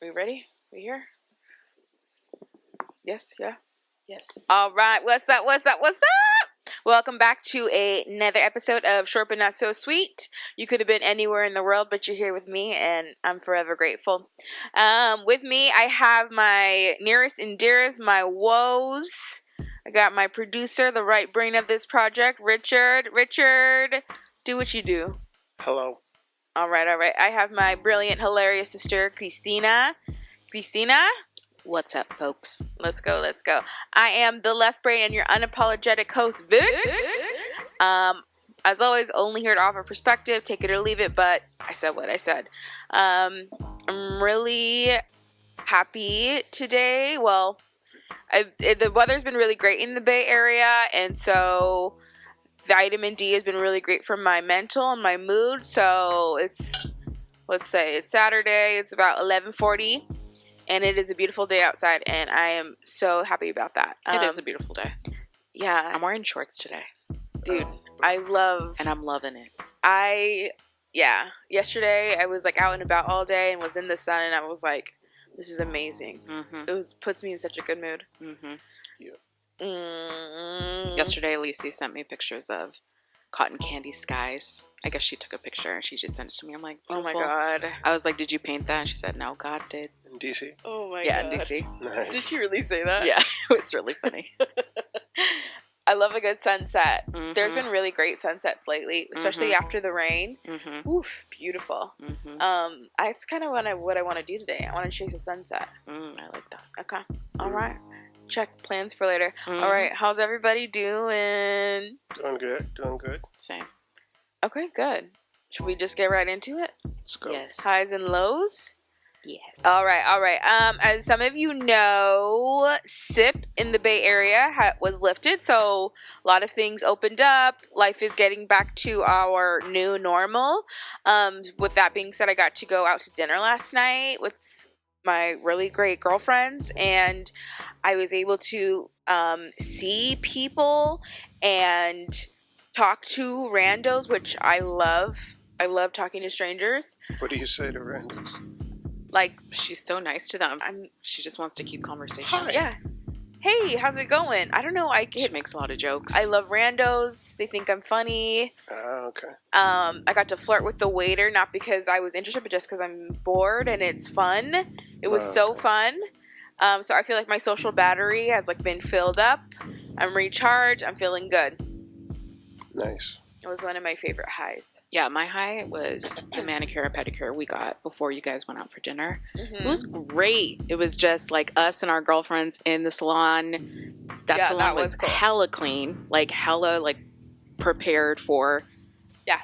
We ready? We here? Yes, yeah. Yes. All right. What's up? Welcome back to another episode of Short But Not So Sweet. You could have been anywhere in the world, but you're here with me, and I'm forever grateful. With me, I have my nearest and dearest, my woes. I got my producer, the right brain of this project, Richard. Richard, do what you do. Hello. All right. I have my brilliant, hilarious sister, Christina. Christina? What's up, folks? Let's go. I am the left brain and your unapologetic host, Vix. As always, only here to offer perspective, take it or leave it, but I said what I said. I'm really happy today. Well, the weather's been really great in the Bay Area, and so vitamin D has been really great for my mental and my mood. So let's say it's Saturday, it's about 11:40. And it is a beautiful day outside, and I am so happy about that. It is a beautiful day. Yeah. I'm wearing shorts today. Dude, And I'm loving it. Yesterday I was like out and about all day and was in the sun, and I was like, this is amazing. Mm-hmm. It puts me in such a good mood. Mm-hmm. Yeah. Mm-hmm. Yesterday, Lacey sent me pictures of cotton candy skies. I guess she took a picture and she just sent it to me. I'm like, Oh my beautiful. God. I was like, did you paint that? And she said, no, God did. In DC. Oh my Yeah, God. in DC. Nice. Did she really say that? Yeah, it was really funny. I love a good sunset. Mm-hmm. There's been really great sunsets lately, especially after the rain. Mm-hmm. Oof, beautiful. Mm-hmm. It's kind of what I want to do today. I want to chase a sunset. I like that. Okay. All right. Check plans for later. Mm-hmm. All right. How's everybody doing? Doing good. Same. Okay, good. Should we just get right into it? Let's go. Yes. Highs and lows? Yes. All right. As some of you know, SIP in the Bay Area was lifted, so a lot of things opened up. Life is getting back to our new normal. With that being said, I got to go out to dinner last night with my really great girlfriends, and I was able to see people and talk to randos, which I love. I love talking to strangers. What do you say to randos? Like, She's so nice to them. She just wants to keep conversation. Hi. yeah. Hey, how's it going? I don't know. She makes a lot of jokes. I love randos. They think I'm funny. Okay. I got to flirt with the waiter, not because I was interested, but just because I'm bored and it's fun. It was so fun. So I feel like my social battery has been filled up. I'm recharged. I'm feeling good. Nice. It was one of my favorite highs. Yeah, my high was the manicure and pedicure we got before you guys went out for dinner. Mm-hmm. It was great. It was just like us and our girlfriends in the salon. That salon that was was cool. hella clean, hella prepared for. Yeah.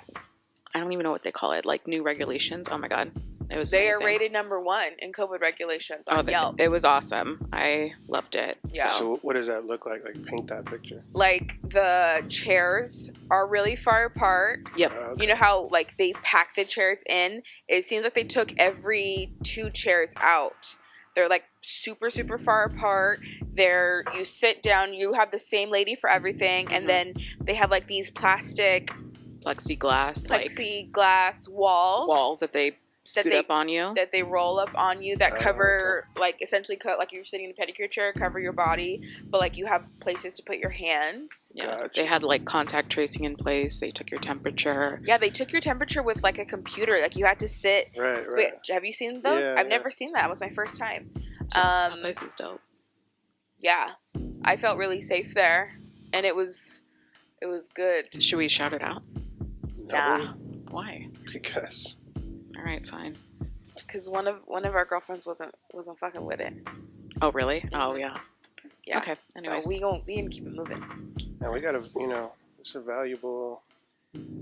I don't even know what they call it, new regulations. Oh my God. It was They amazing. are rated number 1 in COVID regulations on Yelp. It was awesome. I loved it. Yeah. So what does that look like? Paint that picture. The chairs are really far apart. Yep. Okay. You know how they pack the chairs in? It seems like they took every 2 chairs out. They're super, super far apart. You sit down, you have the same lady for everything, and then they have these plastic plexiglass walls that they scoot up on you. That they roll up on you that cover essentially cut you're sitting in a pedicure chair, cover your body, but you have places to put your hands. Yeah. Gotcha. They had contact tracing in place. They took your temperature. Yeah, they took your temperature with a computer. You had to sit. Right. Wait, have you seen those? Yeah, I've never seen that. It was my first time. That place was dope. Yeah, I felt really safe there, and it was good. Should we shout it out? No, Nah. Why? because All right, fine. Because one of our girlfriends wasn't fucking with it. Oh, really? Oh, yeah. Yeah. Okay. Anyways. So we gonna keep it moving. now we gotta, it's a valuable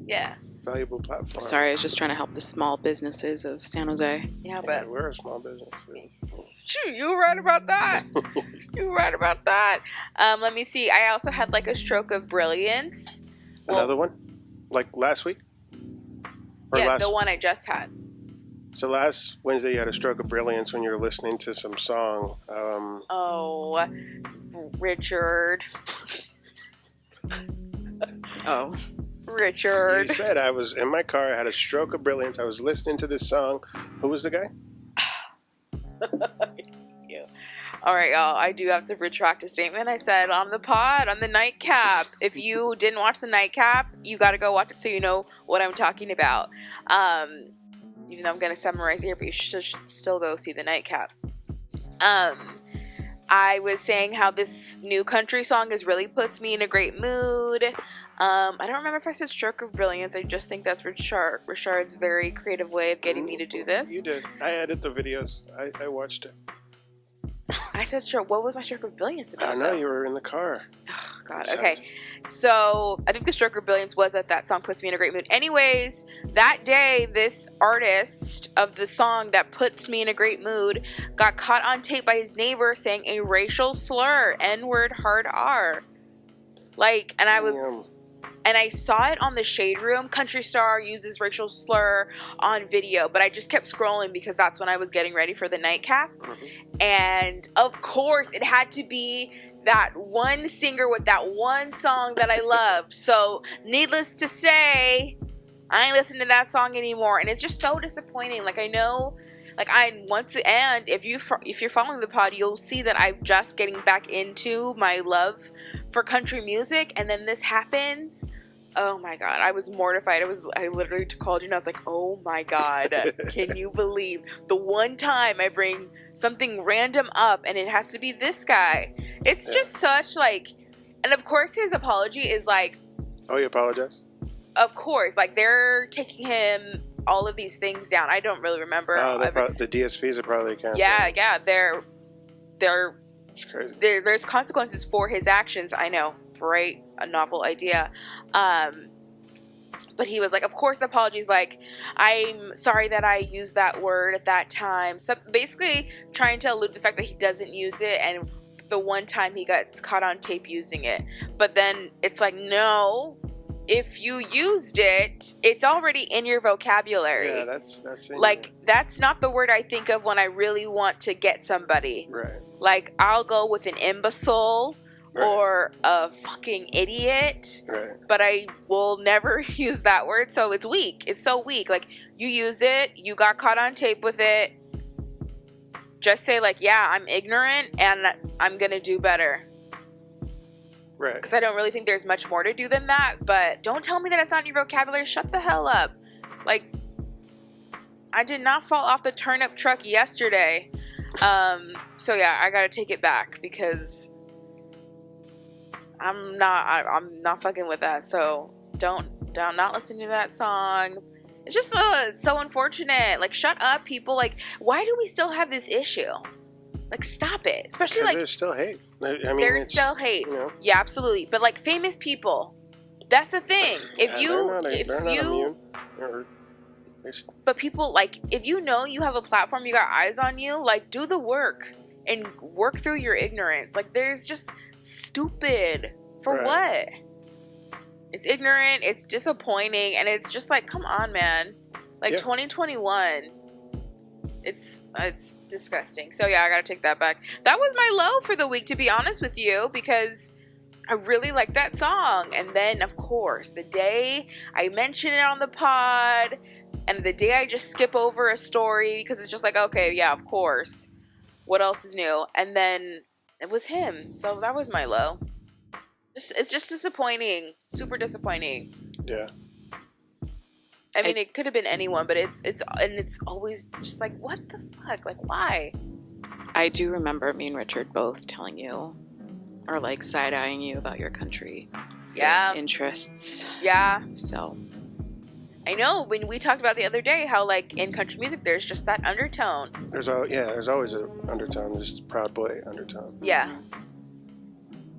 Yeah. Valuable platform. Sorry, I was just trying to help the small businesses of San Jose. Yeah, Yeah, but we're a small business. shoot, you were right about that. You were right about that. Let me see. I also had like a stroke of brilliance. Well, Another one? Like last week? Or yeah, last, the one I just had. So last Wednesday you had a stroke of brilliance when you were listening to some song. Oh, Richard. Oh. Richard. You said I was in my car, I had a stroke of brilliance. I was listening to this song. Who was the guy? All right, y'all. I do have to retract a statement I said on the pod, on the nightcap. If you didn't watch the nightcap, you got to go watch it so you know what I'm talking about. Even though I'm going to summarize here, but you should still go see the nightcap. I was saying how this new country song really puts me in a great mood. I don't remember if I said stroke of brilliance. I just think that's Richard's very creative way of getting me to do this. You did. I edit the videos. I watched it. I said stroke. What was my stroke of brilliance about? I know, you were in the car. Oh, God. Okay. So I think the stroke of brilliance was that song puts me in a great mood. Anyways, that day, this artist of the song that puts me in a great mood got caught on tape by his neighbor saying a racial slur, N-word, hard R. Like, and I was... Damn. And I saw it on the Shade Room. Country Star uses racial slur on video, but I just kept scrolling because that's when I was getting ready for the nightcap. And of course, it had to be that one singer with that one song that I loved. So, needless to say, I ain't listening to that song anymore, and it's just so disappointing. Like, I know, like, and if you're following the pod, you'll see that I'm just getting back into my love for country music, and then this happens. Oh my God, I was mortified. I literally called you and I was like, oh my God, can you believe the one time I bring something random up and it has to be this guy? It's just such like, and of course his apology is like, Oh, you apologize? of course, like they're taking him all of these things down. I don't really remember. Oh, the DSPs are probably canceled. Yeah, they're It's crazy. there's consequences for his actions. I know, right? A novel idea. But he was like, of course the apology's like, I'm sorry that I used that word at that time. So basically trying to allude to the fact that he doesn't use it, and the one time he got caught on tape using it. But then it's like, no, if you used it, it's already in your vocabulary. Yeah, that's in like, that's not the word I think of when I really want to get somebody. Right. Like, I'll go with an imbecile or a fucking idiot, but I will never use that word. So it's weak. It's so weak. Like, you use it, you got caught on tape with it. Just say, like, yeah, I'm ignorant and I'm gonna do better. Right. Because I don't really think there's much more to do than that. But don't tell me that it's not in your vocabulary. Shut the hell up. Like, I did not fall off the turnip truck yesterday. So yeah, I gotta take it back because I'm not fucking with that. So don't not listening to that song. It's just so unfortunate. Like, shut up, people. Like, why do we still have this issue? Like, stop it. Especially like there's still hate. I mean, there's still hate. You know. Yeah, absolutely. But like famous people, that's the thing. But people, like, if you know you have a platform, you got eyes on you, like, do the work and work through your ignorance. Like, there's just stupid. For what? It's ignorant, it's disappointing, and it's just like, come on, man. Like, 2021. It's disgusting. So, yeah, I gotta take that back. That was my low for the week, to be honest with you, because I really like that song. And then, of course, the day I mention it on the pod, and the day I just skip over a story because it's just like, okay, yeah, of course. What else is new? And then it was him. So that was my low. It's just disappointing. Super disappointing. Yeah. I mean, it could have been anyone, but it's always just like, what the fuck? Like, why? I do remember me and Richard both telling you, or like side-eyeing you about your country interests. Yeah. So I know, when we talked about the other day how, like, in country music there's just that undertone. There's always an undertone, just Proud Boy undertone. Yeah.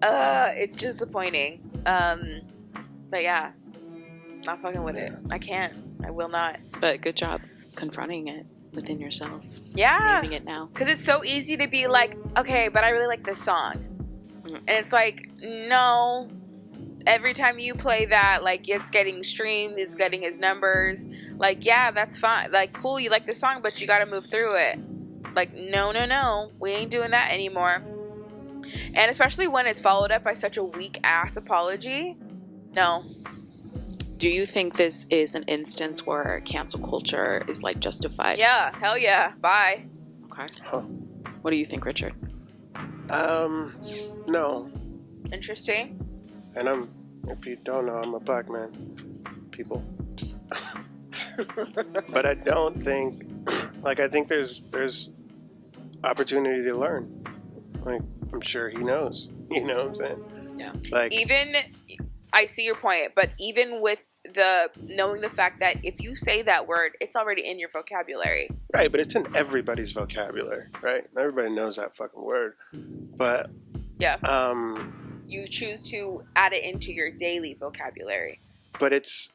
It's disappointing. But yeah. Not fucking with it. I can't. I will not. But good job confronting it within yourself. Yeah. Naming it now. Because it's so easy to be like, okay, but I really like this song. And it's like, no. Every time you play that, like, it's getting streamed, it's getting his numbers. Like, yeah, that's fine. Like, cool, you like the song, but you gotta move through it. Like, no. We ain't doing that anymore. And especially when it's followed up by such a weak-ass apology. No. Do you think this is an instance where cancel culture is, like, justified? Yeah, hell yeah. Bye. Okay. Huh. What do you think, Richard? No. Interesting. And if you don't know, I'm a black man. People. But I don't think, like, I think there's opportunity to learn. Like, I'm sure he knows. You know what I'm saying? Yeah. Like, Even, I see your point, but even with knowing the fact that if you say that word, it's already in your vocabulary. right, but it's in everybody's vocabulary, right? Everybody knows that fucking word. But, yeah. You choose to add it into your daily vocabulary. But it's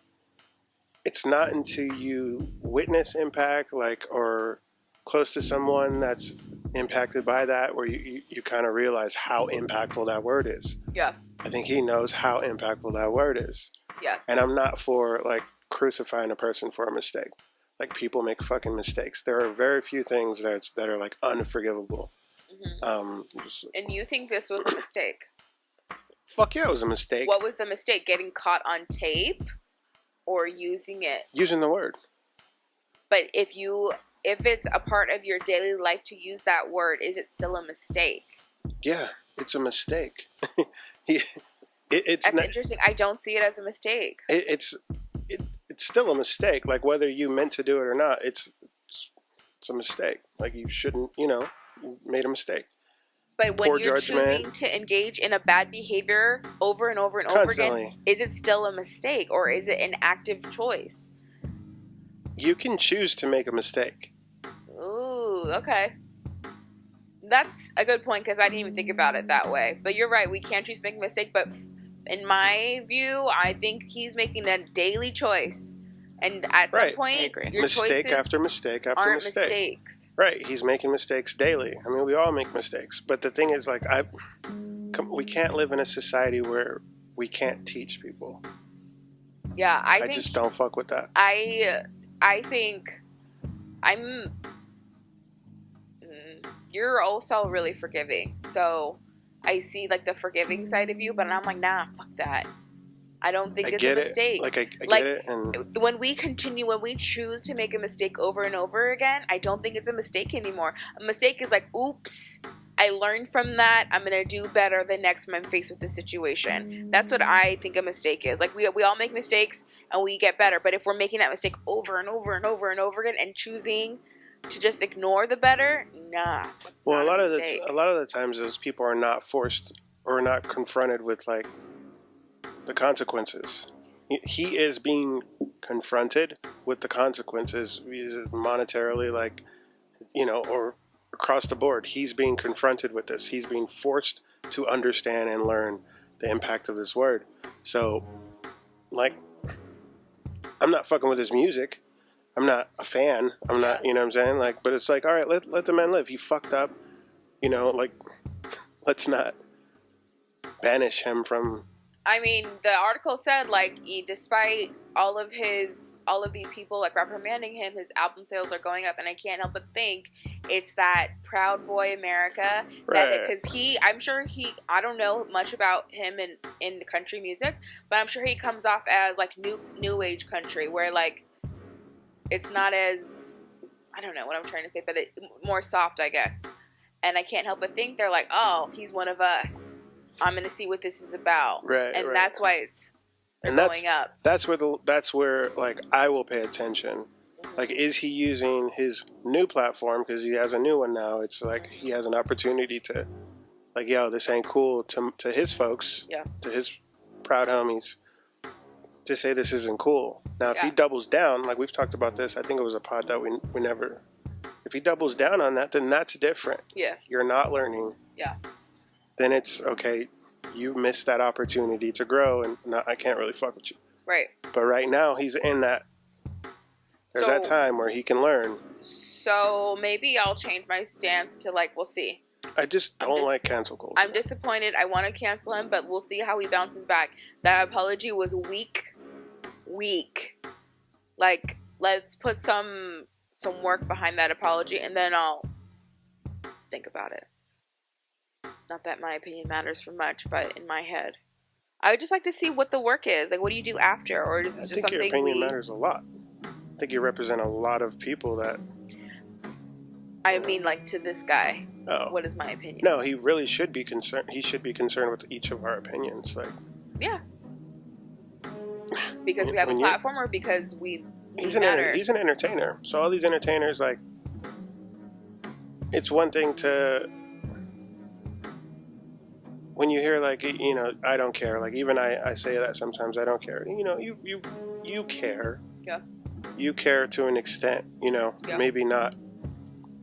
not until you witness impact, like, or close to someone that's impacted by that, where you kind of realize how impactful that word is. Yeah. I think he knows how impactful that word is. Yeah. And I'm not for, like, crucifying a person for a mistake. Like, people make fucking mistakes. There are very few things that are like unforgivable. Mm-hmm. And you think this was a mistake? Fuck yeah, it was a mistake. What was the mistake? Getting caught on tape or using it? Using the word. But if it's a part of your daily life to use that word, is it still a mistake? Yeah, it's a mistake. That's interesting. I don't see it as a mistake. It's still a mistake. Like, whether you meant to do it or not, it's a mistake. Like, you shouldn't, you made a mistake. But when Poor you're judgment. choosing to engage in a bad behavior over and over and Constantly. over again, is it still a mistake or is it an active choice? You can choose to make a mistake. Ooh, okay. That's a good point because I didn't even think about it that way. But you're right, we can't choose to make a mistake. But in my view, I think he's making a daily choice. And at some point, your mistake choices after mistake after aren't mistake. mistakes. Right, he's making mistakes daily. I mean, we all make mistakes. But the thing is, like, we can't live in a society where we can't teach people. Yeah, I think, just don't fuck with that. I think you're also really forgiving. So I see, like, the forgiving side of you, but I'm like, nah, fuck that. I don't think it's a mistake. I get it. And when we choose to make a mistake over and over again, I don't think it's a mistake anymore. A mistake is like, oops, I learned from that. I'm going to do better the next time I'm faced with this situation. That's what I think a mistake is. Like, we all make mistakes and we get better. But if we're making that mistake over and over and over and over again and choosing to just ignore the better, nah. Well, a lot of the times those people are not forced or not confronted with, like, the consequences. He is being confronted with the consequences, monetarily, like, or across the board. He's being confronted with this. He's being forced to understand and learn the impact of this word. So, like, I'm not fucking with his music. I'm not a fan. I'm not, you know what I'm saying? Like, but it's like, all right, let the man live. He fucked up. Like, let's not banish him from. I mean, the article said, like, despite all of these people, like, reprimanding him, his album sales are going up, and I can't help but think it's that Proud Boy America. Right. Because I'm sure I don't know much about him in the country music, but I'm sure he comes off as, like, new age country, where, like, it's not as, I don't know what I'm trying to say, but more soft, I guess. And I can't help but think they're like, oh, he's one of us. I'm going to see what this is about. Right, and right. that's why they're going up. That's where like, I will pay attention. Like, is he using his new platform? Because he has a new one now. It's like he has an opportunity to, like, yo, this ain't cool to his folks, to his proud homies, to say this isn't cool. Now, if he doubles down, like we've talked about this, I think it was a pod that we never. If he doubles down on that, then that's different. Yeah. You're not learning. Yeah. Then it's okay. You missed that opportunity to grow, and I can't really fuck with you. Right. But right now, he's in that. There's that time where he can learn. So maybe I'll change my stance to like, we'll see. I just don't like cancel culture. I'm disappointed. I want to cancel him, but we'll see how he bounces back. That apology was weak. Like, let's put some work behind that apology, and then I'll think about it. Not that my opinion matters for much, but in my head, I would just like to see what the work is. Like, what do you do after, or is it just something? I think your opinion matters a lot. I think you represent a lot of people that. I mean, like, to this guy. Oh. What is my opinion? No, he really should be concerned. He should be concerned with each of our opinions. Like. Yeah. Because we have a platform, or because we matter? He's an entertainer. So all these entertainers, like, it's one thing to. When you hear, like, you know, I don't care. Like, even I say that sometimes. I don't care. You know, you care. Yeah. You care to an extent. You know, yeah. Maybe not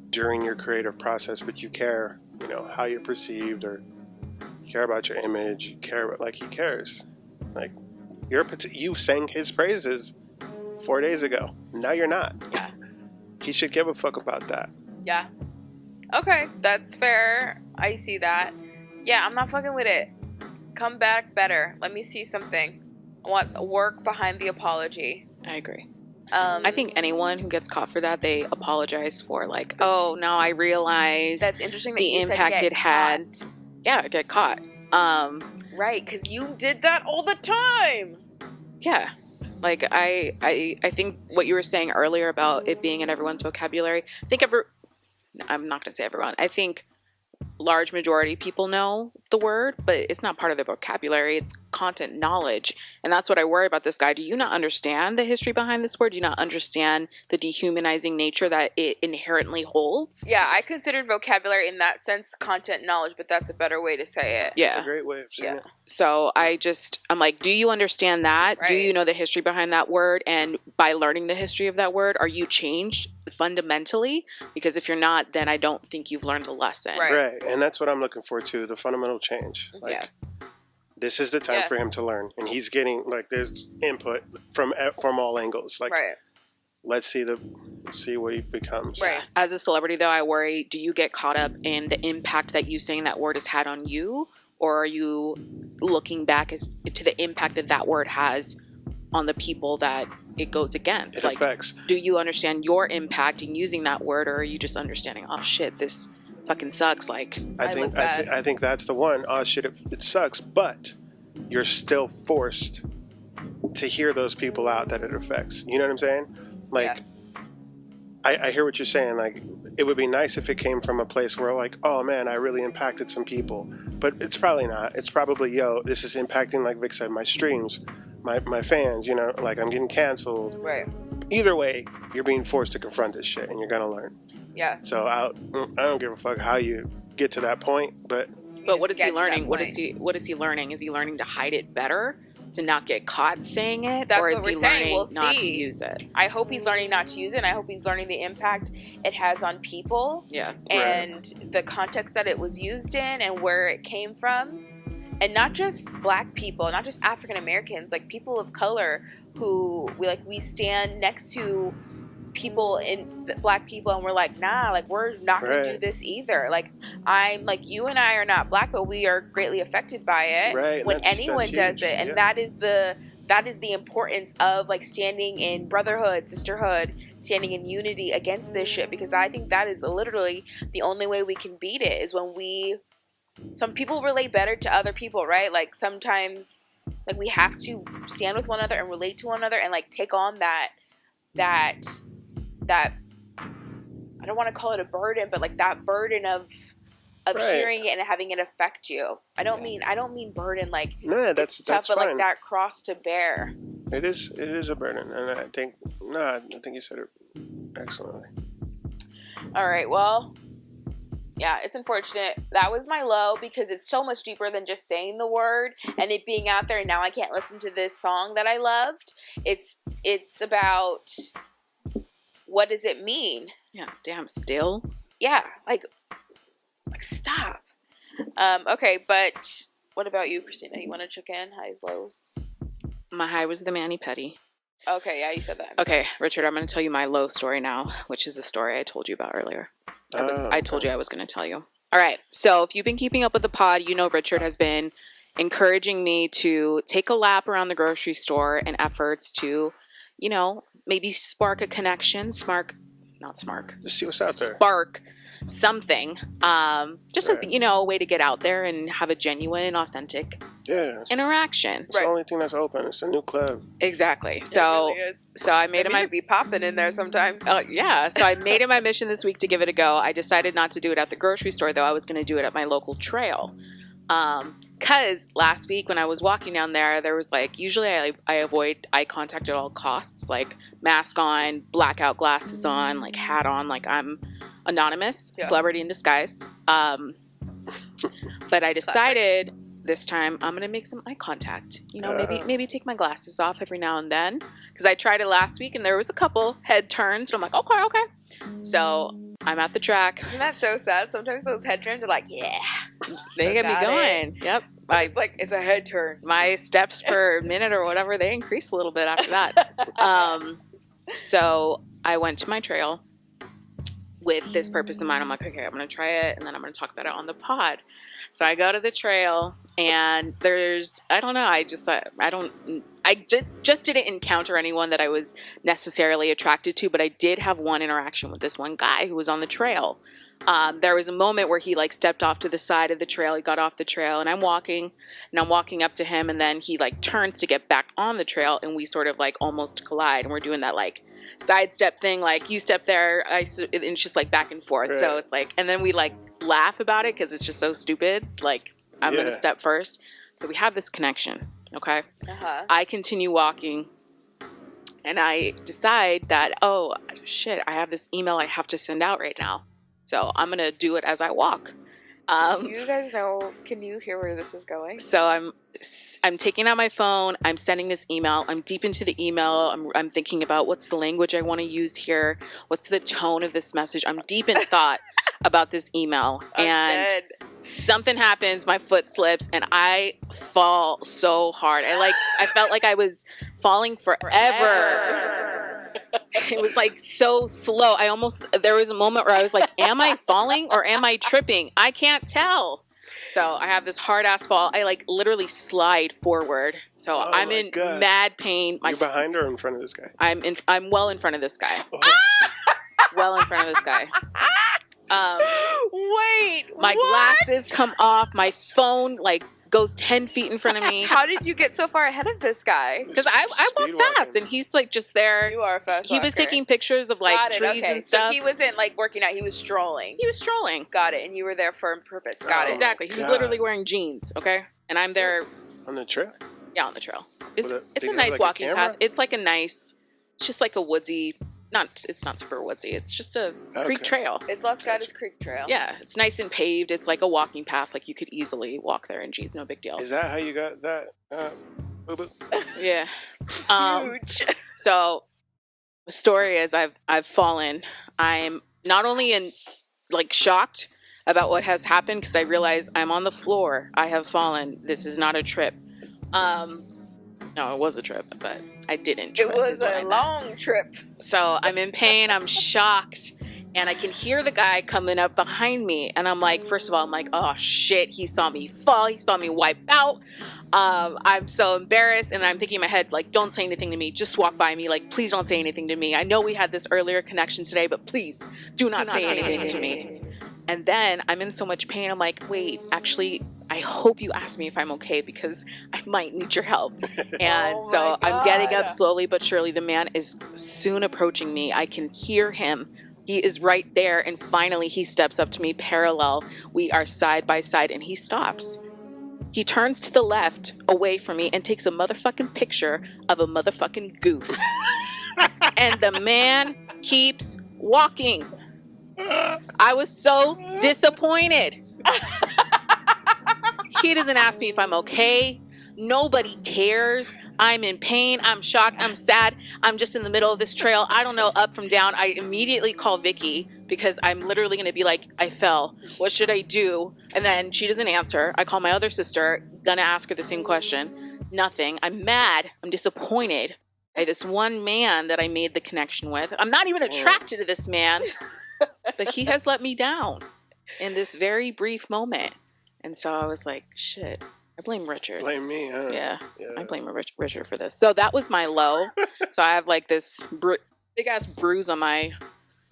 during your creative process, but you care. You know how you're perceived, or you care about your image. You care about, like, he cares. Like, you sang his praises 4 days ago. Now you're not. Yeah. He should give a fuck about that. Yeah. Okay, that's fair. I see that. Yeah, I'm not fucking with it. Come back better. Let me see something. I want work behind the apology. I agree. I think anyone who gets caught for that, they apologize for, like, oh, now I realize that's interesting that the you impact it had. Yeah, get caught. Right, because you did that all the time. Yeah. Like, I think what you were saying earlier about it being in everyone's vocabulary, I'm not going to say everyone. I think large majority people know the word, but it's not part of their vocabulary. It's content knowledge. And that's what I worry about this guy. Do you not understand the history behind this word? Do you not understand the dehumanizing nature that it inherently holds? Yeah, I considered vocabulary in that sense content knowledge, but that's a better way to say it. Yeah. That's a great way of saying it. So I'm like, do you understand that? Right. Do you know the history behind that word? And by learning the history of that word, are you changed fundamentally? Because if you're not, then I don't think you've learned the lesson. Right. And that's what I'm looking for too, the fundamental change. Like, this is the time for him to learn, and he's getting, like, there's input from all angles. Like, let's see what he becomes. Right. As a celebrity, though, I worry: do you get caught up in the impact that you saying that word has had on you, or are you looking back to the impact that word has on the people that it goes against? It affects. Do you understand your impact in using that word, or are you just understanding, oh shit, this fucking sucks? Like, I think that's the one. Oh shit, it sucks, but you're still forced to hear those people out that it affects. You know what I'm saying? Like, I hear what you're saying. Like, it would be nice if it came from a place where, like, oh man, I really impacted some people, but it's probably not. It's probably, this is impacting, like Vic said, my streams, my fans. You know, like, I'm getting canceled. Right. Either way, you're being forced to confront this shit, and you're gonna learn. Yeah. So I don't give a fuck how you get to that point, but what is he learning? What is he learning? Is he learning to hide it better, to not get caught saying it? That's or is what we're he saying. learning not to use it? I hope he's learning not to use it, and I hope he's learning the impact it has on people. Yeah. And the context that it was used in and where it came from. And not just black people, not just African Americans, like people of color who we stand next to people black people, and we're like, nah, like, we're not gonna do this either. Like, I'm like, you and I are not black, but we are greatly affected by it. Right. When anyone does it, and that is the importance of, like, standing in brotherhood, sisterhood, standing in unity against this shit, because I think that is literally the only way we can beat it, is when some people relate better to other people, right? Like, sometimes, like, we have to stand with one another and relate to one another and, like, take on that I don't want to call it a burden, but, like, that burden of hearing it and having it affect you. I don't mean burden like that's tough, but fine. Like that cross to bear. It is a burden, and I think you said it excellently. All right, well, yeah, it's unfortunate. That was my low, because it's so much deeper than just saying the word and it being out there, and now I can't listen to this song that I loved. It's about, what does it mean? Yeah, damn, still? Yeah, like stop. Okay, but what about you, Christina? You want to check in? Highs, lows? My high was the mani-pedi. Okay, yeah, you said that. Okay, Richard, I'm going to tell you my low story now, which is a story I told you about earlier. I told you I was going to tell you. All right, so if you've been keeping up with the pod, you know Richard has been encouraging me to take a lap around the grocery store in efforts to, you know, maybe spark a connection, Just see what's out there. Spark something, just as, you know, a way to get out there and have a genuine, authentic interaction. It's the only thing that's open. It's a new club. Exactly. So, really is. so I made it my be popping in there sometimes. yeah. So I made it my mission this week to give it a go. I decided not to do it at the grocery store, though. I was going to do it at my local trail. Cause last week when I was walking down there was like, usually I avoid eye contact at all costs, like mask on, blackout glasses on, like hat on, like I'm anonymous, celebrity in disguise. But I decided this time I'm going to make some eye contact, you know, maybe take my glasses off every now and then. Cause I tried it last week and there was a couple head turns and I'm like, okay. So I'm at the track. Isn't that so sad? Sometimes those head turns are like, they get me going. Yep. It's like, it's a head turn. My steps per minute or whatever, they increase a little bit after that. So I went to my trail with this purpose in mind. I'm like, okay, I'm going to try it and then I'm going to talk about it on the pod. So I go to the trail and I just didn't encounter anyone that I was necessarily attracted to, but I did have one interaction with this one guy who was on the trail. There was a moment where he like stepped off to the side of the trail. He got off the trail and I'm walking up to him and then he like turns to get back on the trail and we sort of like almost collide and we're doing that like sidestep thing, like you step there, and it's just like back and forth. Right. So it's like, and then we like laugh about it because it's just so stupid. Like I'm gonna step first. So we have this connection. Okay. I continue walking and I decide that, oh shit, I have this email I have to send out right now. So I'm gonna do it as I walk. Do you guys know, can you hear where this is going? So I'm taking out my phone. I'm sending this email. I'm deep into the email. I'm thinking about what's the language I want to use here. What's the tone of this message? I'm deep in thought about this email. And something happens. My foot slips and I fall so hard. I felt like I was falling forever. It was like so slow. There was a moment where I was like, am I falling or am I tripping? I can't tell. So I have this hard ass fall. I like literally slide forward. So I'm in mad pain. You're behind or in front of this guy? I'm well in front of this guy. Well in front of this guy. Wait, my glasses come off. My phone like goes 10 feet in front of me. How did you get so far ahead of this guy? Because I walk fast and he's like just there. You are a fast He was taking pictures of like trees and stuff. So he wasn't like working out. He was strolling. Got it. And you were there for a purpose. Got it. Exactly. He was literally wearing jeans. Okay. And I'm there. On the trail? Yeah, on the trail. It's a nice like walking path. It's like it's just like a woodsy. It's not super woodsy. It's just a creek trail. It's Las Gatas Creek Trail. Yeah, it's nice and paved. It's like a walking path. Like you could easily walk there in jeans. No big deal. Is that how you got that? Boo-boo? Yeah. Huge. So the story is I've fallen. I'm not only in like shocked about what has happened because I realize I'm on the floor. I have fallen. This is not a trip. No, it was a trip, but I didn't trip. It was a long trip. So I'm in pain. I'm shocked. And I can hear the guy coming up behind me. And I'm like, first of all, I'm like, oh, shit. He saw me fall. He saw me wipe out. I'm so embarrassed. And I'm thinking in my head, like, don't say anything to me. Just walk by me. Like, please don't say anything to me. I know we had this earlier connection today, but please do not say anything to me. And then I'm in so much pain. I'm like, wait, actually, I hope you ask me if I'm okay because I might need your help. And so I'm getting up slowly but surely. The man is soon approaching me. I can hear him. He is right there. And finally, he steps up to me parallel. We are side by side and he stops. He turns to the left away from me and takes a motherfucking picture of a motherfucking goose. And the man keeps walking. I was so disappointed. He doesn't ask me if I'm okay. Nobody cares. I'm in pain. I'm shocked. I'm sad. I'm just in the middle of this trail. I don't know up from down. I immediately call Vicky because I'm literally going to be like, I fell. What should I do? And then she doesn't answer. I call my other sister, gonna ask her the same question. Nothing. I'm mad. I'm disappointed by this one man that I made the connection with. I'm not even attracted to this man, but he has let me down in this very brief moment. And so I was like, shit, I blame Richard. Blame me, huh? Yeah. I blame Richard for this. So that was my low. So I have like this big ass bruise on my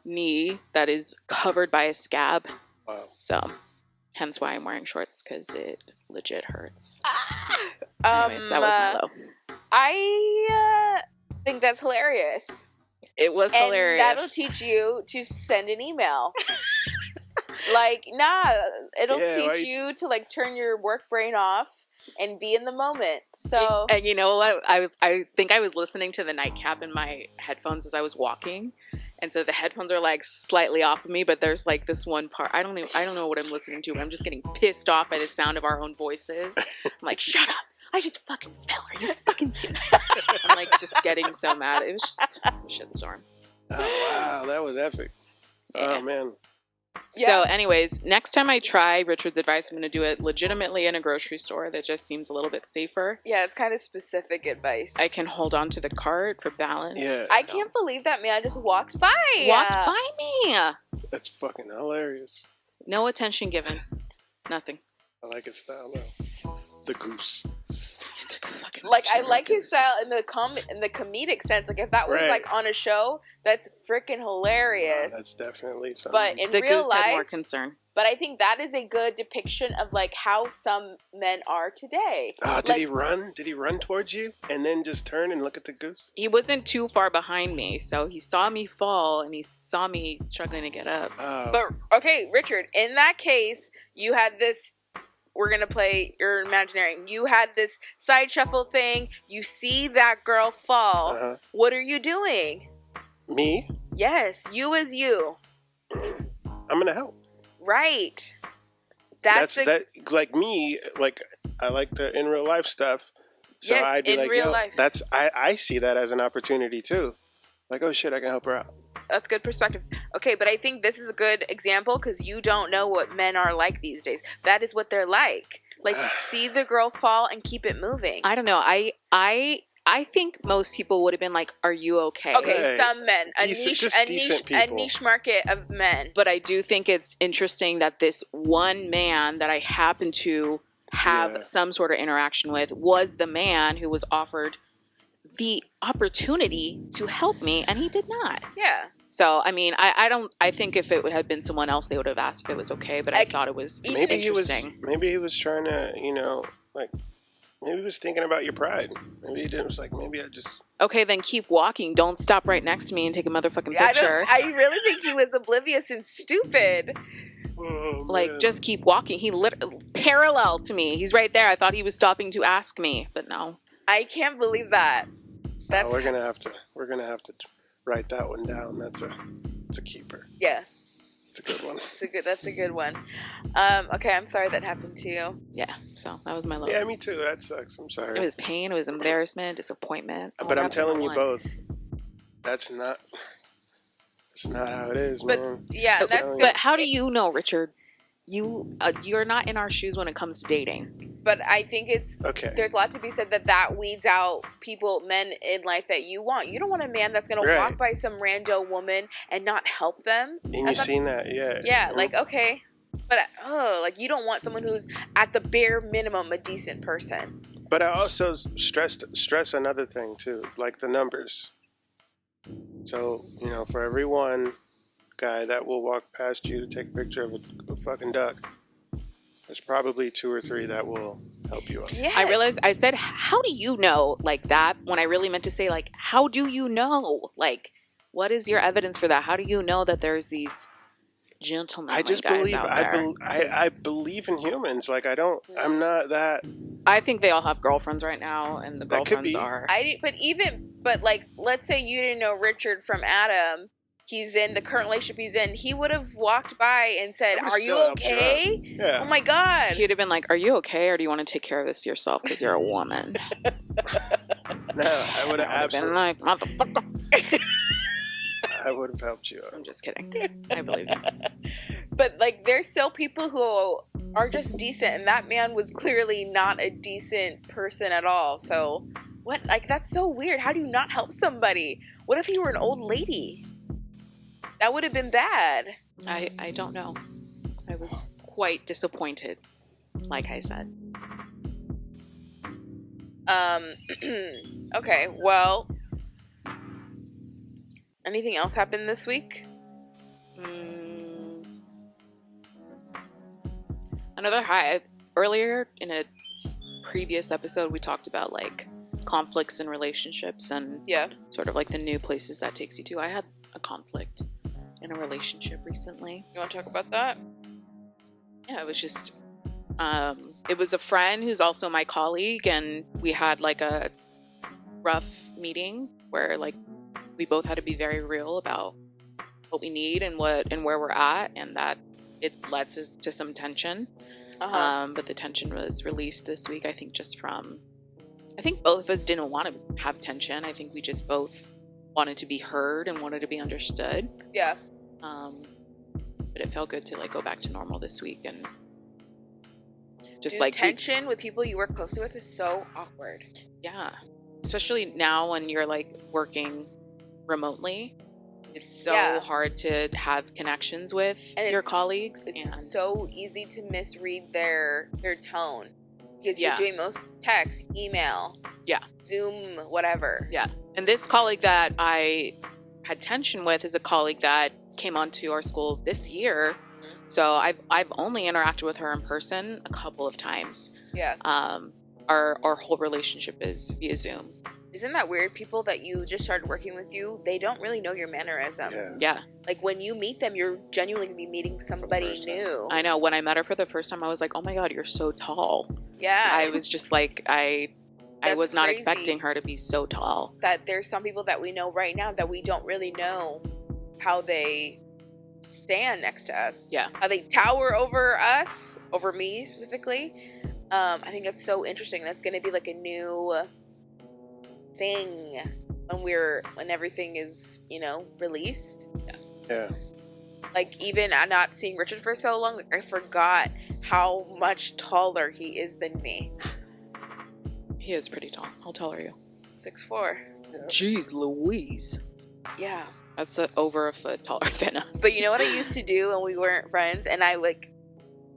knee that is covered by a scab. Wow. So hence why I'm wearing shorts, because it legit hurts. Anyways, that was my low. I think that's hilarious. It was hilarious. And that'll teach you to send an email. It'll teach you to like turn your work brain off and be in the moment. So, and you know what? I think I was listening to the nightcap in my headphones as I was walking, and so the headphones are like slightly off of me. But there's like this one part. I don't know what I'm listening to, but I'm just getting pissed off by the sound of our own voices. I'm like, shut up! I just fucking fell. Are you fucking serious? I'm like just getting so mad. It was just a shitstorm. Oh wow, that was epic. Yeah. Oh man. Yeah. So anyways, next time I try Richard's advice, I'm going to do it legitimately in a grocery store that just seems a little bit safer. Yeah, it's kind of specific advice. I can hold on to the cart for balance. Yeah. I can't believe that man just walked by. Walked by me. That's fucking hilarious. No attention given. Nothing. I like his style though. The goose. Like I like his style in the comedic sense. Like if that was like on a show, that's freaking hilarious. That's definitely something. But in the real goose life, had more concern. But I think that is a good depiction of like how some men are today. Did he run? Did he run towards you and then just turn and look at the goose? He wasn't too far behind me, so he saw me fall and he saw me struggling to get up. But okay, Richard, in that case, you had this. We're going to play your imaginary. You had this side shuffle thing. You see that girl fall. Uh-huh. What are you doing? Me? Yes, you as you. I'm going to help. Right. Like me, like I like the in real life stuff. So yes, I'd be in like, real life. I see that as an opportunity too. Like, oh shit, I can help her out. That's good perspective. Okay, but I think this is a good example because you don't know what men are like these days. That is what they're like. Like, see the girl fall and keep it moving. I don't know. I think most people would have been like, "Are you okay?" Okay, some men, a niche market of men. But I do think it's interesting that this one man that I happen to have some sort of interaction with was the man who was offered the opportunity to help me, and he did not. Yeah. So, I mean, I think if it had been someone else, they would have asked if it was okay, but I thought it was interesting. Maybe he was trying to, maybe he was thinking about your pride. Maybe he was like, maybe I just... Okay, then keep walking. Don't stop right next to me and take a motherfucking picture. I really think he was oblivious and stupid. Oh, like, just keep walking. He parallel to me. He's right there. I thought he was stopping to ask me, but no. I can't believe that. We're gonna have to write that one down. It's a keeper. Yeah. It's a good one. That's a good one. Okay, I'm sorry that happened to you. Yeah, so that was my low. Yeah, me too. That sucks. I'm sorry. It was pain, it was embarrassment, disappointment. But I'm telling you both, that's not how it is, man. Yeah, that's good. But how do you know, Richard? You're not in our shoes when it comes to dating. But I think there's a lot to be said that weeds out men in life that you want. You don't want a man that's going to walk by some rando woman and not help them. And you've seen that, yeah. Yeah, like, okay. But, you don't want someone who's at the bare minimum a decent person. But I also stress another thing, too, like the numbers. So, for every one guy that will walk past you to take a picture of a fucking duck, there's probably 2 or 3 that will help you out. Yeah. I realized I said, how do you know, like that, when I really meant to say, like, how do you know? Like, what is your evidence for that? How do you know that there's these gentlemen I just guys believe, out there? I believe in humans. Like, I'm not that. I think they all have girlfriends right now, and the girlfriends are. But let's say you didn't know Richard from Adam. He's in the current relationship he's in. He would have walked by and said, "Are you okay?" Yeah. Oh my God. He'd have been like, "Are you okay, or do you want to take care of this yourself because you're a woman?" No, I would have absolutely been like, "Motherfucker." I would have helped you out. I'm just kidding. I believe you. But there's still people who are just decent, and that man was clearly not a decent person at all. So what, like, that's so weird. How do you not help somebody? What if you were an old lady? That would have been bad. I don't know. I was quite disappointed, like I said. Okay, well, anything else happened this week? Another high. Earlier in a previous episode, we talked about like conflicts in relationships and sort of like the new places that takes you to. I had a conflict in a relationship recently. You want to talk about that? Yeah, it was just it was a friend who's also my colleague, and we had like a rough meeting where like we both had to be very real about what we need and where we're at, and that it led to some tension. But the tension was released this week, I think, just from, I think both of us didn't want to have tension. I think we just both wanted to be heard and wanted to be understood. Yeah. But it felt good to like go back to normal this week, and just Dude, like tension with people you work closely with is so awkward. Yeah, especially now when you're like working remotely. It's so hard to have connections with your colleagues. It's so easy to misread their tone because you're doing most text, email, Zoom, whatever. Yeah. And this colleague that I had tension with is a colleague that came onto our school this year. So I've only interacted with her in person a couple of times. Yeah. Our whole relationship is via Zoom. Isn't that weird? People that you just started working with they don't really know your mannerisms. Yeah. Like when you meet them, you're genuinely going to be meeting somebody new. I know. When I met her for the first time, I was like, oh my God, you're so tall. Yeah. I was just like, I was not expecting her to be so tall. That there's some people that we know right now that we don't really know how they stand next to us. Yeah. How they tower over us, over me specifically. I think it's so interesting. That's going to be like a new thing when everything is, released. Yeah. Like, even not seeing Richard for so long, I forgot how much taller he is than me. He is pretty tall. How tall are you? 6'4". Yeah. Jeez Louise. Yeah. That's over a foot taller than us. But you know what I used to do when we weren't friends? And I like...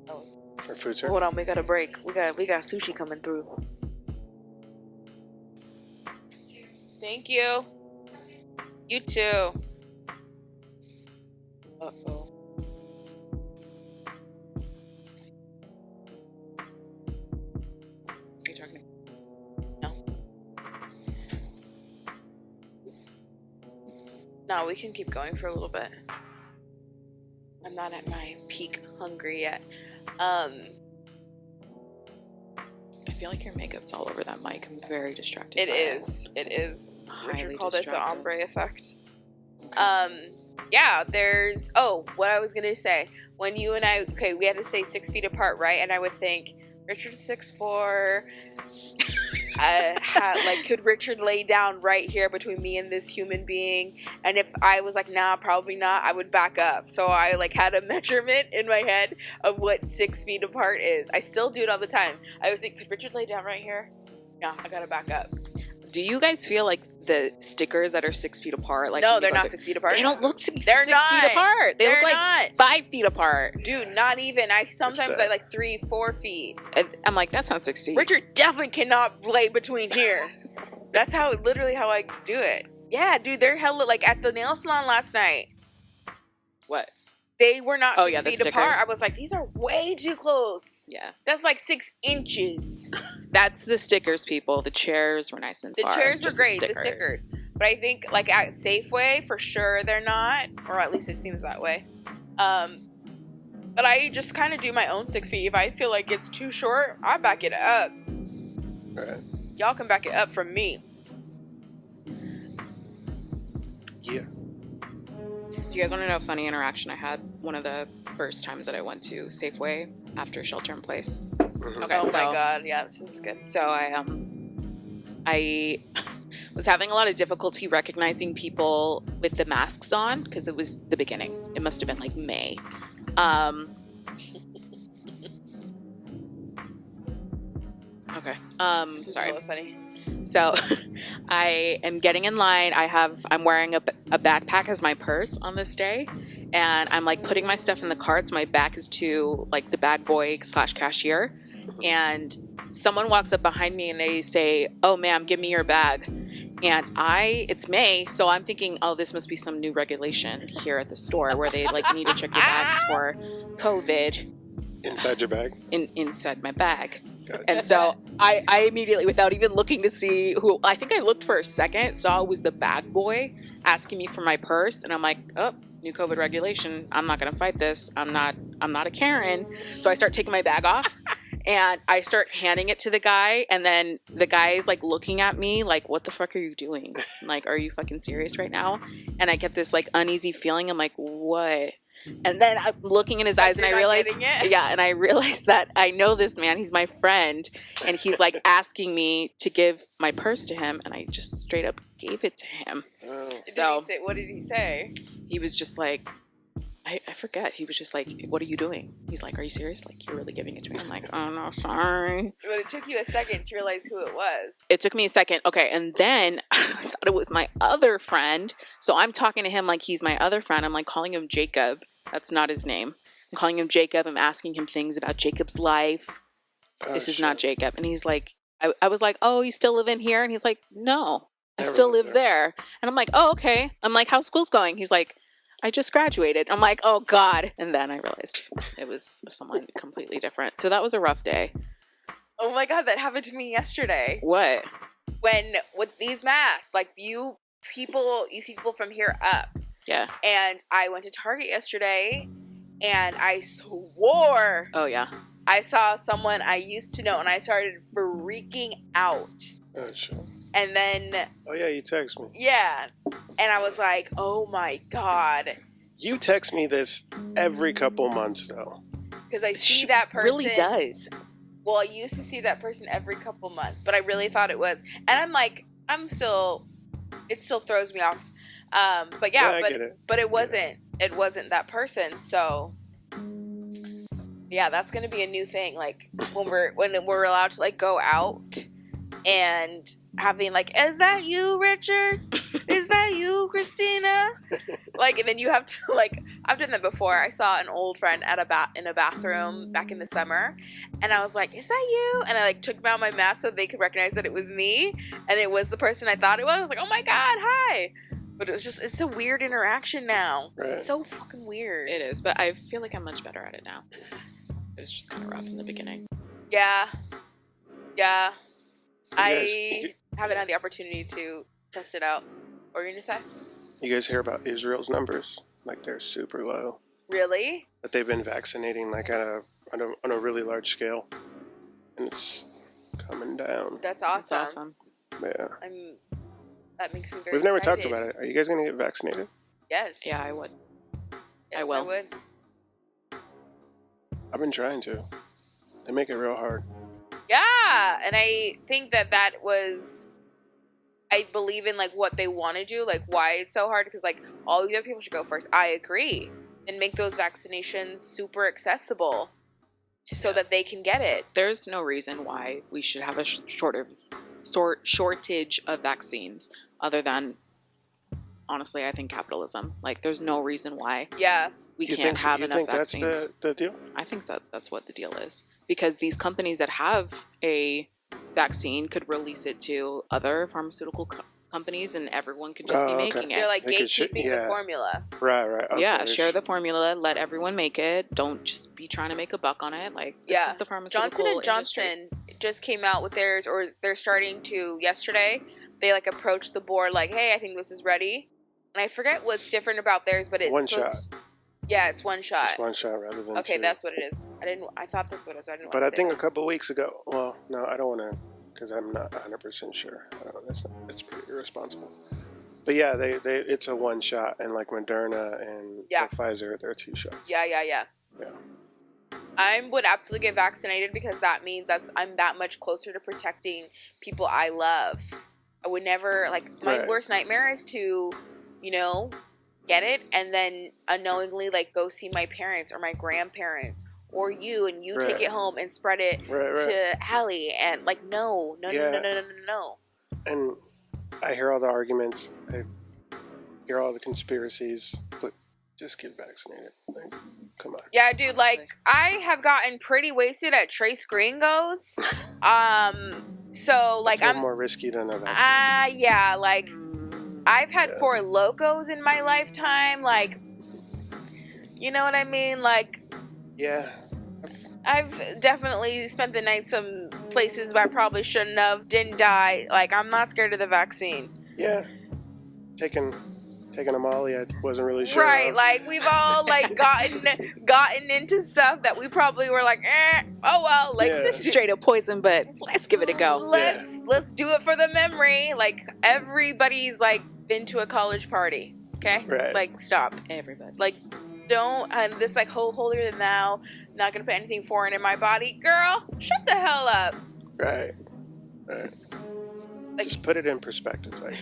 Oh. For food, sir? Hold on, we got a break. We got sushi coming through. Thank you. You too. Uh-oh. Are you talking to me? No. No, we can keep going for a little bit. I'm not at my peak hungry yet. I feel like your makeup's all over that mic. I'm very distracted. It is. Richard called it the ombre effect. Yeah, there's... Oh, what I was going to say. When you and I... Okay, we had to stay 6 feet apart, right? And I would think, Richard's 6'4". Could Richard lay down right here between me and this human being? And if I was like, nah, probably not, I would back up. So I had a measurement in my head of what 6 feet apart is. I still do it all the time. I always think, could Richard lay down right here? No, I gotta back up. Do you guys feel like the stickers that are 6 feet apart? No, they're not 6 feet apart. They don't look 6 they're feet not. apart. They look like not. 5 feet apart. Dude, not even. Sometimes I 3-4 feet. I'm like, that's not 6 feet. Richard definitely cannot lay between here. That's literally how I do it. Yeah, dude, they're hella, at the nail salon last night. What? They were not 6 feet apart. I was like, these are way too close. Yeah. That's 6 inches. That's the stickers, people. The chairs were nice and far. The chairs were great, the stickers. But I think, at Safeway, for sure they're not. Or at least it seems that way. But I just kind of do my own 6 feet. If I feel like it's too short, I back it up. All right. Y'all can back it up from me. Yeah. Do you guys want to know a funny interaction I had one of the first times that I went to Safeway after shelter in place? Mm-hmm. Okay, oh my God. Yeah, this is good. So I was having a lot of difficulty recognizing people with the masks on because it was the beginning. It must have been May. Okay. This is Sorry. hella funny. So I am getting in line. I'm wearing a backpack as my purse on this day. And I'm like putting my stuff in the cart. So my back is to like the bag boy / cashier. And someone walks up behind me and they say, "Oh, ma'am, give me your bag." And it's May. So I'm thinking, oh, this must be some new regulation here at the store where they like need to check your bags for COVID. Inside your bag? Inside my bag. Gotcha. And so I immediately, without even looking to see who, I think I looked for a second, saw it was the bag boy asking me for my purse. And I'm like, oh, new COVID regulation. I'm not going to fight this. I'm not a Karen. So I start taking my bag off and I start handing it to the guy. And then the guy is like looking at me like, what the fuck are you doing? I'm like, are you fucking serious right now? And I get this like uneasy feeling. I'm like, what? And then I'm looking in his eyes and I realize, and I realize that I know this man. He's my friend. And he's like asking me to give my purse to him. And I just straight up gave it to him. Oh. So What did he say? he was just like, I forget. He was just like, what are you doing? He's like, are you serious? Like, you're really giving it to me? I'm like, oh no, sorry. But it took you a second to realize who it was. It took me a second. Okay. And then I thought it was my other friend. So I'm talking to him like he's my other friend. I'm like calling him Jacob. That's not his name. I'm calling him Jacob. I'm asking him things about Jacob's life. This is not Jacob. And he's like, I was like, oh, you still live in here? And he's like, no, I Never still lived live there. And I'm like, oh, okay. I'm like, how's school's going? He's like, I just graduated. I'm like, oh God. And then I realized it was someone completely different. So that was a rough day. Oh my God, that happened to me yesterday. What? When with these masks, like you see people from here up. Yeah. And I went to Target yesterday and I swore Oh yeah. I saw someone I used to know and I started freaking out. Oh, shit. And then, Oh, yeah, you text me. yeah. And I was like, oh my God. You text me this every couple months, though. Because I see She that person. really does. Well, I used to see that person every couple months, but I really thought it was. And I'm like, it still throws me off. But yeah, I get it. But it wasn't that person. So yeah, that's gonna be a new thing. Like when we're allowed to like go out and having like, is that you, Richard? Is that you, Christina? Like, and then you have to like, I've done that before. I saw an old friend in a bathroom back in the summer, and I was like, is that you? And I like took out my mask so they could recognize that it was me, and it was the person I thought it was. I was like, oh my God, hi. But it's a weird interaction now. Right. It's so fucking weird. It is, but I feel like I'm much better at it now. It was just kind of rough in the beginning. Yeah. Yeah. You haven't had the opportunity to test it out. What were you going to say? You guys hear about Israel's numbers? Like, they're super low. Really? But they've been vaccinating, like, on a really large scale. And it's coming down. That's awesome. That's awesome. Yeah. That makes me very We've never excited. talked about it. Are you guys going to get vaccinated? Yes. Yeah, I would. Yes, I will. I would. I've been trying to. They make it real hard. Yeah, and I think that was, I believe in like what they want to do, like why it's so hard, because like all the other people should go first. I agree, and make those vaccinations super accessible, so that they can get it. There's no reason why we should have a shortage of vaccines, other than, honestly, I think capitalism. Like, there's no reason why Yeah. we can't have enough that's vaccines. the deal? I think that's what the deal is. Because these companies that have a vaccine could release it to other pharmaceutical companies, and everyone could just be making it. They're like They could gatekeeping the formula. Right. Okay. Yeah, share the formula, let everyone make it. Don't just be trying to make a buck on it. Like, this is the pharmaceutical Johnson industry. & Johnson just came out with theirs, or they're starting to yesterday. They like approached the board like, hey, I think this is ready. And I forget what's different about theirs, but it's One shot. Yeah, it's one shot. It's one shot rather than Okay, two. that's what it is. I thought that's what it was. I didn't But want I to say think a that. couple weeks ago, well, no, I don't want to, because I'm not 100% sure. That's pretty irresponsible. But yeah, it's a one shot, and like Moderna and Pfizer, they're 2 shots. Yeah. Yeah. I would absolutely get vaccinated, because that means I'm that much closer to protecting people I love. I would never, like, my worst nightmare is to, get it and then unknowingly like go see my parents or my grandparents or you, and you Right. take it home and spread it Right. to Allie, and like no. Yeah. And I hear all the arguments. I hear all the conspiracies, but just get vaccinated. Like, come on. Yeah, dude, like, I have gotten pretty wasted at Trace Gringos. So, like, It's a little more risky than a vaccine. yeah, like, I've had 4 Locos in my lifetime. Like, you know what I mean? Like, yeah. I've definitely spent the night some places where I probably shouldn't have, didn't die. Like, I'm not scared of the vaccine. Yeah. Taking a Molly, I wasn't really sure. Right, of. like we've all like gotten into stuff that we probably were like, oh well, like Yeah. This is straight up poison, but let's give it a go. Let's do it for the memory. Like everybody's like been to a college party, okay? Right. Like stop, Everybody. like don't this like whole holier than thou. Not gonna put anything foreign in my body, girl. Shut the hell up. Right. Like, just put it in perspective, like.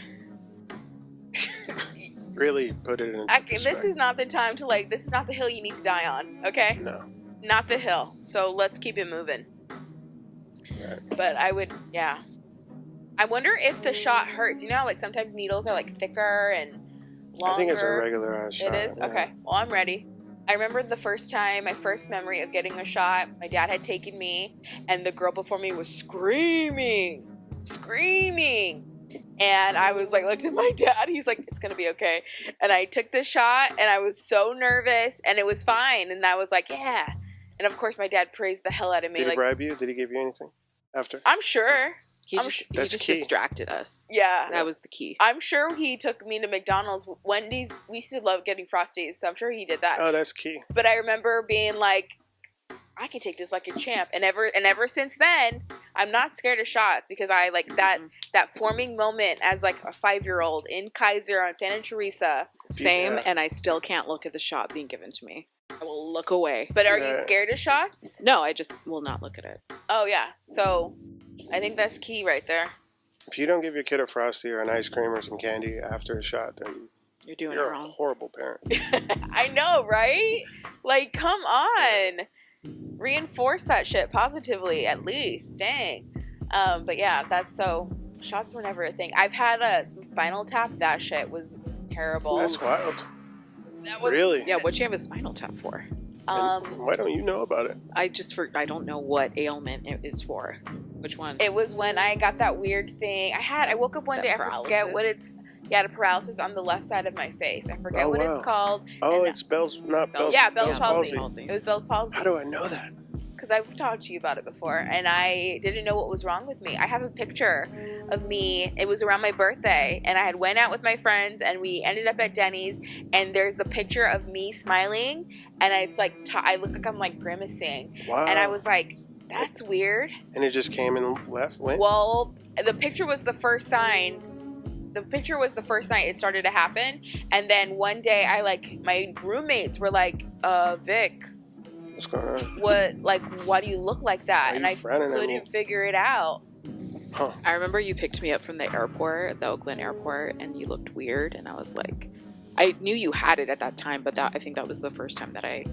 Really put it in perspective. this is not the time to like. This is not the hill you need to die on. Okay. No. Not the hill. So let's keep it moving. Right. But I would, yeah. I wonder if the shot hurts. You know, like sometimes needles are like thicker and longer. I think it's a regular shot. It is? Yeah. Okay. Well, I'm ready. I remember the first time, my first memory of getting a shot, my dad had taken me, and the girl before me was screaming. And I was like, looked at my dad. He's like, it's going to be okay. And I took the shot, and I was so nervous, and it was fine. And I was like, yeah. And of course, my dad praised the hell out of me. Did he bribe you? Did he give you anything after? I'm sure. He just distracted us. Yeah. That was the key. I'm sure he took me to McDonald's. Wendy's, we used to love getting Frosties, so I'm sure he did that. Oh, that's key. But I remember being like, I can take this like a champ. And ever since then, I'm not scared of shots because I like that forming moment as like a 5-year-old in Kaiser on Santa Teresa. Same, Yeah. and I still can't look at the shot being given to me. I will look away. But are you scared of shots? No, I just will not look at it. Oh, yeah. So I think that's key right there. If you don't give your kid a Frosty or an ice cream or some candy after a shot, then You're doing you're it wrong. a horrible parent. I know, right? Like, come on. Reinforce that shit positively, at least. Dang. But yeah, that's so. Shots were never a thing. I've had a Spinal Tap. That shit was terrible. That's wild. That was, Really? Yeah, what'd you have a spinal tap for? And why don't you know about it? I don't know what ailment it is for. Which one? It was when I got that weird thing. I woke up one day. I forget what it's. Yeah, the paralysis on the left side of my face. I forget what it's called. Oh, it's Bell's palsy. Yeah, Bell's palsy. It was Bell's palsy. How do I know that? Because I've talked to you about it before, and I didn't know what was wrong with me. I have a picture of me. It was around my birthday, and I had went out with my friends, and we ended up at Denny's, and there's the picture of me smiling, and it's like I look like I'm like grimacing. Wow. And I was like, that's weird. And it just came and went? Well, the picture was the first sign. It started to happen, and then one day my roommates were like, Vic, what's going on? Why do you look like that? And I couldn't figure it out. Huh. I remember you picked me up from the airport, the Oakland airport, and you looked weird, and I was like, I knew you had it at that time, but I think that was the first time that I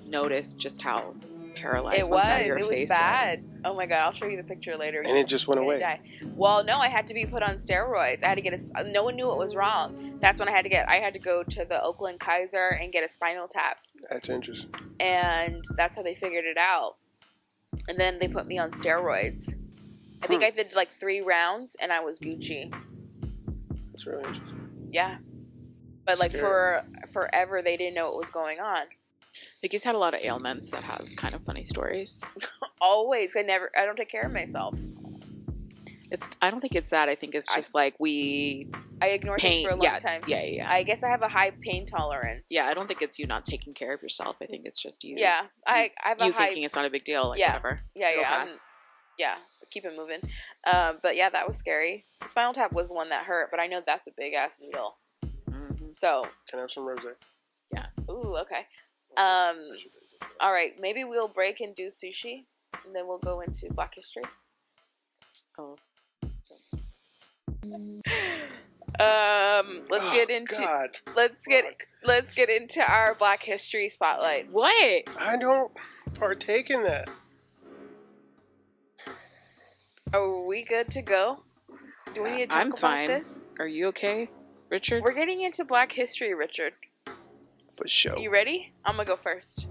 noticed just how paralyzed one side of your face was. Bad. Oh my god, I'll show you the picture later. And it just went away. Well, no, I had to be put on steroids. I had to get no one knew what was wrong. That's when I had to go to the Oakland Kaiser and get a spinal tap. That's interesting. And that's how they figured it out. And then they put me on steroids. I think I did 3 rounds and I was Gucci. That's really interesting. Yeah. But for forever they didn't know what was going on. Vicky's had a lot of ailments that have kind of funny stories. Always. I don't take care of myself. I don't think it's that. I think it's just I ignored things for a long time. Yeah. I guess I have a high pain tolerance. Yeah, I don't think it's you not taking care of yourself. I think it's just you. Yeah, I have a high... thinking it's not a big deal. Whatever. Yeah. Keep it moving. But yeah, that was scary. The spinal tap was the one that hurt, but I know that's a big ass needle. Mm-hmm. So. Can I have some rosé? Yeah. Ooh, okay. All right. Maybe we'll break and do sushi, and then we'll go into Black History. Oh. Let's get into God. let's get into our Black History spotlight. What? I don't partake in that. Are we good to go? Do we need to talk I'm about fine. this? Are you okay, Richard? We're getting into Black History, Richard. For sure. You ready? I'm gonna go first.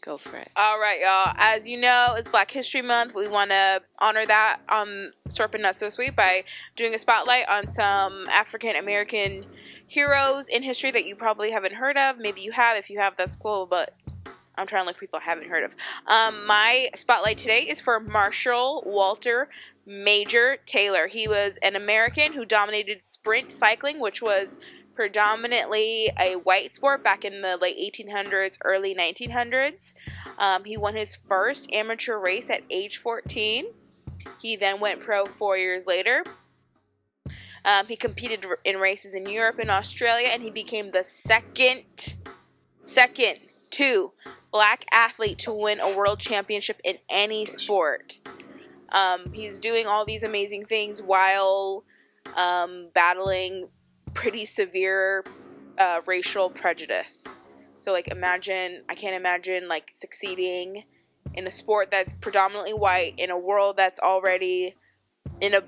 Go for it. All right, y'all. As you know, it's Black History Month. We want to honor that on Sorp and Not So Sweet by doing a spotlight on some African American heroes in history that you probably haven't heard of. Maybe you have. If you have, that's cool. But I'm trying to look for people I haven't heard of. My spotlight today is for Marshall Walter Major Taylor. He was an American who dominated sprint cycling, which was predominantly a white sport back in the late 1800s, early 1900s. He won his first amateur race at age 14. He then went pro 4 years later. He competed in races in Europe and Australia, and he became the second black athlete to win a world championship in any sport. He's doing all these amazing things while battling pretty severe racial prejudice. So like I can't imagine like succeeding in a sport that's predominantly white in a world that's already in a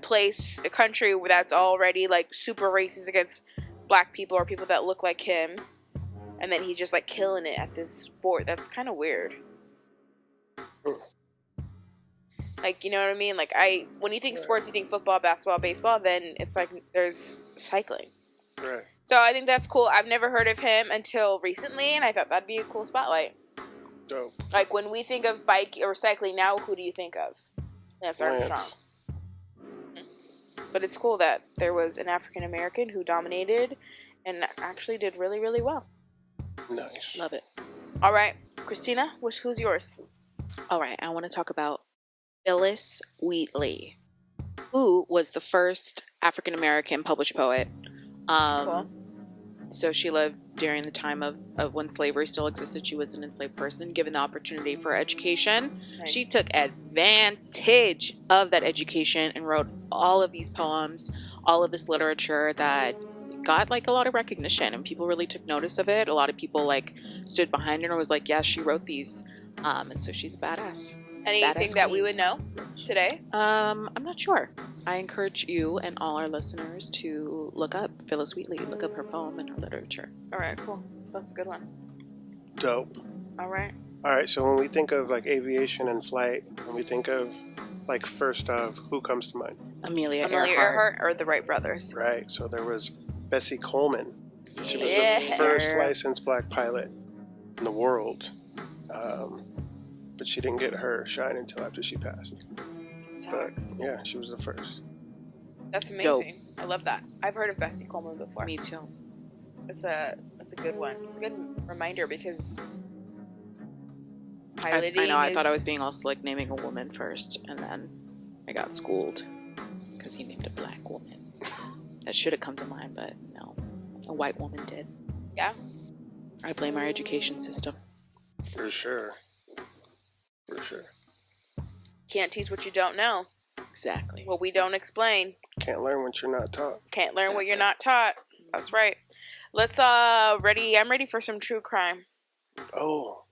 country where that's already like super racist against black people or people that look like him, and then he's just like killing it at this sport. That's kind of weird. Like, you know what I mean? Like when you think sports, you think football, basketball, baseball, then it's like there's cycling. Right. So I think that's cool. I've never heard of him until recently, and I thought that'd be a cool spotlight. Dope. Like when we think of bike or cycling now, who do you think of? Lance Armstrong. But it's cool that there was an African American who dominated and actually did really, really well. Nice. Love it. All right, Christina, who's yours? All right, I want to talk about Phyllis Wheatley, who was the first African American published poet. Cool. So she lived during the time of when slavery still existed. She was an enslaved person given the opportunity for education. Nice. She took advantage of that education and wrote all of these poems, all of this literature that got like a lot of recognition, and people really took notice of it. A lot of people like stood behind her and was like, yes, she wrote these. And so she's a badass. Anything that we would know today? I'm not sure. I encourage you and all our listeners to look up Phyllis Wheatley, look up her poem and her literature. All right, cool. That's a good one. Dope. All right. All right, so when we think of like aviation and flight, when we think of like first of, who comes to mind? Amelia Earhart Earhart. or the Wright brothers? Right, so there was Bessie Coleman. She was Yeah. the first licensed black pilot in the world. But she didn't get her shine until after she passed. But yeah, she was the first. That's amazing. Dope. I love that. I've heard of Bessie Coleman before. Me too. It's a good one. It's a good reminder because I piloting know, I thought I was being all slick naming a woman first, and then I got schooled because he named a black woman. That should have come to mind, but no. A white woman did. Yeah. I blame our education system. For sure. For sure. Can't teach what you don't know. Exactly. What we don't explain. Can't learn what you're not taught. Can't learn what Exactly. you're not taught. That's right. Let's I'm ready for some true crime. Oh.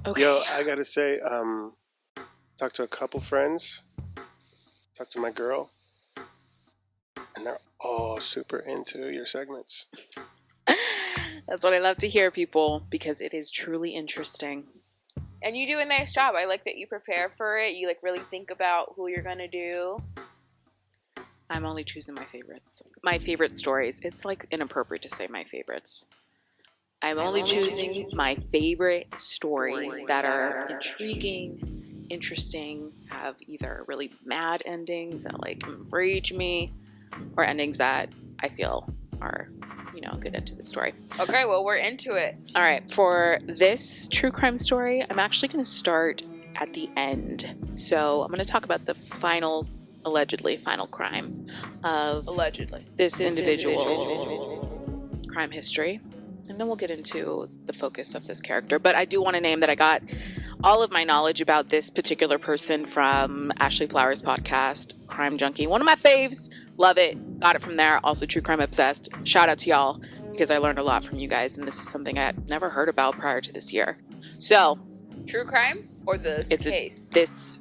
Okay. Yo, I gotta say, talked to a couple friends, talked to my girl, and they're all super into your segments. That's what I love to hear, people, because it is truly interesting. And you do a nice job. I like that you prepare for it. You like really think about who you're gonna do. I'm only choosing my favorites. My favorite stories. It's like inappropriate to say my favorites. I'm only choosing my favorite stories that are intriguing, interesting, have either really mad endings that like enrage me, or endings that I feel are, a good end to the story. Okay, well, we're into it. All right, for this true crime story, I'm actually going to start at the end. So I'm going to talk about the allegedly final crime of this individual's crime history. And then we'll get into the focus of this character. But I do want to name that I got all of my knowledge about this particular person from Ashley Flowers' podcast, Crime Junkie. One of my faves. Love it. got it from there. Also, True Crime Obsessed. Shout out to y'all because I learned a lot from you guys, and this is something I had never heard about prior to this year. So, True crime or this case? This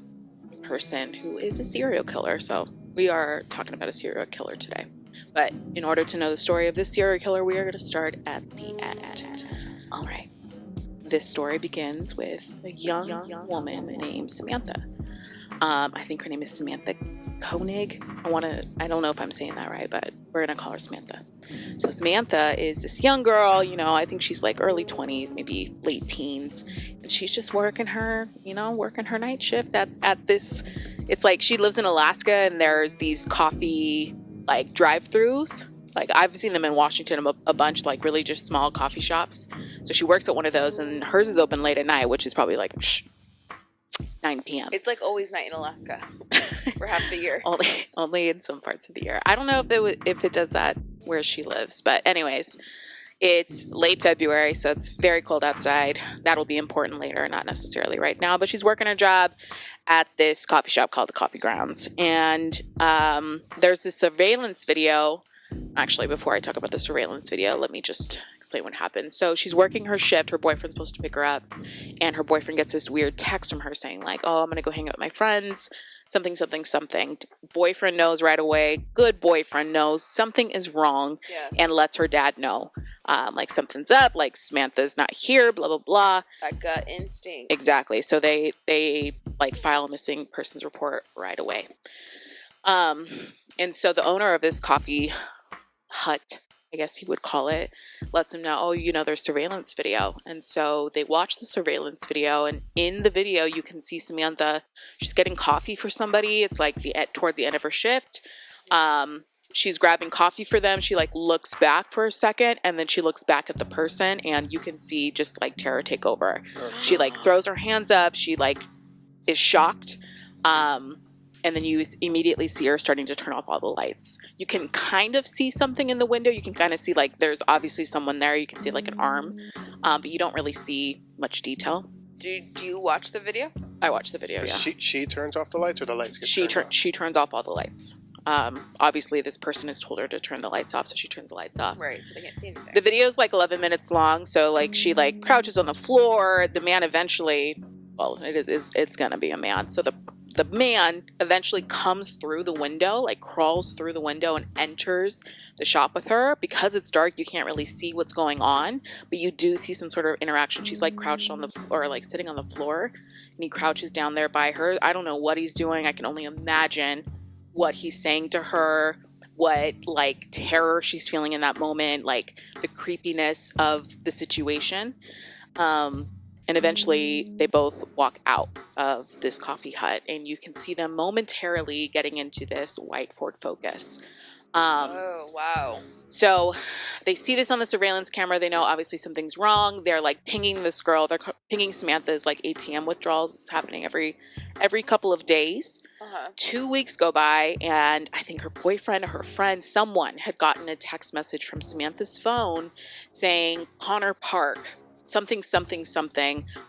person who is a serial killer. So, we are talking about a serial killer today. But in order to know the story of this serial killer, we are going to start at the end. All right. This story begins with a young woman named Samantha. I think her name is Samantha Koenig. I don't know if I'm saying that right, but we're going to call her Samantha. So Samantha is this young girl, I think she's like early 20s, maybe late teens. And she's just working her night shift at this. It's like she lives in Alaska and there's these coffee like drive-throughs. Like I've seen them in Washington a bunch, like really just small coffee shops. So she works at one of those and hers is open late at night, which is probably like 9 p.m. It's like always night in Alaska for half the year. only in some parts of the year. I don't know if it does that where she lives, but anyways, it's late February, so it's very cold outside. That'll be important later, not necessarily right now. But she's working her job at this coffee shop called the Coffee Grounds, and there's this surveillance video. Actually, before I talk about the surveillance video, let me just explain what happened. So she's working her shift. Her boyfriend's supposed to pick her up. And her boyfriend gets this weird text from her saying like, oh, I'm going to go hang out with my friends. Something, something, something. Boyfriend knows right away. Good boyfriend knows something is wrong and lets her dad know. Like something's up. Like Samantha's not here, blah, blah, blah. That gut instinct. Exactly. So they like file a missing persons report right away. And so the owner of this coffee hut, I guess he would call it, lets him know, oh, there's surveillance video. And so they watch the surveillance video, and in the video you can see Samantha, she's getting coffee for somebody. It's like towards the end of her shift. She's grabbing coffee for them. She like looks back for a second, and then she looks back at the person, and you can see just like terror take over. She like throws her hands up. She like is shocked. And then you immediately see her starting to turn off all the lights. You can kind of see something in the window. You can kind of see like there's obviously someone there. You can see like an arm, but you don't really see much detail. Do you watch the video? I watch the video, yeah. She turns off the lights, or the lights get turned off? She turns off all the lights. Obviously, this person has told her to turn the lights off, so she turns the lights off. Right, so they can't see anything. The video is like 11 minutes long, so like she like crouches on the floor. The man eventually, well, it's gonna be a man. So the man eventually comes through the window, like crawls through the window and enters the shop with her. Because it's dark, you can't really see what's going on, but you do see some sort of interaction. She's like crouched on the floor, like sitting on the floor, and he crouches down there by her. I don't know what he's doing. I can only imagine what he's saying to her, what like terror she's feeling in that moment, like the creepiness of the situation. And eventually they both walk out of this coffee hut, and you can see them momentarily getting into this white Ford Focus. Oh, wow. So they see this on the surveillance camera. They know obviously something's wrong. They're like pinging this girl. They're pinging Samantha's like ATM withdrawals. It's happening every couple of days. 2 weeks go by, and I think her boyfriend or her friend, someone had gotten a text message from Samantha's phone saying Connor Park, something,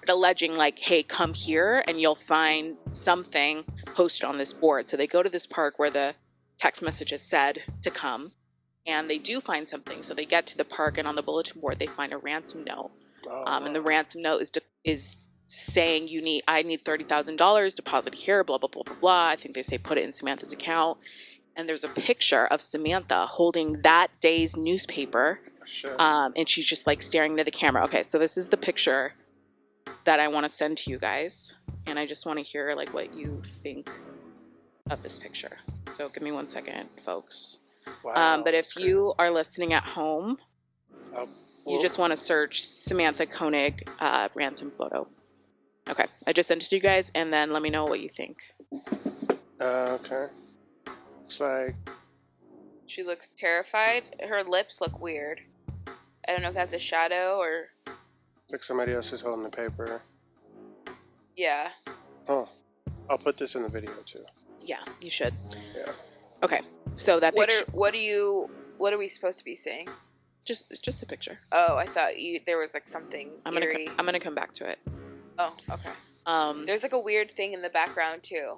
but alleging like, hey, come here and you'll find something posted on this board. So they go to this park where the text message has said to come, and they do find something. So they get to the park, and on the bulletin board they find a ransom note. And the ransom note is saying I need $30,000 deposited here, blah, blah, blah, blah, blah. I think they say put it in Samantha's account. And there's a picture of Samantha holding that day's newspaper. Sure. And she's just like staring into the camera. Okay, so this is the picture that I want to send to you guys. And I just want to hear like what you think of this picture. So give me 1 second, folks. Wow. But if you are listening at home, you just want to search Samantha Koenig ransom photo. Okay, I just sent it to you guys, and then let me know what you think. Okay. Looks like She looks terrified. Her lips look weird. I don't know if that's a shadow or... like somebody else is holding the paper. Yeah. Oh. I'll put this in the video too. Yeah, you should. Yeah. Okay, so that picture... What are we supposed to be saying? Just a picture. Oh, I thought there was like something I'm eerie. gonna come back to it. Oh, okay. There's like a weird thing in the background too.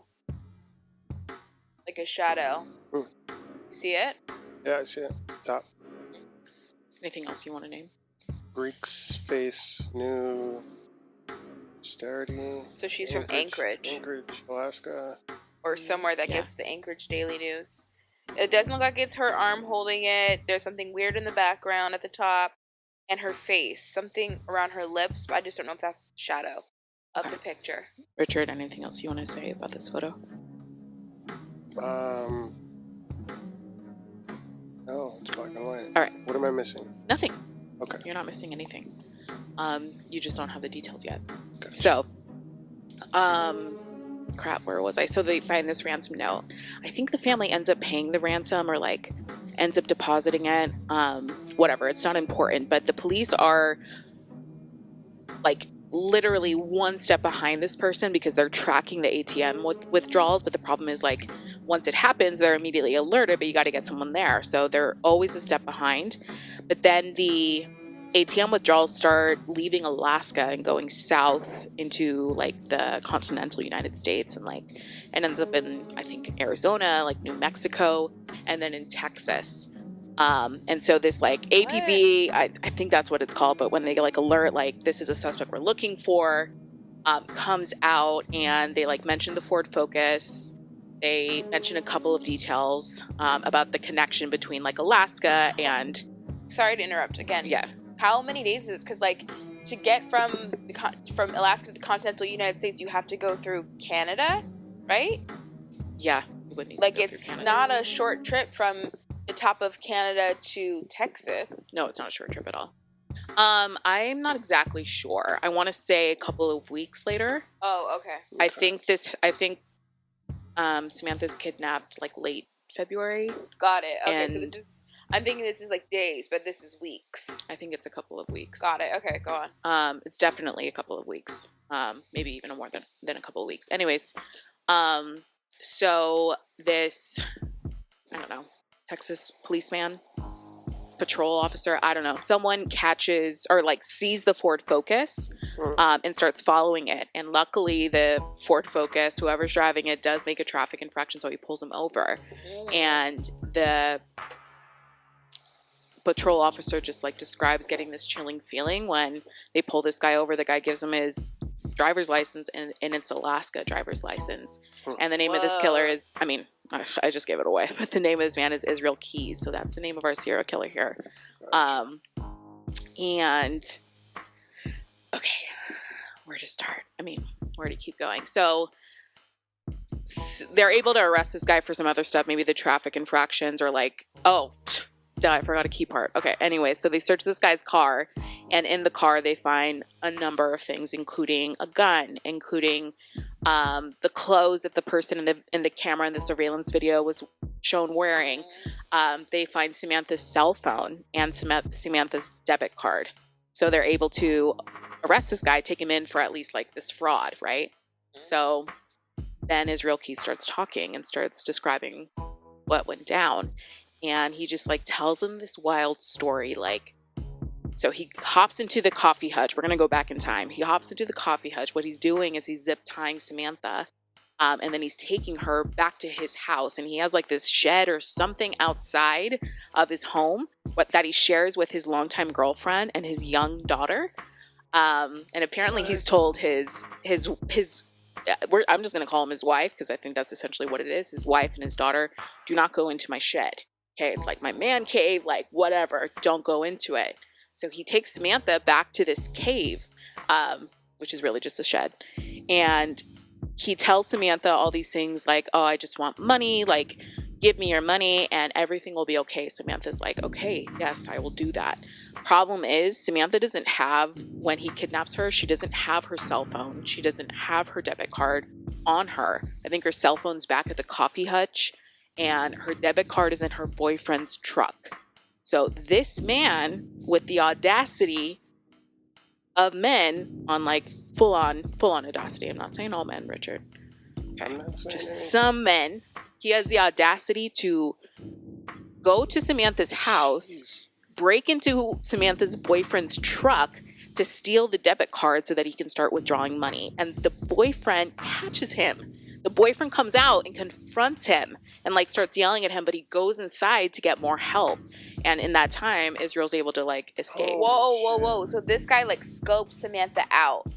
Like a shadow. Ooh. You see it? Yeah, I see it. Top. Anything else you want to name? Greeks face new austerity. So she's from Anchorage. Anchorage, Alaska. Or somewhere that Yeah. gets the Anchorage Daily News. It doesn't look like it's her arm holding it. There's something weird in the background at the top. And her face. Something around her lips, but I just don't know if that's the shadow of the picture. Richard, anything else you want to say about this photo? No, it's black and white. All right. What am I missing? Nothing. Okay. You're not missing anything. You just don't have the details yet. Gotcha. So, crap, where was I? So they find this ransom note. I think the family ends up paying the ransom or like ends up depositing it. Whatever, it's not important. But the police are like literally one step behind this person because they're tracking the ATM withdrawals. But the problem is like once it happens, they're immediately alerted, but you got to get someone there. So they're always a step behind. But then the ATM withdrawals start leaving Alaska and going south into like the continental United States and like it ends up in I think Arizona, like New Mexico, and then in Texas. And so this like APB, I think that's what it's called, but when they like alert like this is a suspect we're looking for, comes out and they like mention the Ford Focus. They mention a couple of details about the connection between like Alaska and. Sorry to interrupt again. Yeah. How many days is this? Because like to get from Alaska to the continental United States, you have to go through Canada, right? Yeah, you would need like to go it's through Canada. not a short trip from the top of Canada to Texas. No, it's not a short trip at all. I'm not exactly sure. I want to say a couple of weeks later. Oh, okay. I think Samantha's kidnapped like late February. Got it. Okay, And- so this is. I'm thinking this is like days, but this is weeks. I think it's a couple of weeks. Got it. Okay, go on. It's definitely a couple of weeks. Maybe even more than a couple of weeks. Anyways, so this, I don't know, Texas policeman, patrol officer, I don't know, someone catches or like sees the Ford Focus and starts following it. And luckily the Ford Focus, whoever's driving it, does make a traffic infraction, so he pulls him over. And the patrol officer just like describes getting this chilling feeling when they pull this guy over. The guy gives him his driver's license and it's Alaska driver's license. And the name of this killer is, I mean, I just gave it away, but the name of this man is Israel Geese. So that's the name of our serial killer here. And okay, where to start? I mean, where to keep going? So they're able to arrest this guy for some other stuff, maybe the traffic infractions or like, I forgot a key part. Okay, anyway, so they search this guy's car, and in the car they find a number of things, including a gun, including the clothes that the person in the camera in the surveillance video was shown wearing. They find Samantha's cell phone and Samantha's debit card. So they're able to arrest this guy, take him in for at least like this fraud, right? So then Israel Key starts talking and starts describing what went down. And he just like tells him this wild story. Like, so he hops into the coffee hutch. We're going to go back in time. He hops into the coffee hutch. What he's doing is he's zip tying Samantha. And then he's taking her back to his house. And he has like this shed or something outside of his home that he shares with his longtime girlfriend and his young daughter. And apparently he's told his I'm just going to call him his wife because I think that's essentially what it is. His wife and his daughter, do not go into my shed. Okay, it's like my man cave, like whatever. Don't go into it. So he takes Samantha back to this cave, which is really just a shed. And he tells Samantha all these things like, oh, I just want money. Like, give me your money and everything will be okay. Samantha's like, okay, yes, I will do that. Problem is, Samantha doesn't have, when he kidnaps her, she doesn't have her cell phone. She doesn't have her debit card on her. I think her cell phone's back at the coffee hutch. And her debit card is in her boyfriend's truck. So this man, with the audacity of men, on like full on audacity. I'm not saying all men, Richard. Okay, just some men. He has the audacity to go to Samantha's house, break into Samantha's boyfriend's truck to steal the debit card so that he can start withdrawing money. And the boyfriend catches him. The boyfriend comes out and confronts him and like starts yelling at him, but he goes inside to get more help. And in that time, Israel's able to like escape. Whoa. So this guy like scoped Samantha out.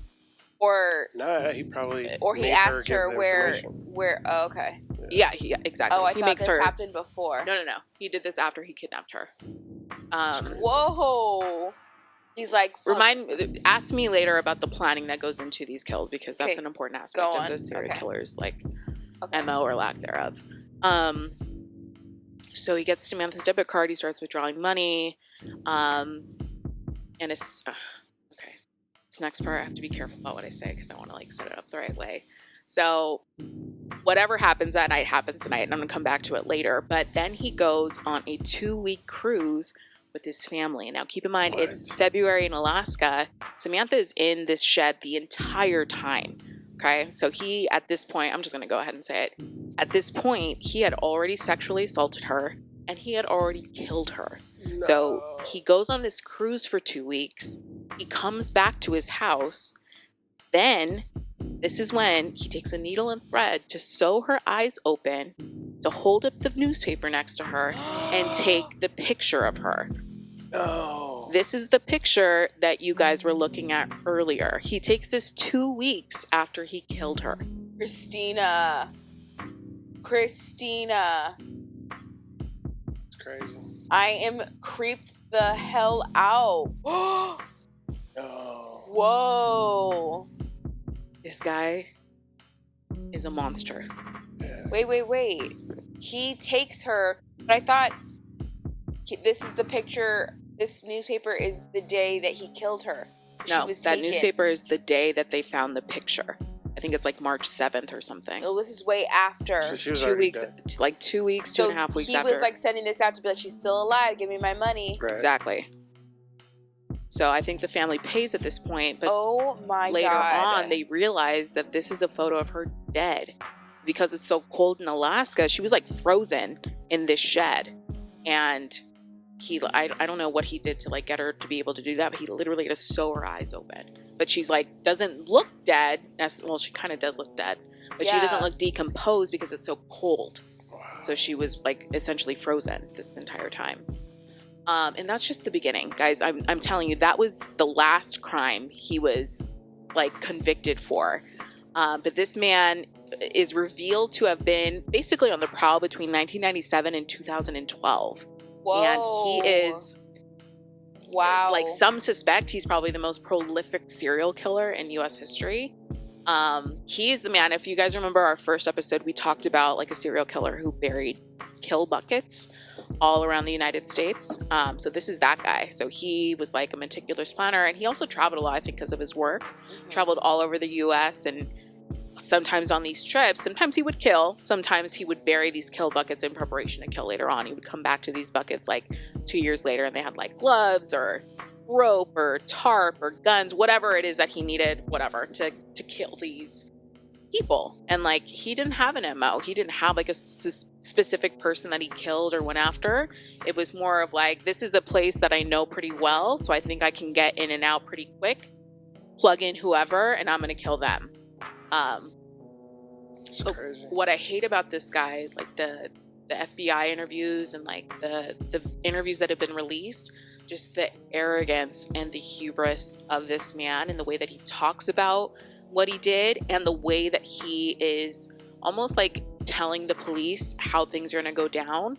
Or he probably he asked her where oh, okay. Yeah, exactly. Oh, I he thought makes this her happened before. No. He did this after he kidnapped her. Whoa. He's like, ask me later about the planning that goes into these kills, because that's an important aspect of the serial killer's like MO or lack thereof. So he gets Samantha's debit card, he starts withdrawing money, and it's okay. This next part I have to be careful about what I say because I want to like set it up the right way. So whatever happens that night happens tonight, and I'm gonna come back to it later. But then he goes on a 2-week cruise with his family. Now keep in mind, it's February in Alaska. Samantha is in this shed the entire time. Okay, so he, at this point, I'm just gonna go ahead and say it. At this point, he had already sexually assaulted her and he had already killed her. No. So he goes on this cruise for 2 weeks. He comes back to his house. Then this is when he takes a needle and thread to sew her eyes open, to hold up the newspaper next to her, and take the picture of her. Oh. This is the picture that you guys were looking at earlier. He takes this 2 weeks after he killed her. Christina. It's crazy. I am creeped the hell out. Oh. Whoa. This guy is a monster. Wait. He takes her, but I thought this is the picture, this newspaper is the day that he killed her. No, that newspaper is the day that they found the picture. I think it's like March 7th or something. No, this is way after. So 2 weeks, like 2 weeks, so 2.5 weeks he after. He was like sending this out to be like, she's still alive, give me my money. Right. Exactly. So I think the family pays at this point, but later on they realize that this is a photo of her dead. Because it's so cold in Alaska, she was like frozen in this shed. And I don't know what he did to like get her to be able to do that, but he literally had to sew her eyes open. But she's like, doesn't look dead. Well, she kind of does look dead, but she doesn't look decomposed because it's so cold. Wow. So she was like essentially frozen this entire time. And that's just the beginning, guys. I'm telling you, that was the last crime he was like convicted for. But this man is revealed to have been basically on the prowl between 1997 and 2012. Whoa. And he is, like some suspect, he's probably the most prolific serial killer in U.S. history. He is the man. If you guys remember our first episode, we talked about like a serial killer who buried kill buckets all around the United States. So this is that guy. So he was like a meticulous planner, and he also traveled a lot, I think, because of his work. Traveled all over the U.S. and sometimes on these trips, sometimes he would kill, sometimes he would bury these kill buckets in preparation to kill later on. He would come back to these buckets like 2 years later, and they had like gloves or rope or tarp or guns, whatever it is that he needed, whatever, to kill these people. And like, he didn't have an MO. He didn't have like a specific person that he killed or went after. It was more of like, this is a place that I know pretty well, so I think I can get in and out pretty quick, plug in whoever, and I'm gonna kill them. What I hate about this guy is like the FBI interviews and like the interviews that have been released, just the arrogance and the hubris of this man and the way that he talks about what he did and the way that he is almost like telling the police how things are going to go down,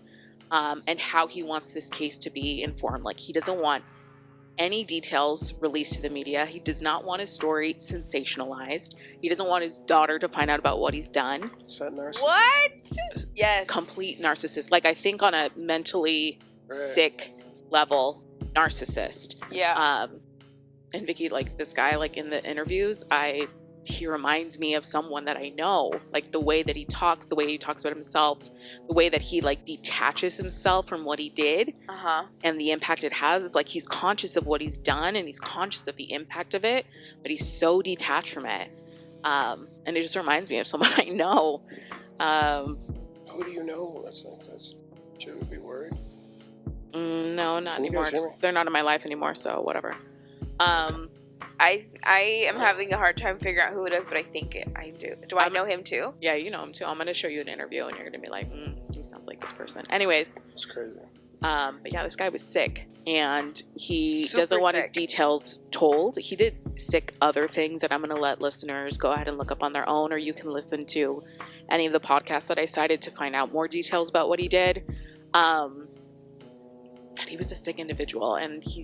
and how he wants this case to be informed. Like, he doesn't want any details released to the media. He does not want his story sensationalized. He doesn't want his daughter to find out about what he's done. Is that narcissist? What? Yes. Complete narcissist. Like, I think on a mentally sick level, narcissist. Yeah. And Vicky, like, this guy, like, in the interviews, he reminds me of someone that I know. Like, the way that he talks, the way he talks about himself, the way that he like detaches himself from what he did, and the impact it has. It's like he's conscious of what he's done and he's conscious of the impact of it, but he's so detached from it. And it just reminds me of someone I know. Who do you know? Should we be worried? No, not Can you anymore. guys hear me? They're not in my life anymore, so whatever. I am having a hard time figuring out who it is, but I think I do. Do I know him too? Yeah, you know him too. I'm going to show you an interview, and you're going to be like, he sounds like this person. Anyways. It's crazy. But yeah, this guy was sick, and he Super doesn't want sick. his details told. He did sick other things that I'm going to let listeners go ahead and look up on their own, or you can listen to any of the podcasts that I cited to find out more details about what he did. But he was a sick individual, and he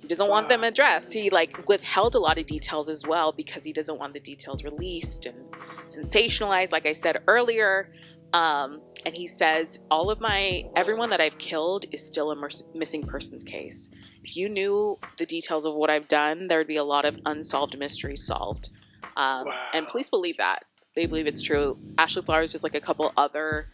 doesn't want them addressed. He withheld a lot of details as well because he doesn't want the details released and sensationalized, like I said earlier. And he says, everyone that I've killed is still a missing persons case. If you knew the details of what I've done, there would be a lot of unsolved mysteries solved. And police believe that. They believe it's true. Ashley Flowers has a couple other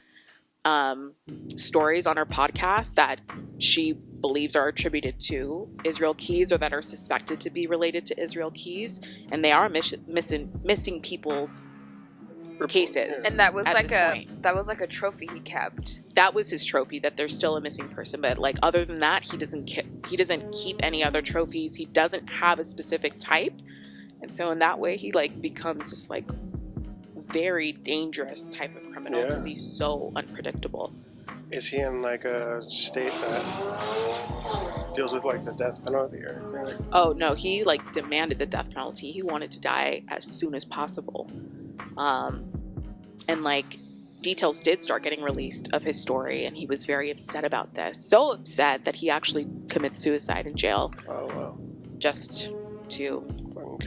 stories on her podcast that she believes are attributed to Israel Keys or that are suspected to be related to Israel Keys. And they are missing people's cases. And that was like a trophy he kept. That was his trophy, that there's still a missing person. But other than that, he doesn't keep any other trophies. He doesn't have a specific type. And so in that way, he becomes this very dangerous type of criminal because he's so unpredictable. Is he in a state that deals with the death penalty or anything? Oh no, he demanded the death penalty. He wanted to die as soon as possible. And details did start getting released of his story, and he was very upset about this. So upset that he actually commits suicide in jail. Oh wow! Just to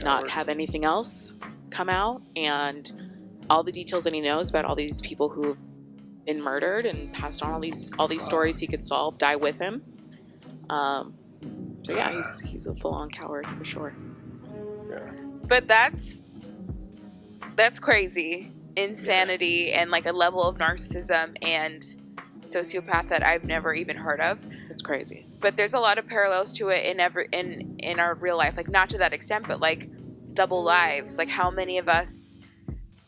not have anything else come out, and all the details that he knows about all these people who've been murdered and passed on all these stories he could solve die with him. So yeah, he's a full-on coward for sure. Yeah. But that's crazy. Insanity and a level of narcissism and sociopath that I've never even heard of. It's crazy. But there's a lot of parallels to it in our real life. Not to that extent, but double lives. How many of us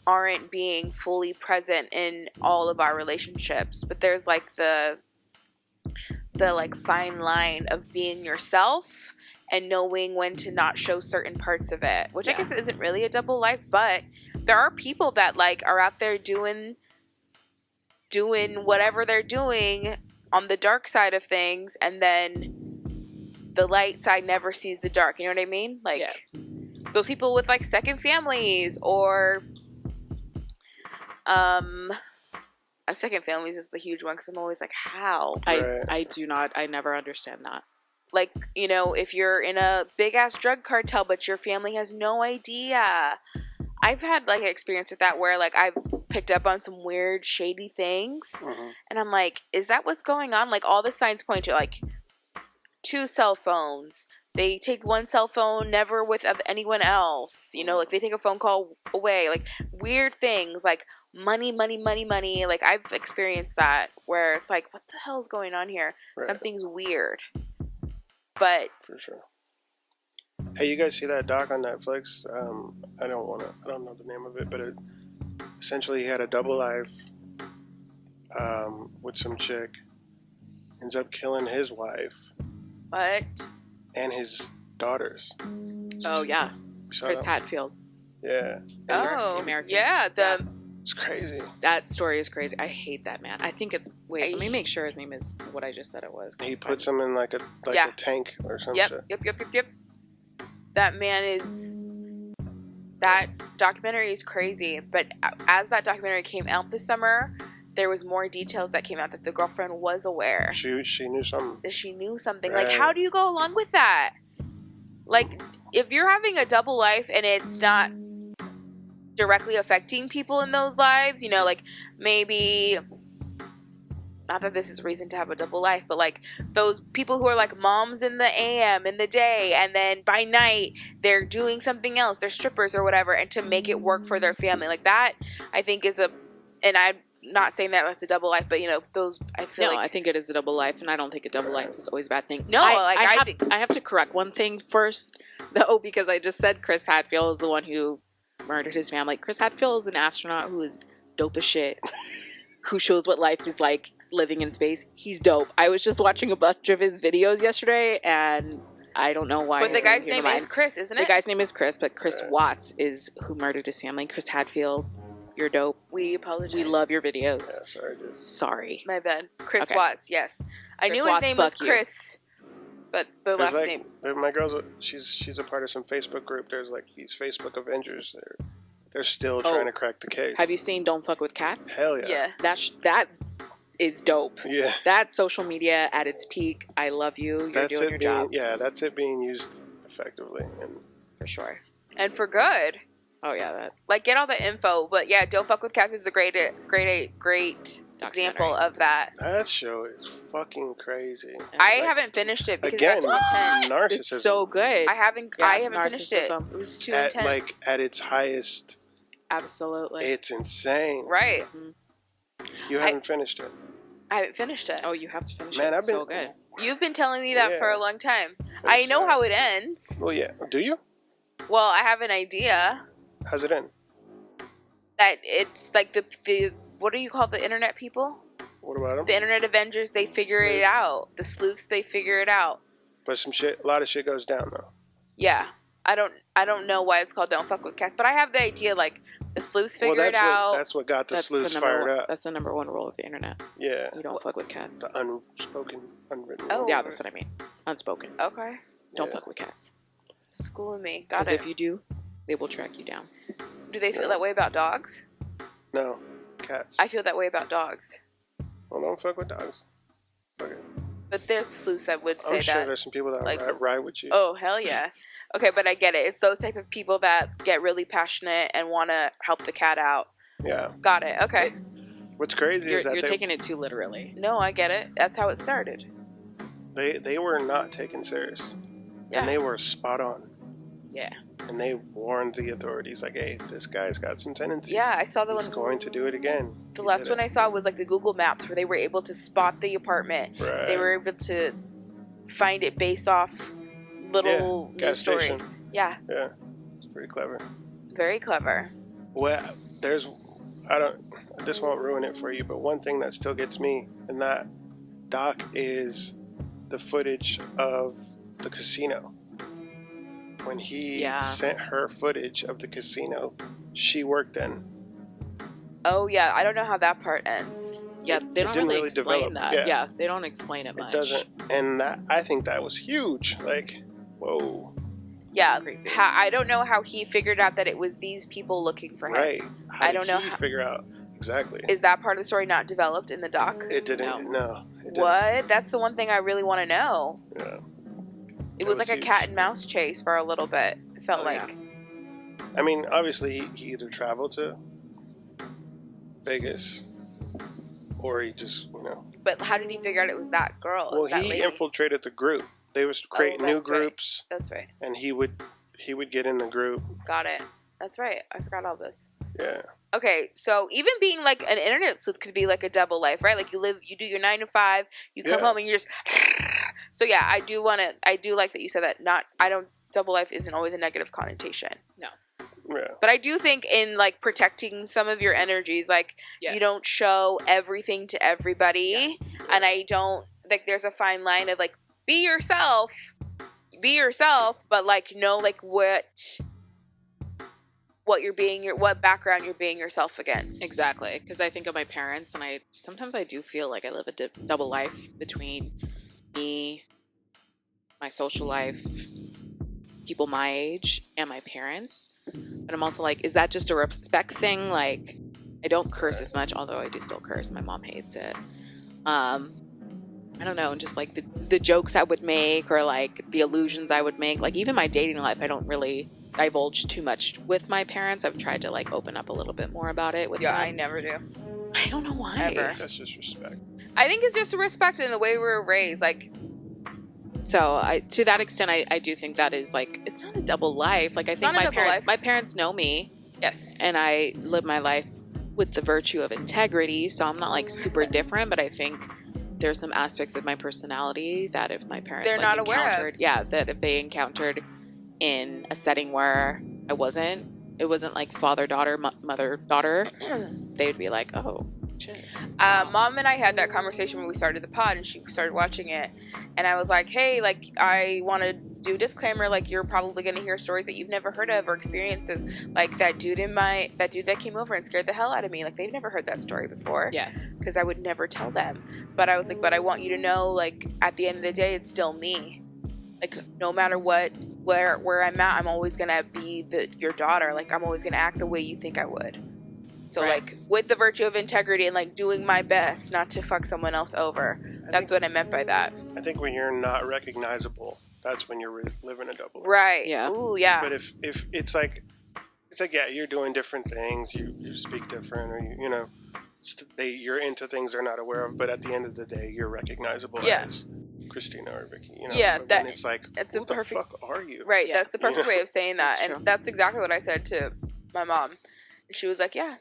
aren't being fully present in all of our relationships? But there's the fine line of being yourself and knowing when to not show certain parts of it, which I guess isn't really a double life, but there are people that are out there doing whatever they're doing on the dark side of things, and then the light side never sees the dark. You know what I mean? Those people with second families, or a second families is the huge one because I'm always how? I never understand that. If you're in a big ass drug cartel, but your family has no idea. I've had experience with that where I've picked up on some weird shady things, and I'm is that what's going on? All the signs point to 2 cell phones. They take 1 cell phone, never with anyone else. They take a phone call away. Weird things, money. I've experienced that where it's what the hell is going on here? Right. Something's weird. But for sure. Hey, you guys see that doc on Netflix? I don't know the name of it, but essentially he had a double life with some chick. Ends up killing his wife. What? And his daughters. Oh yeah, Chris Hadfield. Yeah. American. Yeah. It's crazy. That story is crazy. I hate that man. I think it's let me make sure his name is what I just said it was. He puts him in a tank or something. Yep. That man is. That documentary is crazy. But as that documentary came out this summer, there was more details that came out that the girlfriend was aware. She knew something. That she knew something. Right. How do you go along with that? If you're having a double life and it's not directly affecting people in those lives, maybe, not that this is reason to have a double life, but those people who are moms in the AM in the day, and then by night they're doing something else, they're strippers or whatever, and to make it work for their family, that I think is and I'm not saying that that's a double life, but those, I feel I think it is a double life, and I don't think a double life is always a bad thing. No, I have to correct one thing first, though, because I just said Chris Hadfield is the one who murdered his family. Chris Hadfield is an astronaut who is dope as shit, who shows what life is like living in space. He's dope. I was just watching a bunch of his videos yesterday, and I don't know why. But the his guy's came to name mind. is Chris, isn't it? The guy's name is Chris, but Chris Watts is who murdered his family. Chris Hadfield, you're dope. We apologize. We love your videos. Yeah, sorry, dude. Sorry. My bad. Chris Okay. Watts, yes. I Chris knew his Watts, name was fuck you. Chris, but the There's last name. my girl's she's a part of some Facebook group. There's like these Facebook Avengers. They're still trying to crack the case. Have you seen Don't Fuck with Cats? Hell yeah. Yeah. That is dope. Yeah. That's social media at its peak. I love you. You're doing your job. Yeah, that's it being used effectively. And For sure. And for good. Oh, yeah, that Like, get all the info. But yeah, Don't Fuck with Cats is a great example of that. that show is fucking crazy. I haven't finished it because Again, that's too intense. narcissism. It's so good. I haven't finished it. narcissism. It was too at intense. at its highest, Absolutely. it's insane. Right. You haven't finished it. I haven't finished it. Oh, you have to finish Man, it. I've It's been so good. You've been telling me that Yeah. for a long time. I know how it ends. Well, yeah. Do you? Well, I have an idea How's it end? that it's like the what do you call the internet people? What about them? The internet Avengers, they figure it Sleuths. out. The sleuths, they figure it out. But a lot of shit goes down though. Yeah. I don't know why it's called Don't Fuck with Cats, but I have the idea like the sleuths figure it out. That's what got the sleuths fired up. That's the number one rule of the internet. Yeah. You don't fuck with cats. The unspoken, unwritten. Oh. Yeah, that's what I mean. Unspoken. Okay. Don't Yeah. fuck with cats. Schooling me. Got Because it. if you do, they will track you down. Do they feel that way about dogs? No, cats. I feel that way about dogs. Well, don't fuck with dogs. Okay. But there's sleuths that would say I'm sure that. there's some people that like- ride with you. Oh, hell yeah. Okay, but I get it. It's those type of people that get really passionate and want to help the cat out. Yeah. Got it. Okay. What's crazy You're is that taking it too literally. No, I get it. That's how it started. they were not taken serious. Yeah. And they were spot on. Yeah. And they warned the authorities, like, hey, this guy's got some tendencies. Yeah, I saw the He's one. going to do it again. The He last did one it. I saw was like the Google Maps where they were able to spot the apartment. Right. They were able to find it based off little news gas station. stories. Yeah, Yeah. It's pretty clever. very clever. Well, this won't ruin it for you, but one thing that still gets me in that doc is the footage of the casino. When he sent her footage of the casino she worked in. Oh yeah, I don't know how that part ends. Yeah, they don't didn't really really explain develop. that. Yeah. They don't explain it much. It doesn't, and I think that was huge. Like, whoa. Yeah, creepy. I don't know how he figured out that it was these people looking for him. Right. How I did don't know he how- figure out exactly? Is that part of the story not developed in the doc? It didn't. No. It didn't. What? That's the one thing I really want to know. Yeah. It was was like a huge. cat and mouse chase for a little bit. It felt Oh, like. yeah. I mean, obviously, he either traveled to Vegas or he just, But how did he figure out it was that girl? Well, that he lady? infiltrated the group. They was create new that's right. groups, That's right. and he would get in the group. Got it. That's right. I forgot all this. Yeah. Okay, so even being like an internet sleuth could be like a double life, right? Like you do your 9 to 5, you come Yeah. home and you're just. So yeah, I do like that you said that. Double life isn't always a negative connotation. No. Yeah. But I do think in like protecting some of your energies, like you don't show everything to everybody, Yes. and I don't like. There's a fine line of like be yourself, but like know like what what background you're being yourself against. Exactly, because I think of my parents, and sometimes I do feel like I live a double life between me, my social life, people my age, and my parents. But I'm also like, is that just a respect thing? Like, I don't curse as much, although I do still curse. My mom hates it. I don't know, just like the jokes I would make, or like the illusions I would make. Like even my dating life, I don't really divulge too much with my parents. I've tried to like open up a little bit more about it with them. I never do. I don't know why. Ever. That's just respect. I think it's just a respect in the way we were raised. Like, So to that extent, I do think that is like, it's not a double life. Like I think not a double life. my parents know me, yes, and I live my life with the virtue of integrity. So I'm not like super different, but I think there's some aspects of my personality that if my parents They're like, not aware of. encountered, that if they encountered in a setting where it wasn't like father-daughter, mother-daughter, they'd be like, oh, shit. Mom and I had that conversation when we started the pod, and she started watching it, and I was like, hey, like I want to do disclaimer, like, you're probably going to hear stories that you've never heard of or experiences. Like, that dude that came over and scared the hell out of me. Like, they've never heard that story before. Yeah. Because I would never tell them. But I was like, but I want you to know, like, at the end of the day, it's still me. Like, no matter what, where I'm at, I'm always going to be your daughter. Like, I'm always going to act the way you think I would. So, right. like, with the virtue of integrity and, like, doing my best not to fuck someone else over. That's what I meant by that. I think when you're not recognizable, that's when you're living a double life. Right. Yeah. Ooh, yeah. But if it's like, yeah, you're doing different things, you speak different, or you know, you're into things they're not aware of, but at the end of the day, you're recognizable as Christina or Vicky. You know, yeah, that it's like, it's who a the perfect, fuck are you? Right. Yeah. That's the perfect way of saying that, That's and that's exactly what I said to my mom. And she was like, "Yeah,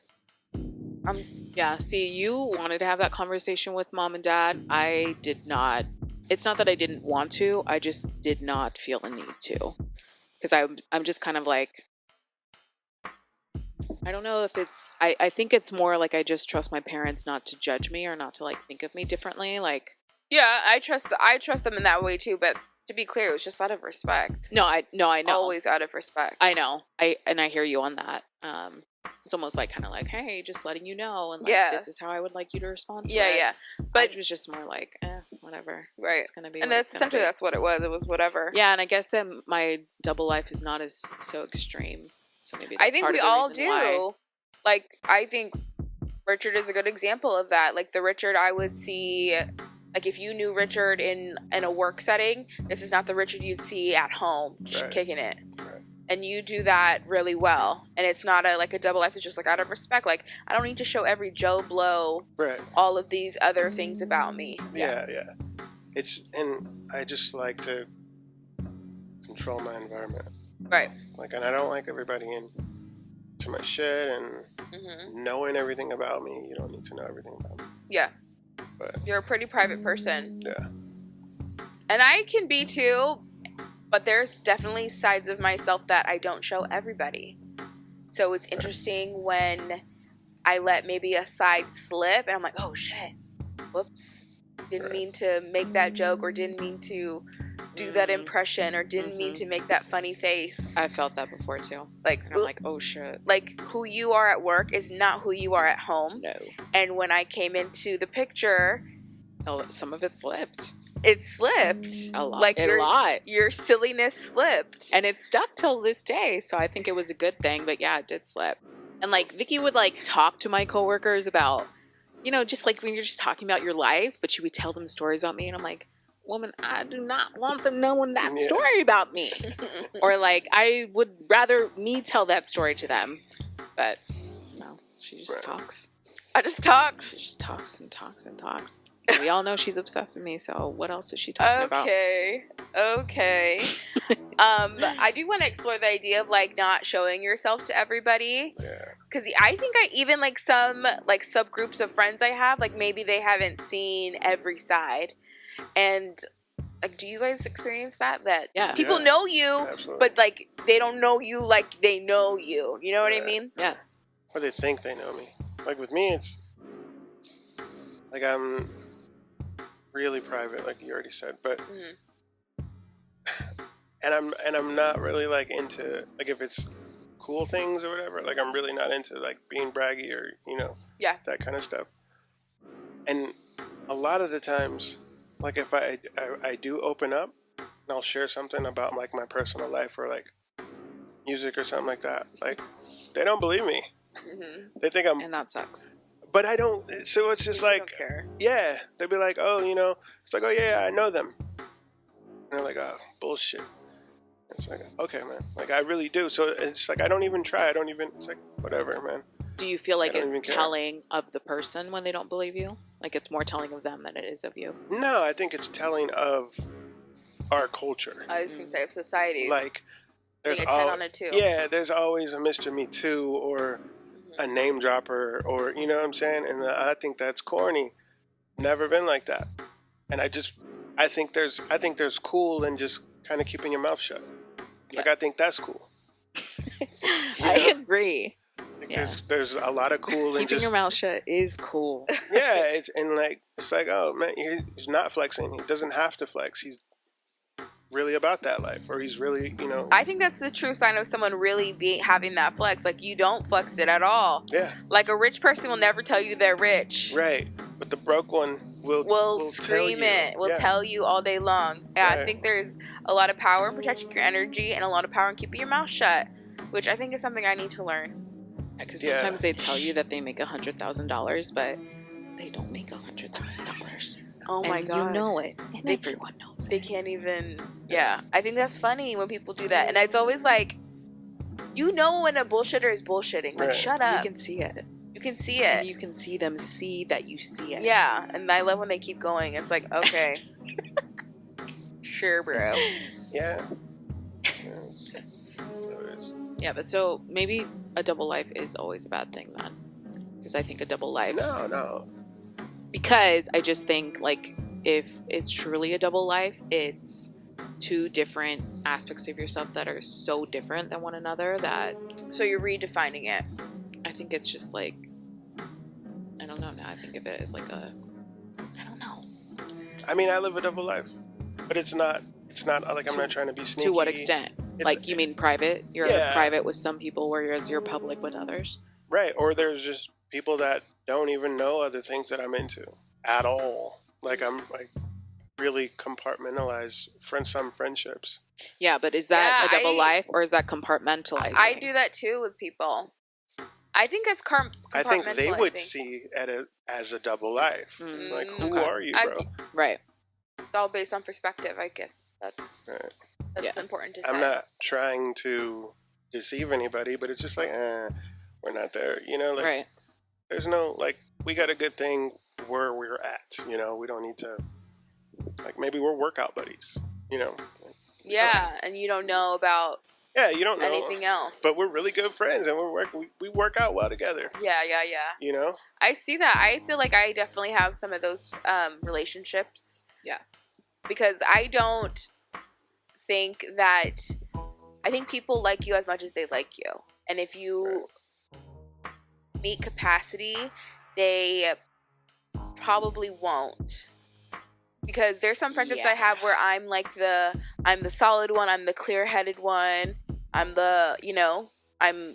Yeah, see, you wanted to have that conversation with mom and dad. I did not. It's not that I didn't want to. I just did not feel a need to. Because I'm just kind of like, I don't know if it's, I think it's more like I just trust my parents not to judge me or not to, like, think of me differently. Like, yeah, I trust them in that way too. But to be clear, it was just out of respect. No, I know. Always out of respect. I know. I hear you on that. It's almost like kind of like, hey, just letting you know, and like, this is how I would like you to respond to it. Yeah. But it was just more like, whatever. Right. It's gonna be. And that's essentially that's what it was. It was whatever. Yeah, and I guess my double life is not as so extreme. So maybe that's I think part we of the all reason do. why. Like, I think Richard is a good example of that. Like, the Richard I would see, like, if you knew Richard in a work setting, this is not the Richard you'd see at home, just kicking it. Right. And you do that really well. And it's not a double life. It's just, like, out of respect. Like, I don't need to show every Joe Blow all of these other things about me. Yeah. And I just like to control my environment. Right. Like, and I don't like everybody into my shit and knowing everything about me. You don't need to know everything about me. Yeah. But you're a pretty private person. Yeah. And I can be too, but there's definitely sides of myself that I don't show everybody. So it's interesting when I let maybe a side slip and I'm like, oh shit, whoops. Didn't mean to make that joke, or didn't mean to do that impression, or didn't mean to make that funny face. I felt that before too. Like, and I'm like, oh shit. Like, who you are at work is not who you are at home. No. And when I came into the picture, some of it slipped. It slipped. A lot. Like, a lot. Your silliness slipped. And it stuck till this day, so I think it was a good thing, but yeah, it did slip. And like, Vicky would like talk to my coworkers about, you know, just like when you're just talking about your life, but she would tell them stories about me, and I'm like, woman, I do not want them knowing that story about me. Or like, I would rather me tell that story to them. But no, she just talks. I just talk. She just talks and talks and talks. And we all know she's obsessed with me, so what else is she talking about? Okay. I do want to explore the idea of like not showing yourself to everybody. Yeah. Because I think I even like some like subgroups of friends I have, like maybe they haven't seen every side. And like, do you guys experience that people know you, but like they don't know you like they know you? You know what I mean? Yeah. Or they think they know me. Like with me, it's like I'm really private, like you already said, but and I'm not really like into like if it's cool things or whatever. Like I'm really not into like being braggy or that kind of stuff. And a lot of the times, like if I do open up and I'll share something about like my personal life or like music or something like that, like they don't believe me. They think I'm, and that sucks. But I don't. So it's just like, don't care. Yeah, they'd be like, oh, it's like, oh yeah, I know them. And they're like, oh, bullshit. It's like, okay, man, like I really do. So it's like I don't even try. It's like whatever, man. Do you feel like it's telling of the person when they don't believe you? Like it's more telling of them than it is of you? No, I think it's telling of our culture. I was gonna say of society. Like there's a 10 on a 2. Yeah, there's always a Mr. Me Too or a name dropper, or you know what I'm saying, and I think that's corny. Never been like that, and I think there's cool in just kind of keeping your mouth shut. Like I think that's cool. I agree. Like, there's a lot of cool in keeping your mouth shut is cool. Yeah, it's like oh man, he's not flexing. He doesn't have to flex. really about that life, or he's really, I think that's the true sign of someone really having that flex. Like, you don't flex it at all. Yeah. Like, a rich person will never tell you they're rich. Right. But the broke one will scream tell you. it. Will tell you all day long. Yeah, right. I think there's a lot of power in protecting your energy and a lot of power in keeping your mouth shut, which I think is something I need to learn. Because sometimes they tell you that they make $100,000, but they don't make $100,000. Oh my God. You know it. And everyone knows They can't even. Yeah. I think that's funny when people do that. And it's always like, you know when a bullshitter is bullshitting. Like, shut up. You can see it. You can see it. And you can see them see that you see it. Yeah. And I love when they keep going. It's like, okay. Sure, bro. Yeah. Yeah, but so maybe a double life is always a bad thing then. Because I think a double life... No. Because I just think, like, if it's truly a double life, it's two different aspects of yourself that are so different than one another that... So you're redefining it. I think it's just like... I don't know now. I think of it as like a... I don't know. I mean, I live a double life. But it's not like I'm not trying to be sneaky. To what extent? Like, you mean private? You're private with some people, whereas you're public with others? Right. Or there's just people that don't even know other things that I'm into at all. Like, I'm like really compartmentalize some friendships. Yeah, but is that a double life, or is that compartmentalizing? I do that too with people. I think it's I think they would see it as a double life. Like, who are you, bro? Right. It's all based on perspective, I guess. That's important to say. I'm not trying to deceive anybody, but it's just like, we're not there. Like, right. There's no, like, we got a good thing where we're at. We don't need to, like, maybe we're workout buddies, Yeah, and you don't know about you don't know anything else. But we're really good friends, and we work out well together. Yeah. I see that. I feel like I definitely have some of those relationships. Yeah. Because I don't think that... I think people like you as much as they like you. And if you meet capacity, they probably won't. Because there's some friendships I have where I'm like I'm the solid one, I'm the clear-headed one, I'm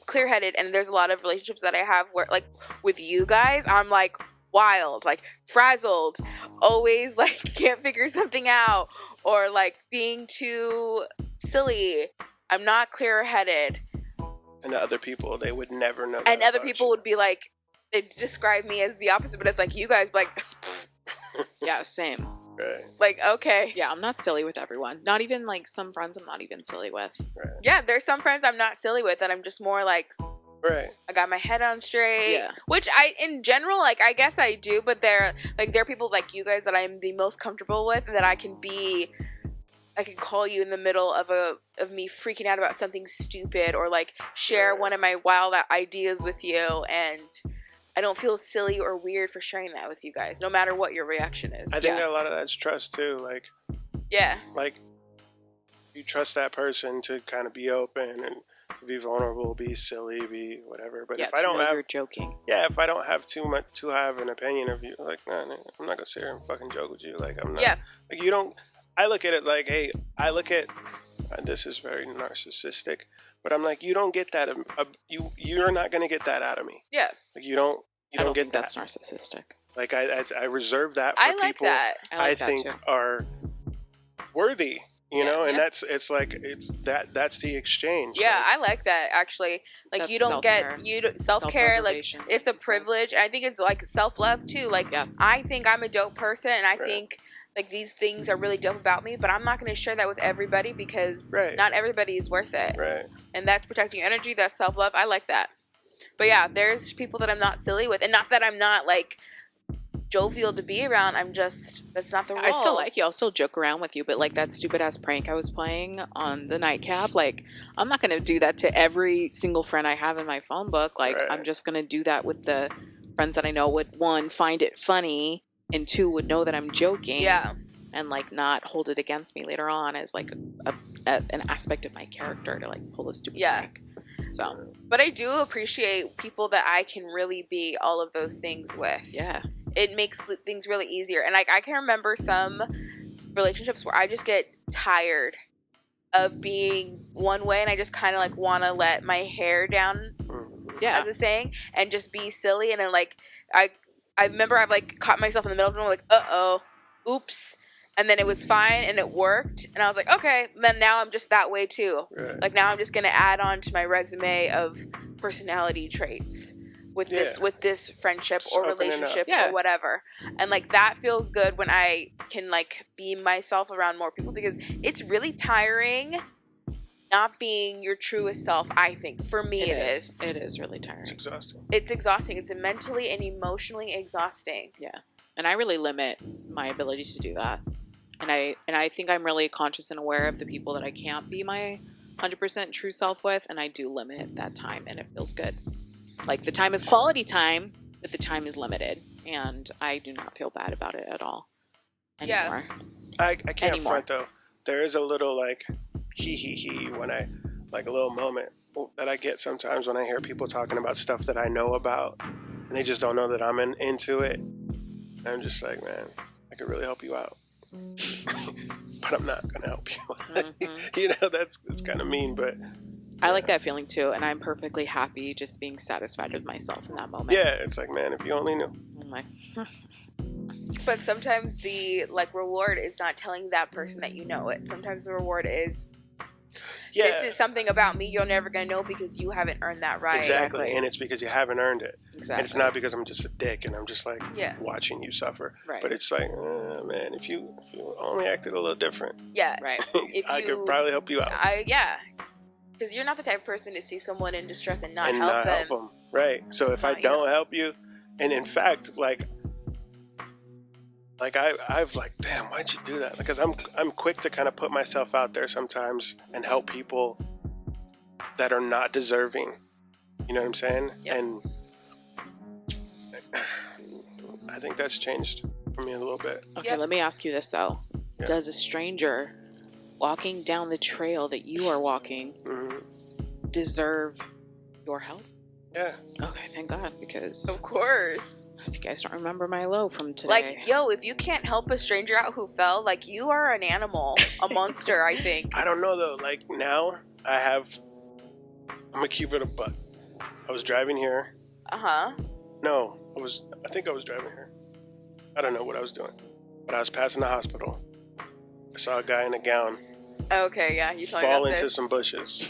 clear-headed, and there's a lot of relationships that I have where, like, with you guys, I'm like wild, like frazzled, always like can't figure something out, or like being too silly. I'm not clear-headed. And other people, they would never know. And other people would be like, they describe me as the opposite, but it's like, you guys like... Yeah, same. Right. Like, okay. Yeah, I'm not silly with everyone. Not even, like, some friends I'm not even silly with. Right. Yeah, there's some friends I'm not silly with, and I'm just more like... Right. I got my head on straight. Yeah. Which in general, like, I guess I do, but there are people like you guys that I'm the most comfortable with, that I can call you in the middle of me freaking out about something stupid, or like share one of my wild ideas with you, and I don't feel silly or weird for sharing that with you guys, no matter what your reaction is. I think that a lot of that's trust too. Like, like you trust that person to kind of be open and be vulnerable, be silly, be whatever. But if I don't have, you're joking. Yeah, if I don't have too have an opinion of you, like, no, I'm not gonna sit here and fucking joke with you. Like, I'm not. Yeah. Like, you don't. I look at it like, hey, this is very narcissistic, but I'm like, you don't get that. You're not gonna get that out of me. Yeah. Like, you don't get think that. That's narcissistic. Like, I reserve that for like people that. I think too. are worthy. And that's the exchange. Yeah, I like that, actually. Like, that's you don't get self-care, like, it's a privilege. I think it's like self-love too. Like, I think I'm a dope person, and I think like these things are really dope about me, but I'm not going to share that with everybody, because not everybody is worth it. Right. And that's protecting your energy, that's self-love. I like that. But yeah, there's people that I'm not silly with, and not that I'm not like jovial to be around. That's not the role. I still like you. I'll still joke around with you, but like that stupid ass prank I was playing on the nightcap, like, I'm not going to do that to every single friend I have in my phone book. Like, I'm just going to do that with the friends that I know would, one, find it funny, and two, would know that I'm joking. Yeah. And like not hold it against me later on as like an aspect of my character to like pull a stupid prank. So, but I do appreciate people that I can really be all of those things with. Yeah. It makes things really easier. And like, I can remember some relationships where I just get tired of being one way, and I just kind of like want to let my hair down, as a saying, and just be silly. And then like I remember I've like caught myself in the middle of it, like, oops. And then it was fine and it worked. And I was like, okay, then now I'm just that way too. Right. Like now I'm just going to add on to my resume of personality traits with this friendship Just or open it up. relationship or whatever. And like that feels good when I can like be myself around more people, because it's really tiring not being your truest self. I think for me it is. It is really tiring. It's exhausting. It's exhausting. It's mentally and emotionally exhausting. Yeah. And I really limit my ability to do that. And I think I'm really conscious and aware of the people that I can't be my 100% true self with, and I do limit that time, and it feels good. Like the time is quality time, but the time is limited, and I do not feel bad about it at all anymore. Yeah. I can't front though. There is a little like he when I like a little moment that I get sometimes when I hear people talking about stuff that I know about, and they just don't know that I'm into it. And I'm just like, man, I could really help you out. But I'm not gonna help you. Mm-hmm. You know, that's kind of mean, but I like that feeling too, and I'm perfectly happy just being satisfied with myself in that moment. yeah, it's like, man, if you only knew. I'm like, But sometimes the like reward is not telling that person that you know it. Sometimes the reward is, this is something about me you're never gonna know because you haven't earned that right. Exactly. And it's because you haven't earned it. exactly. And it's not because I'm just a dick and I'm just like watching you suffer. Right. But it's like, man, if you only acted a little different, Yeah. Right. I could probably help you out. Because you're not the type of person to see someone in distress and not and help not them. help them. Right. So if I don't help you, and in fact, like I've like, damn, why'd you do that? Because I'm quick to kind of put myself out there sometimes and help people that are not deserving. You know what I'm saying? Yep. And I think that's changed for me a little bit. Okay, let me ask you this though. Yeah. Does a stranger walking down the trail that you are walking deserve your help? Yeah. Okay, thank God, because Of course. if you guys don't remember my low from today. Like, yo, if you can't help a stranger out who fell, like, you are an animal, a monster, I think. I don't know though. Like now, I'm gonna keep it a buck. I was driving here. No, I think I was driving here. I don't know what I was doing, but I was passing the hospital. I saw a guy in a gown Okay, yeah, you told me fall about into this. some bushes.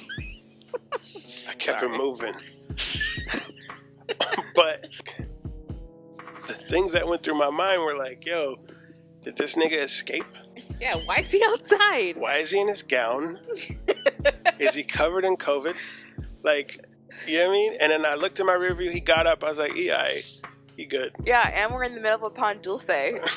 I kept it moving. But the things that went through my mind were like, yo, did this nigga escape? Yeah, why is he outside? Why is he in his gown? Is he covered in COVID? Like, you know what I mean? And then I looked in my rear view, he got up, I was like, yeah, he good. Yeah, and we're in the middle of a Pan Dulce,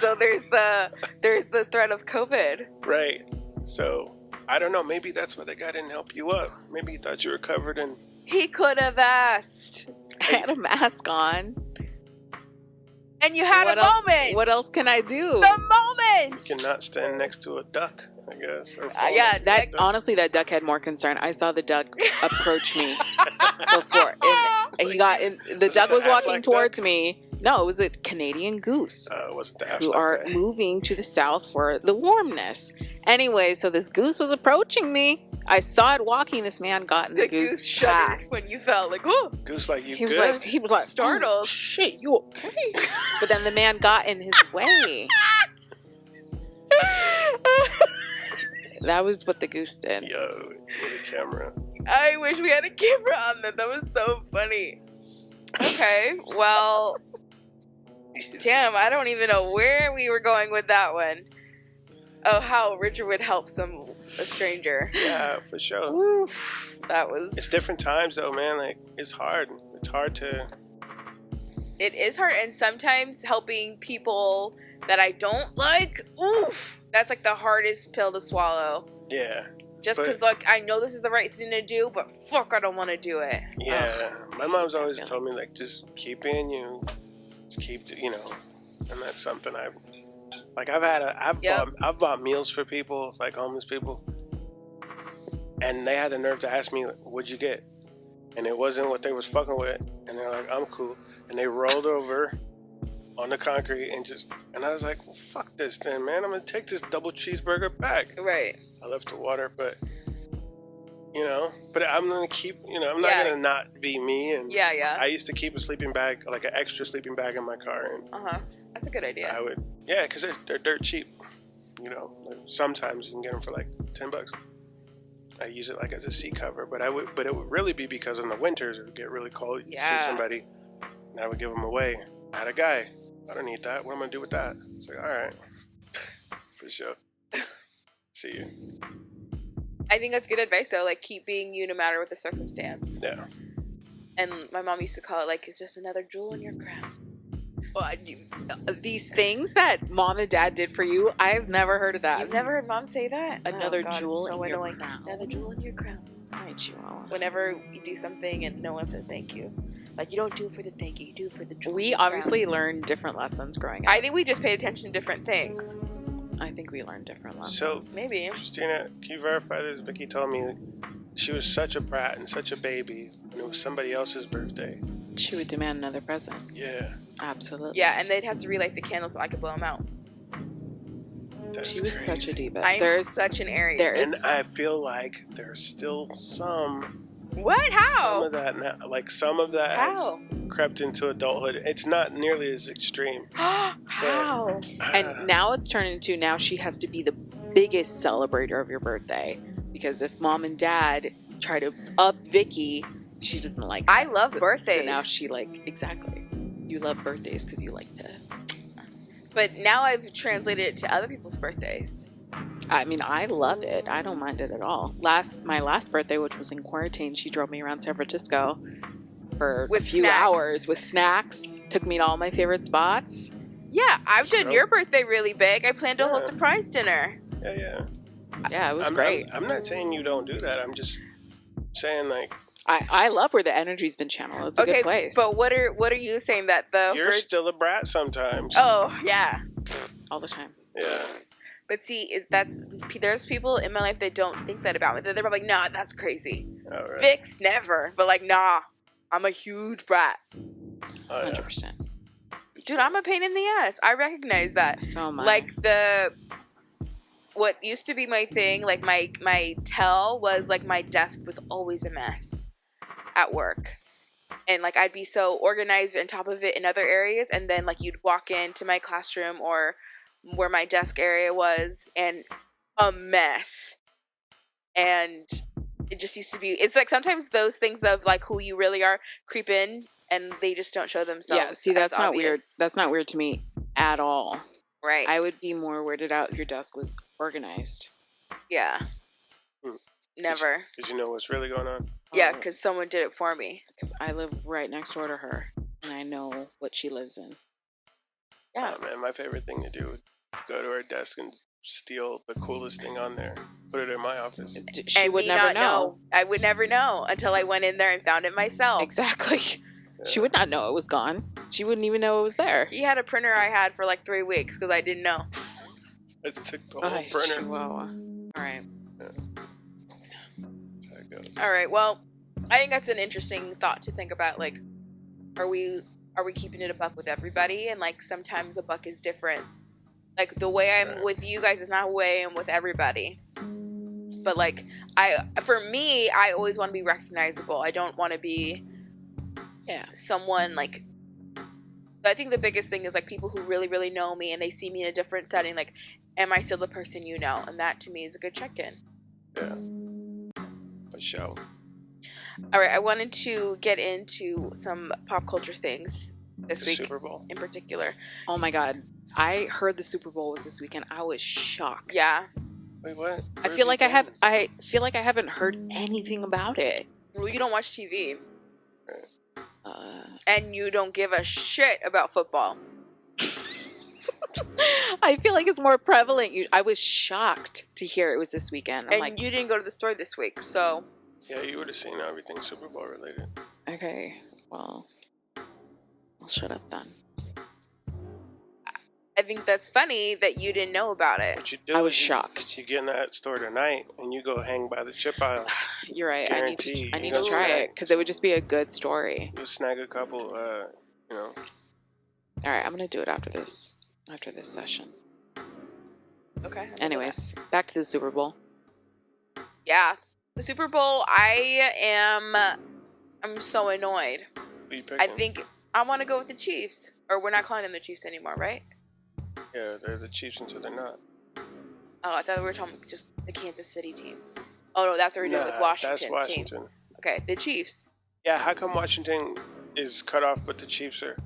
so there's the threat of COVID. Right. So, I don't know, maybe that's why the guy didn't help you up. Maybe he thought you were covered in... He could have asked. I had a mask on. And you had a moment. What else can I do? The moment. You cannot stand next to a duck, I guess. Or Yeah, that honestly, that duck had more concern. I saw the duck approach me before, and he got in. The duck was walking towards me. No, it was a Canadian goose. It wasn't the who are moving to the south for the warmness. Anyway, so this goose was approaching me. I saw it walking. This man got in the goose shuddered path. when you felt like, oh. Goose, like, you He was good? like, he was like, Startled. "Oh, shit, you okay?" But then the man got in his way. That was what the goose did. Yo, with a camera. I wish we had a camera on that. That was so funny. Okay, well, damn, I don't even know where we were going with that one. Oh, how Richard would help a stranger. Yeah, for sure. Oof, that was... It's different times, though, man. Like, it's hard. It's hard to... It is hard, and sometimes helping people that I don't like, oof, that's like the hardest pill to swallow. Yeah. Just because, like, I know this is the right thing to do, but fuck, I don't want to do it. Yeah. My mom's always told me, like, just keep being you. Just keep, and that's something I've bought meals for people, like homeless people. And they had the nerve to ask me, what'd you get? And it wasn't what they was fucking with. And they're like, I'm cool. And they rolled over on the concrete and I was like, well, fuck this then, man. I'm going to take this double cheeseburger back. Right. I left the water, but You know, but I'm gonna keep. You know, I'm not Yeah. gonna not be me. And Yeah. I used to keep a sleeping bag, like an extra sleeping bag in my car, and That's a good idea. I would, yeah, because they're dirt cheap. You know, like sometimes you can get them for like $10. I use it like as a seat cover, but it would really be because in the winters it would get really cold. You see somebody, and I would give them away. I had a guy. I don't need that. What am I gonna do with that? It's like, all right, for sure. See you. I think that's good advice though. Like, keep being you no matter what the circumstance. Yeah. And my mom used to call it like, it's just another jewel in your crown. These things that mom and dad did for you, I've never heard of that. You've never heard mom say that? Another God, jewel so in your annoying. crown. Another jewel in your crown. Hi, Chihuahua. Whenever you do something and no one said thank you, like, you don't do it for the thank you, you do it for the jewel. We obviously learned different lessons growing up. I think we just paid attention to different things. I think we learned different lessons. So Maybe. Christina, can you verify this? Vicky told me she was such a brat and such a baby when it was somebody else's birthday. She would demand another present. Yeah. Absolutely. Yeah, and they'd have to relight the candles so I could blow them out. That's She was crazy. such a diva. I'm such an Aries. there is- And I feel like there's still some What? How? of that now. Like some of that How? has crept into adulthood. It's not nearly as extreme. How? And now it's turned into now she has to be the biggest celebrator of your birthday. Because if mom and dad try to up Vicky, she doesn't like I that. love birthdays. So now she exactly. You love birthdays because you like to. But now I've translated it to other people's birthdays. I mean, I love it. I don't mind it at all. My last birthday, which was in quarantine, she drove me around San Francisco for With a few snacks. hours with snacks. Took me to all my favorite spots. Yeah, I've done So- your birthday really big. I planned a whole Yeah. surprise dinner. Yeah. Yeah, it was great. I'm not saying you don't do that. I'm just saying, like, I love where the energy's been channeled. It's a good place. but what are you saying that the you're still a brat sometimes. Oh yeah, all the time. Yeah. but see, there's people in my life that don't think that about me. They're probably like, nah, that's crazy. All right. Vix never, but like, nah, I'm a huge brat. Oh, yeah. 100%. Dude, I'm a pain in the ass. I recognize that. So much. Like what used to be my thing, like my tell was like my desk was always a mess at work. And like I'd be so organized on top of it in other areas, and then like you'd walk into my classroom or where my desk area was and a mess. And it just used to be, it's like sometimes those things of like who you really are creep in and they just don't show themselves. yeah, see, that's as not weird. obvious. That's not weird to me at all. Right. I would be more weirded out if your desk was organized. Yeah. Hmm. Never. Did you know what's really going on? Yeah, because someone did it for me. Because I live right next door to her, and I know what she lives in. Yeah. Oh, man, my favorite thing to do would go to her desk and steal the coolest thing on there, put it in my office. She And would me never not know. I would never know until I went in there and found it myself. Exactly. Yeah. She would not know it was gone. She wouldn't even know it was there. He had a printer I had for like 3 weeks because I didn't know. It took the whole Ay, printer. Chihuahua. All right. There it goes. All right. Well, I think that's an interesting thought to think about. Like, are we keeping it a buck with everybody? And like sometimes a buck is different. Like the way I'm with you guys is not the way I'm with everybody. But like for me, I always want to be recognizable. I don't want to be someone like. I think the biggest thing is like people who really, really know me and they see me in a different setting. Like, am I still the person you know? And that to me is a good check-in. Yeah. A show. All right, I wanted to get into some pop culture things this The week Super Bowl. in particular. Oh my God. I heard the Super Bowl was this weekend. I was shocked. Yeah. Wait, what? I feel like I feel like I haven't heard anything about it. Well, you don't watch TV. Uh, And you don't give a shit about football. I feel like it's more prevalent. I was shocked to hear it was this weekend. I'm And like, you didn't go to the store this week, so... Yeah, you would have seen everything Super Bowl related. okay, well, I'll shut up then. I think that's funny that you didn't know about it. What you do I was is shocked. You get in that store tonight and you go hang by the chip aisle. You're right. Guarantee. I need You to know, try it snacks. because it would just be a good story. You'll snag a couple, you know. All right, I'm gonna do it after this session. Okay. Anyways, back to the Super Bowl. Yeah. The Super Bowl, I'm so annoyed. Who you picking? I think I want to go with the Chiefs. Or we're not calling them the Chiefs anymore, right? Yeah, they're the Chiefs until they're not. Oh, I thought we were talking just the Kansas City team. Oh, no, that's what we're doing with Washington's that's Washington. team. Okay, the Chiefs. Yeah, how come Washington is cut off, but the Chiefs are...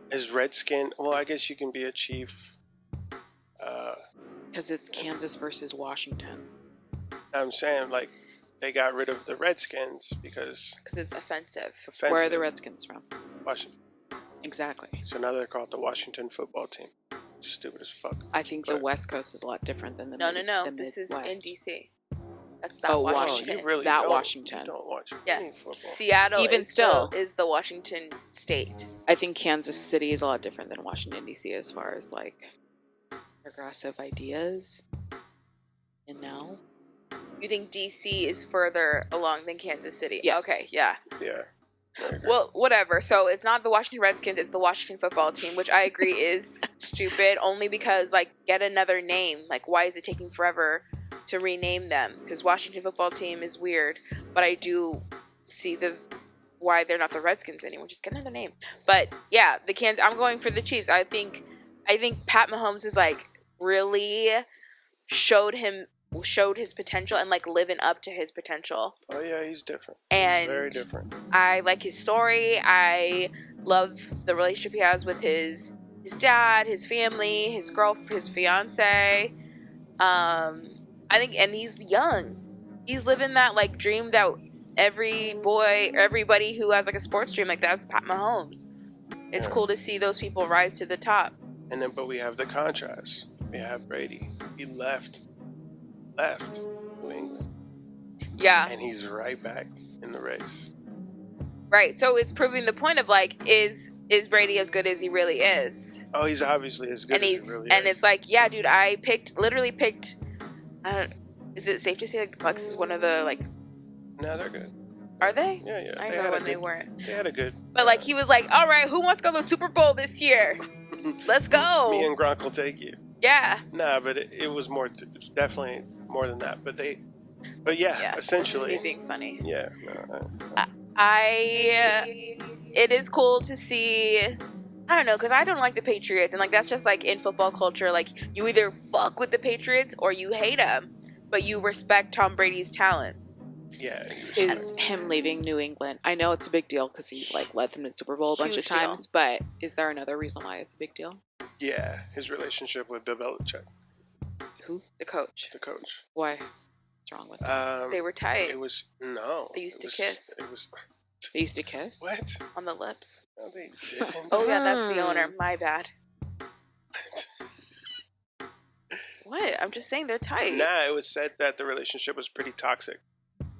Is Redskin... Well, I guess you can be a Chief. Because it's Kansas versus Washington. I'm saying, like, they got rid of the Redskins because it's offensive. Where are the Redskins from? Washington. Exactly. So now they're called the Washington football team. Stupid as fuck. I think the West Coast is a lot different than the No. the This is Midwest. in DC. That's Washington. You really that don't, Washington. You don't watch Yeah. football. Seattle Even still is the Washington state. I think Kansas City is a lot different than Washington, D.C. as far as, like, progressive ideas. And now? You think DC is further along than Kansas City? Yes. Okay, yeah. Yeah. Well, whatever. So it's not the Washington Redskins, it's the Washington football team, which I agree is stupid, only because, like, get another name. Like, why is it taking forever to rename them? Because Washington football team is weird, but I do see why they're not the Redskins anymore. Just get another name. But yeah, I'm going for the Chiefs. I think Pat Mahomes is, like, really showed his potential and, like, living up to his potential. Oh yeah, he's different. And very different. I like his story. I love the relationship he has with his dad, his family, his fiance. I think, and he's young. He's living that, like, dream that everybody who has, like, a sports dream like that's Pat Mahomes. It's cool to see those people rise to the top. And then, but we have the contrast. We have Brady. He left New England. Yeah. And he's right back in the race. Right. So it's proving the point of, like, is Brady as good as he really is? Oh, he's obviously as good as he really is. And it's like, yeah, dude, I literally picked, is it safe to say, like, the Bucks is one of the, like... No, they're good. Are they? Yeah. I remember when they weren't. They had a good... But, like, he was like, all right, who wants to go to the Super Bowl this year? Let's go. Me and Gronk will take you. Yeah. Nah, but it was more, definitely more than that. But yeah, essentially. Just me being funny. Yeah. It is cool to see, I don't know, because I don't like the Patriots. And, like, that's just, like, in football culture, like, you either fuck with the Patriots or you hate them. But you respect Tom Brady's talent. Yeah. Is him leaving New England? I know it's a big deal because he's, like, led them to the Super Bowl a bunch of times, but is there another reason why it's a big deal? Yeah, his relationship with Bill Belichick. Who? The coach. Why? What's wrong with that? They were tight. They used to kiss. They used to kiss? What? On the lips. No, they didn't. Oh, yeah, that's the owner. My bad. What? I'm just saying they're tight. Nah, it was said that the relationship was pretty toxic.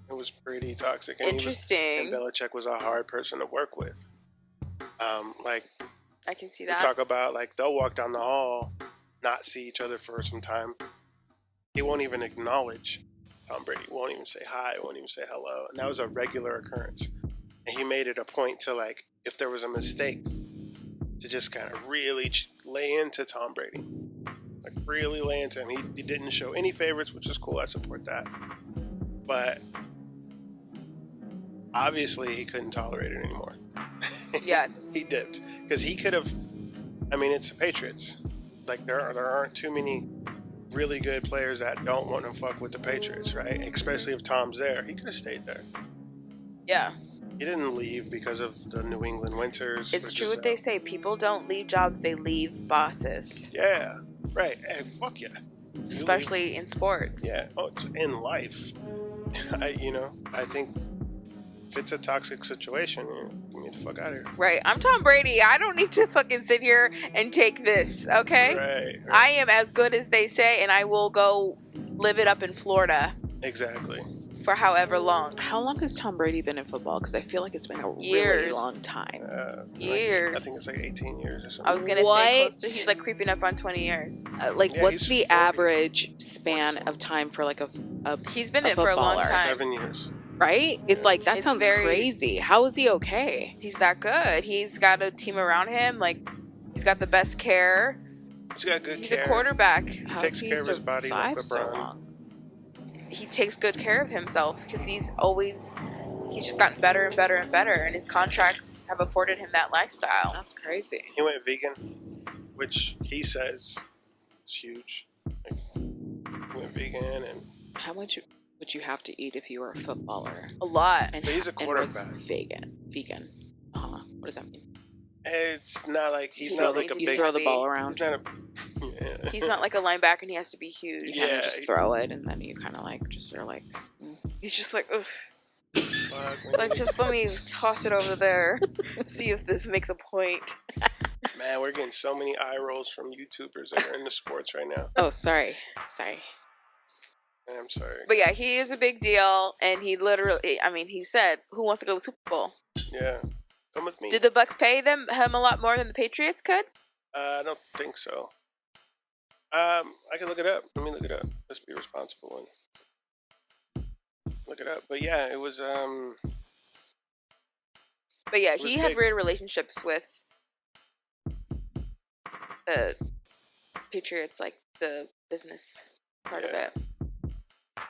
It was pretty toxic. And Interesting. And Belichick was a hard person to work with. Like, I can see that. Talk about, like, they'll walk down the hall, not see each other for some time. He won't even acknowledge Tom Brady. Won't even say hi. Won't even say hello. And that was a regular occurrence. And he made it a point to, like, if there was a mistake, to just kind of really lay into Tom Brady. Like, really lay into him. He didn't show any favorites, which is cool. I support that. But obviously he couldn't tolerate it anymore. Yeah. He dipped. Because he could have... I mean, it's the Patriots. Like, there aren't too many really good players that don't want to fuck with the Patriots, right? Especially if Tom's there. He could have stayed there. Yeah. He didn't leave because of the New England winters. It's true what they say. People don't leave jobs, they leave bosses. Yeah. Right. Hey, fuck yeah. Especially in sports. Yeah. Oh, in life. I think if it's a toxic situation, you get the fuck out of here. Right. I'm Tom Brady. I don't need to fucking sit here and take this, okay? Right. I am as good as they say, and I will go live it up in Florida. Exactly. For however long. How long has Tom Brady been in football? Because I feel like it's been a Years. really long time. Years. I think it's like 18 years or something. I was going to say close to, he's like creeping up on 20 years. What's the 40. average span of time for, like, a He's been in it for a long time. 7 years. Right? It's like, that It's sounds crazy. How is he okay? He's that good. He's got a team around him. Like, he's got the best care. He's got good He's care. a quarterback. He takes care of his body like so LeBron. long? he takes good care of himself because he's just gotten better and better and better, and his contracts have afforded him that lifestyle. That's crazy. He went vegan, which he says is huge. Like, he went vegan, and How much would you have to eat if you were a footballer? A lot. And But he's a and what's quarterback. Vegan. What does that mean? it's not like he's He not doesn't like a do You big. throw the ball He's around. not a. Yeah. He's not like a linebacker, and he has to be huge. You kind Yeah, of just throw it, and then you kind of like just are like, He's just like, ugh. Fuck, Like, just let me toss it over there, see if this makes a point. man, we're getting so many eye rolls from YouTubers that are into sports right now. oh, sorry. I'm sorry. But yeah, he is a big deal, and he literally, I mean, he said, "Who wants to go to the Super Bowl?" Yeah, come with me. Did the Bucks pay him a lot more than the Patriots could? I don't think so. I can look it up. Let me look it up. Let's be responsible and look it up. But yeah, it was But yeah, It was he had big. weird relationships with the Patriots, like the business part of Yeah. it.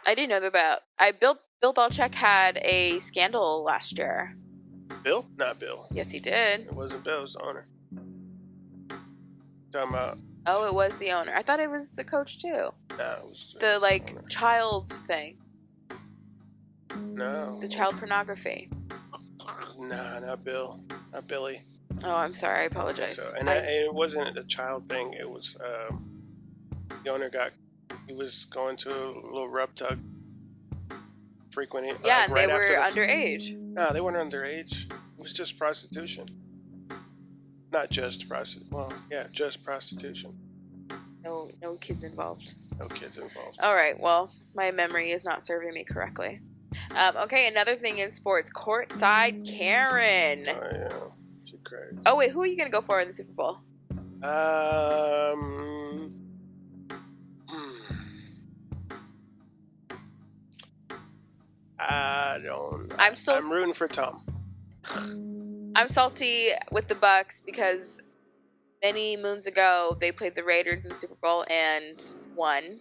I didn't know about. Bill Belichick had a scandal last year. Bill? Not Bill. Yes, he did. It wasn't Bill. It was the owner. Talking about Oh, it was the owner. I thought it was the coach too. no, it was The like owner. child thing, No, the child pornography. Nah, not Bill, not Billy. Oh, I'm sorry. I I think apologize. so. And it wasn't a child thing. It was the owner he was going to a little rub tug frequently. Yeah, like, and right they were after underage. No, they weren't underage. It was just prostitution. Not just prostitution. Well, yeah, just prostitution. No kids involved. No kids involved. All right. Well, my memory is not serving me correctly. Okay, another thing in sports: courtside Karen. Oh yeah, she crazy. Oh wait, who are you gonna go for in the Super Bowl? I don't. I'm rooting for Tom. I'm salty with the Bucks because many moons ago they played the Raiders in the Super Bowl and won,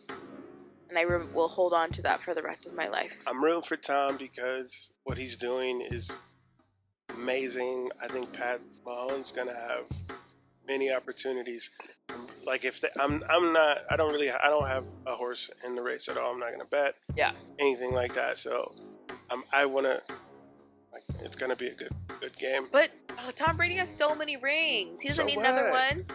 and I will hold on to that for the rest of my life. I'm rooting for Tom because what he's doing is amazing. I think Pat Mahomes gonna have many opportunities. Like if I'm not. I don't have a horse in the race at all. I'm not gonna bet. Yeah. Anything like that. So I wanna. Like, it's gonna be a good game. But Tom Brady has so many rings. He doesn't So need another what? one.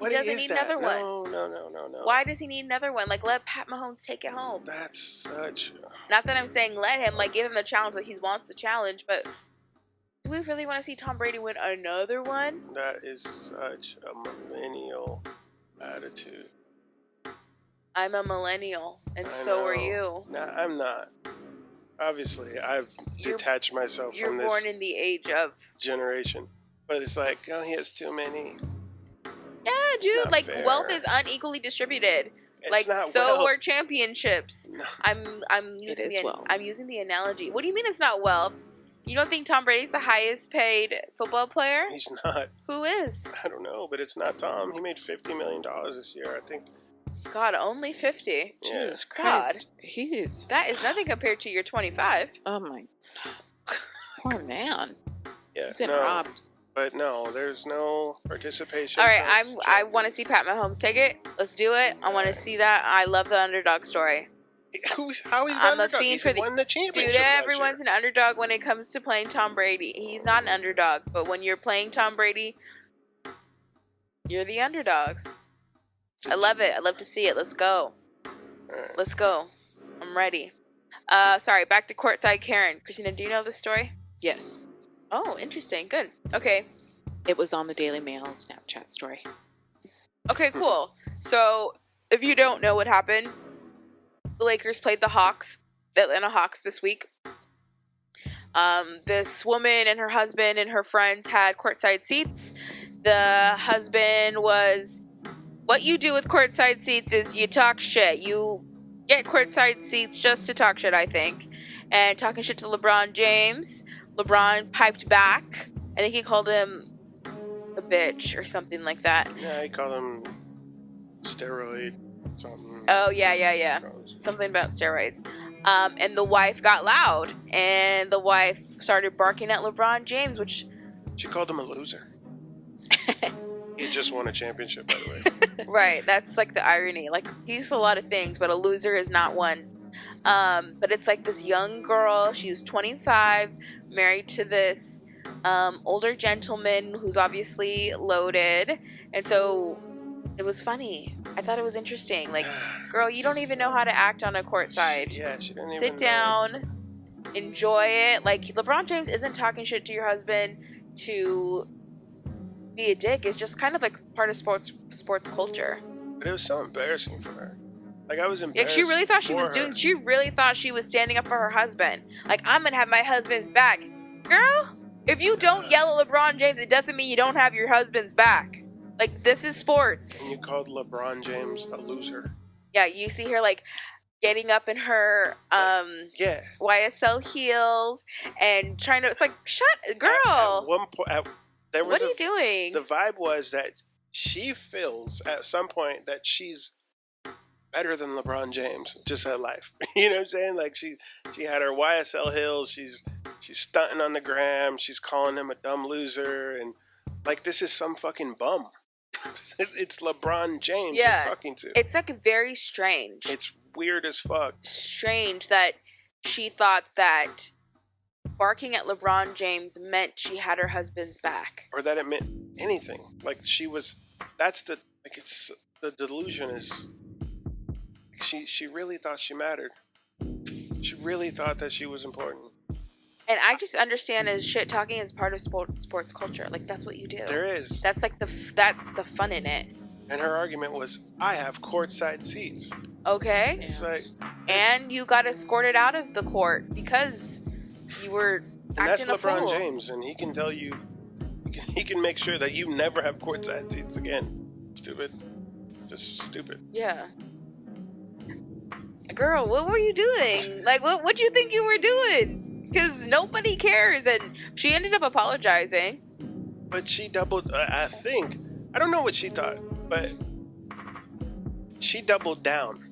What doesn't is need that? another one. No. Why does he need another one? Like, let Pat Mahomes take it home. That's such. Not that I'm saying let him, like, give him the challenge that he wants to challenge, but do we really want to see Tom Brady win another one? That is such a millennial attitude. I'm a millennial, and I so are know. you. No, I'm not. Obviously, I've You're- detached myself You're from this born in the age of... generation. But it's like, oh, he has too many. Yeah, dude, not like, fair. wealth is unequally distributed. It's Like, not so wealth. are championships. No. I'm using is wealth. I'm using the analogy. What do you mean it's not wealth? You don't think Tom Brady's the highest paid football player? He's not. Who is? I don't know, but it's not Tom. He made $50 million this year, I think. God, only 50. Yeah. Jesus God. Christ. He is. That is nothing compared to your 25. Oh my. Poor man. Yeah, He's been no, robbed. but no, there's no participation. All right, for I want to champions. see Pat Mahomes take it. Let's do it. I want to see that. I love the underdog story. How is the I'm a underdog? fiend He's for the- won the Dude, championship last everyone's year. an underdog when it comes to playing Tom Brady. He's not an underdog, but when you're playing Tom Brady, you're the underdog. I love it. I love to see it. Let's go. All right. Let's go. I'm ready. Sorry, back to courtside Karen. Christina, do you know this story? Yes. Oh, interesting. Good. Okay. It was on the Daily Mail Snapchat story. Okay, cool. So, if you don't know what happened, the Lakers played the Atlanta Hawks this week. This woman and her husband and her friends had courtside seats. The husband was... What you do with courtside seats is you talk shit. You get courtside seats just to talk shit, I think. And talking shit to LeBron James. LeBron piped back. I think he called him a bitch or something like that. Yeah, he called him steroid something. Oh, yeah. Something about steroids. And the wife got loud, and the wife started barking at LeBron James, which... She called him a loser. He just won a championship, by the way. Right, that's like the irony. Like, he's a lot of things, but a loser is not one. But it's like this young girl, she was 25, married to this older gentleman who's obviously loaded, and so it was funny. I thought it was interesting. Like, girl, you don't even know how to act on a courtside. Yeah, she didn't even Sit down, enjoy it. Like, LeBron James isn't talking shit to your husband to be a dick. It's just kind of like part of sports culture. But it was so embarrassing for her. Like, I was embarrassed. Like, she really thought she was for doing. her. She really thought she was standing up for her husband. Like, I'm gonna have my husband's back, girl. If you don't yell at LeBron James, it doesn't mean you don't have your husband's back. Like, this is sports. And you called LeBron James a loser. Yeah, you see her like getting up in her Yeah. YSL heels and trying to. It's like, shut, girl. At one point, there was What are you doing? The vibe was that she feels at some point that she's better than LeBron James just at life. You know what I'm saying? Like, she had her YSL heels. She's stunting on the gram. She's calling him a dumb loser, and like, this is some fucking bum. It's LeBron James you're talking to. It's like very strange. It's weird as fuck. Strange that she thought that barking at LeBron James meant she had her husband's back, or that it meant anything. Like, she was. That's the like. It's the delusion is. She really thought she mattered. She really thought that she was important. And I just understand as shit talking is part of sports culture. Like, that's what you do. There is. That's like that's the fun in it. And her argument was, I have courtside seats. Okay. It's like, and you got escorted out of the court because you were acting a fool. And that's LeBron James, and he can tell you, he can make sure that you never have courtside seats again. Stupid. Just stupid. Yeah. Girl, what were you doing? Like, what do you think you were doing? Because nobody cares, and she ended up apologizing. But she doubled, I think, I don't know what she thought, but she doubled down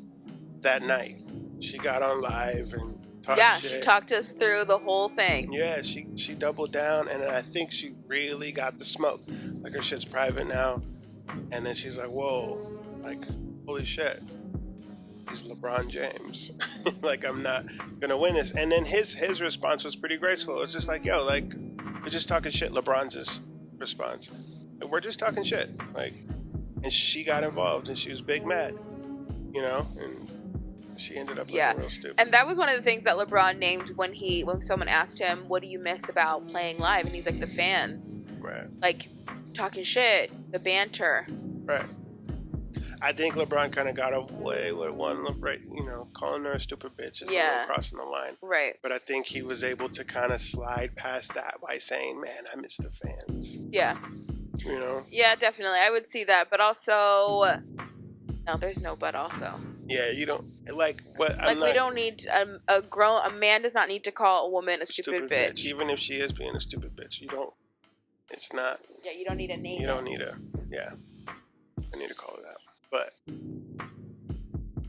that night. She got on live and talked shit. She talked us through the whole thing. Yeah, she doubled down, and I think she really got the smoke. Like, her shit's private now, and then she's like, whoa, like, holy shit. He's LeBron James. Like, I'm not gonna win this. And then his response was pretty graceful. It's just like, yo, like, we're just talking shit. LeBron's response. We're just talking shit. Like, and she got involved and she was big mad. You know? And she ended up looking real stupid. And that was one of the things that LeBron named when someone asked him, what do you miss about playing live? And he's like, the fans. Right. Like, talking shit, the banter. Right. I think LeBron kind of got away with one, right? You know, calling her a stupid bitch is a little crossing the line. Right. But I think he was able to kind of slide past that by saying, man, I miss the fans. Yeah. You know? Yeah, definitely. I would see that. But also, no, there's no but also. Yeah, you don't, like, what? Like, we don't need, a man does not need to call a woman a stupid bitch. Even if she is being a stupid bitch, you don't, it's not. Yeah, you don't need a name. You don't need a, I need to call her that. But,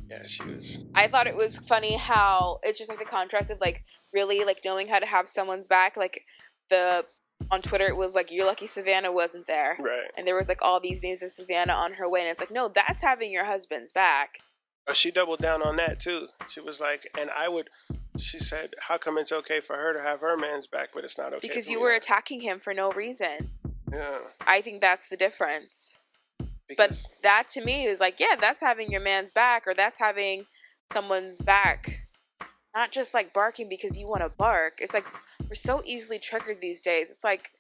yeah, she was. I thought it was funny how it's just like the contrast of like really like knowing how to have someone's back. Like on Twitter, it was like, you're lucky Savannah wasn't there. Right. And there was like all these memes of Savannah on her way. And it's like, no, that's having your husband's back. She doubled down on that too. She was like, she said, how come it's okay for her to have her man's back, but it's not okay because for you me? were attacking him for no reason. Yeah. I think that's the difference. But that to me is like, yeah, that's having your man's back, or that's having someone's back. Not just like barking because you want to bark. It's like, we're so easily triggered these days. It's like,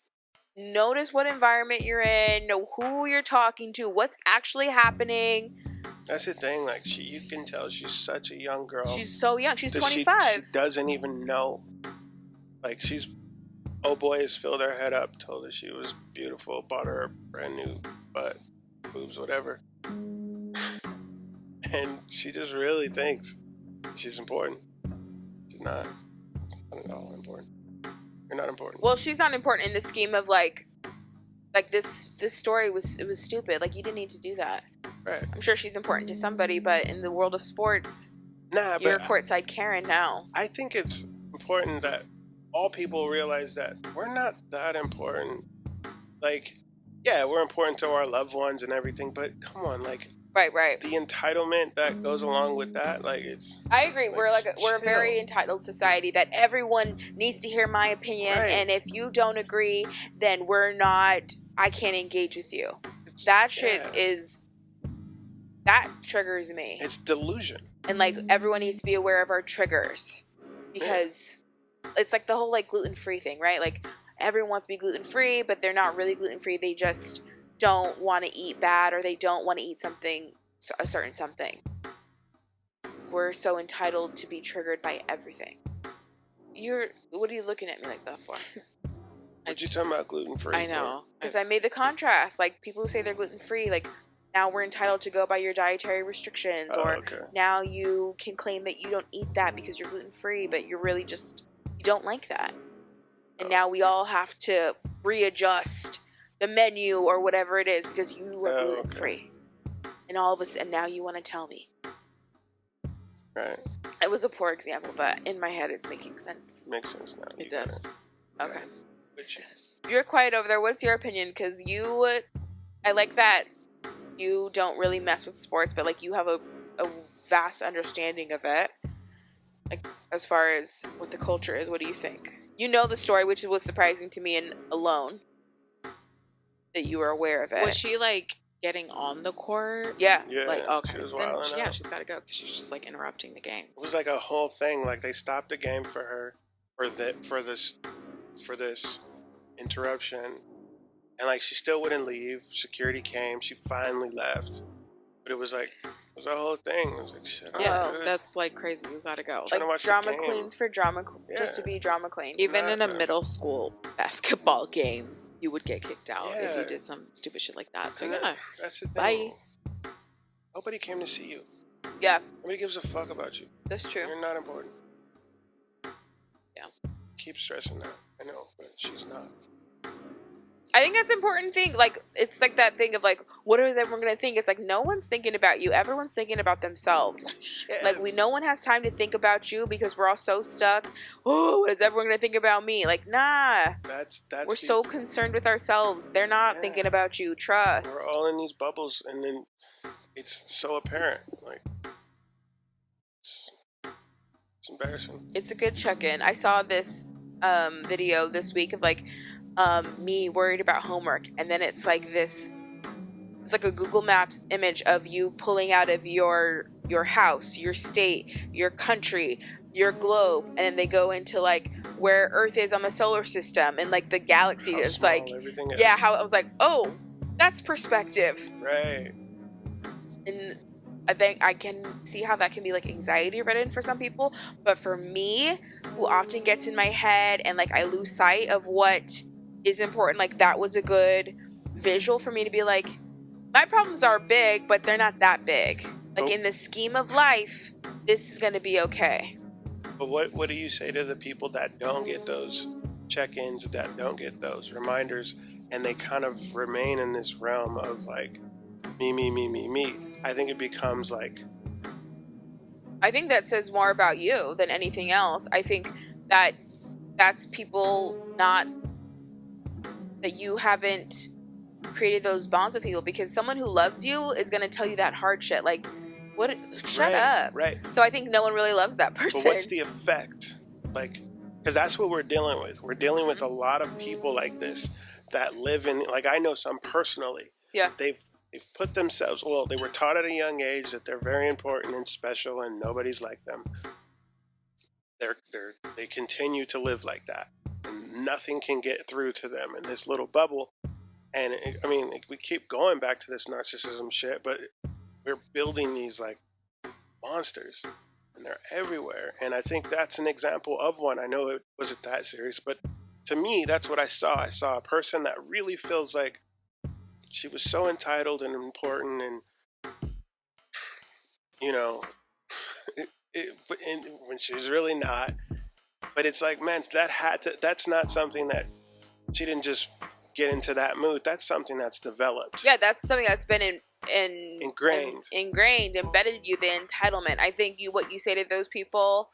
notice what environment you're in, know who you're talking to, what's actually happening. That's the thing. Like, you can tell she's such a young girl. She's so young. She's 25. She doesn't even know. Like, oh boy has filled her head up, told her she was beautiful, bought her a brand new butt. Boobs, whatever. And she just really thinks she's important. She's not at all important. You're not important. Well, she's not important in the scheme of like this story was stupid. Like, you didn't need to do that. Right. I'm sure she's important to somebody, but in the world of sports, Nah, You're but courtside Karen now. I think it's important that all people realize that we're not that important. Like, yeah, we're important to our loved ones and everything, but come on, like, Right. the entitlement that goes along with that, like, it's... I agree. Like, We're a very chill. entitled society that everyone needs to hear my opinion, Right. and if you don't agree, then I can't engage with you. That shit that triggers me. It's delusion. And like everyone needs to be aware of our triggers, because it's like the whole like gluten-free thing, right? Like everyone wants to be gluten-free, but they're not really gluten-free. They just don't want to eat bad, or they don't want to eat a certain something. We're so entitled to be triggered by everything. What are you looking at me like that for? What you talking about gluten-free? I know. Because I made the contrast. Like people who say they're gluten-free, like now we're entitled to go by your dietary restrictions, now you can claim that you don't eat that because you're gluten-free, but you're really just, you don't like that. And now we all have to readjust the menu or whatever it is because you are gluten-free. And and now you want to tell me. Right. It was a poor example, but in my head it's making sense. Makes sense now. It does. Okay. Which is... You're quiet over there. What's your opinion? Because I like that you don't really mess with sports, but like you have a vast understanding of it. Like as far as what the culture is, what do you think? You know the story, which was surprising to me and alone that you were aware of it. Was she like getting on the court? Yeah. Like, okay. She was Then, wilding out. she's got to go because she's just like interrupting the game. It was like a whole thing. Like they stopped the game for her for this interruption, and like she still wouldn't leave. Security came. She finally left, but it was a whole thing. It was like shit. Yeah, that's like crazy. You got to go. Trying to watch the drama game. queens for drama, just to be drama queen. Even in a middle school basketball game, you would get kicked out if you Yeah. did some stupid shit like that. So And yeah, that's the thing. bye. Nobody came to see you. Yeah, Nobody gives a fuck about you. that's true. You're not important. Yeah. Keep stressing that. I know, but she's not. I think that's an important thing. Like, it's like that thing of like, what is everyone going to think? It's like, no one's thinking about you. Everyone's thinking about themselves. Yes. Like, no one has time to think about you because we're all so stuck. Oh, what is everyone going to think about me? Like, nah. That's We're so concerned with ourselves. They're not thinking about you. Trust. We're all in these bubbles, and then it's so apparent. Like, it's embarrassing. It's a good check-in. I saw this video this week of like me worried about homework, and then it's like a Google Maps image of you pulling out of your house, your state, your country, your globe, and then they go into like where Earth is on the solar system and like the galaxy. It's Small like, everything is. yeah, how I was like, oh, that's perspective. Right. And I think I can see how that can be like anxiety ridden for some people, but for me, who often gets in my head and like I lose sight of what is important, like that was a good visual for me to be like, my problems are big, but they're not that big. Like in the scheme of life, this is going to be okay. But what do you say to the people that don't get those check-ins, that don't get those reminders, and they kind of remain in this realm of like me? I think it becomes like, I think that says more about you than anything else. I think that's people not, that you haven't created those bonds with people, because someone who loves you is going to tell you that hard shit. Like, what? Shut up. Right. So I think no one really loves that person. But what's the effect? Like, because that's what we're dealing with. We're dealing with a lot of people like this that live in, like, I know some personally. Yeah. They've put themselves, well, they were taught at a young age that they're very important and special and nobody's like them. They continue to live like that. And nothing can get through to them in this little bubble. And we keep going back to this narcissism shit, but we're building these like monsters, and they're everywhere. And I think that's an example of one. I know it wasn't that serious, but to me, that's what I saw. I saw a person that really feels like she was so entitled and important, and when she was really not. But it's like, man, that's not something that she didn't just get into that mood. That's something that's developed. Yeah, that's something that's been embedded you the entitlement. I think what you say to those people,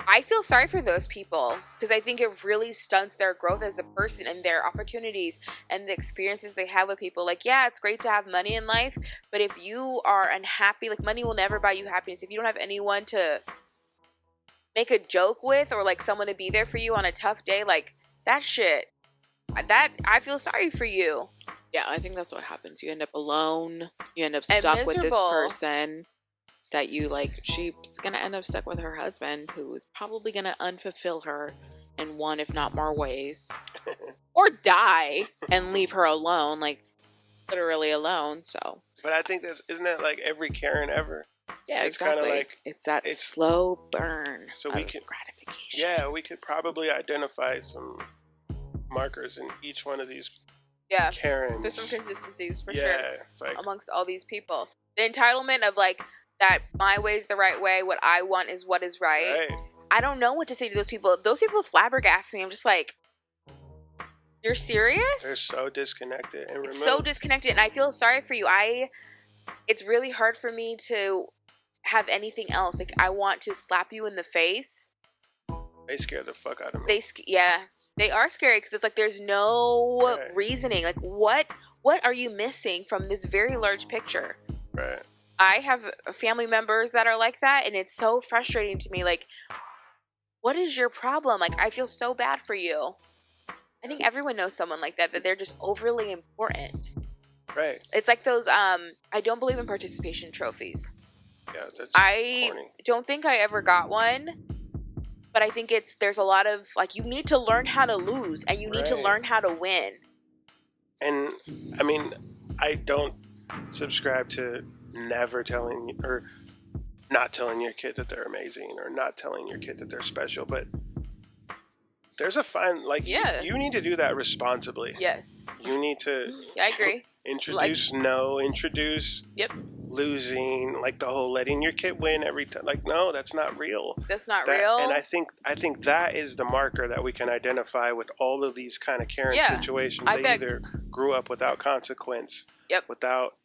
I feel sorry for those people because I think it really stunts their growth as a person and their opportunities and the experiences they have with people. Like, yeah, it's great to have money in life, but if you are unhappy, like, money will never buy you happiness. If you don't have anyone to make a joke with or like someone to be there for you on a tough day, like, that shit, that I feel sorry for you. Yeah, I think that's what happens. You end up alone. You end up stuck with this person that you like. She's gonna end up stuck with her husband, who is probably gonna unfulfill her in one, if not more ways, or die and leave her alone, like literally alone. So, but I think isn't that like every Karen ever? Yeah, it's exactly. Kind of like it's that slow burn. So we can gratification. Yeah, we could probably identify some markers in each one of these. Yeah, Karens. There's some consistencies for sure. It's like, amongst all these people. The entitlement of like that my way is the right way, what I want is what is right. I don't know what to say to those people. Those people flabbergast me. I'm just like, you're serious? They're so disconnected and removed. So disconnected, and I feel sorry for you. It's really hard for me to have anything else. Like, I want to slap you in the face. They scare the fuck out of me. They are scary because it's like there's no reasoning. Like, what are you missing from this very large picture? Right. I have family members that are like that, and it's so frustrating to me. Like, what is your problem? Like, I feel so bad for you. I think everyone knows someone like that they're just overly important. Right. It's like those, I don't believe in participation trophies. Yeah, that's I corny. Don't think I ever got one. But I think there's a lot of, like, you need to learn how to lose and you need to learn how to win. And, I mean, I don't subscribe to never telling or not telling your kid that they're amazing or not telling your kid that they're special. But there's a fine, like, you need to do that responsibly. Yes. You need to. Yeah, I agree. Introduce losing, like the whole letting your kid win every time. Like, no, that's not real. That's not real. And I think that is the marker that we can identify with all of these kind of Karen situations. They either grew up without consequence, without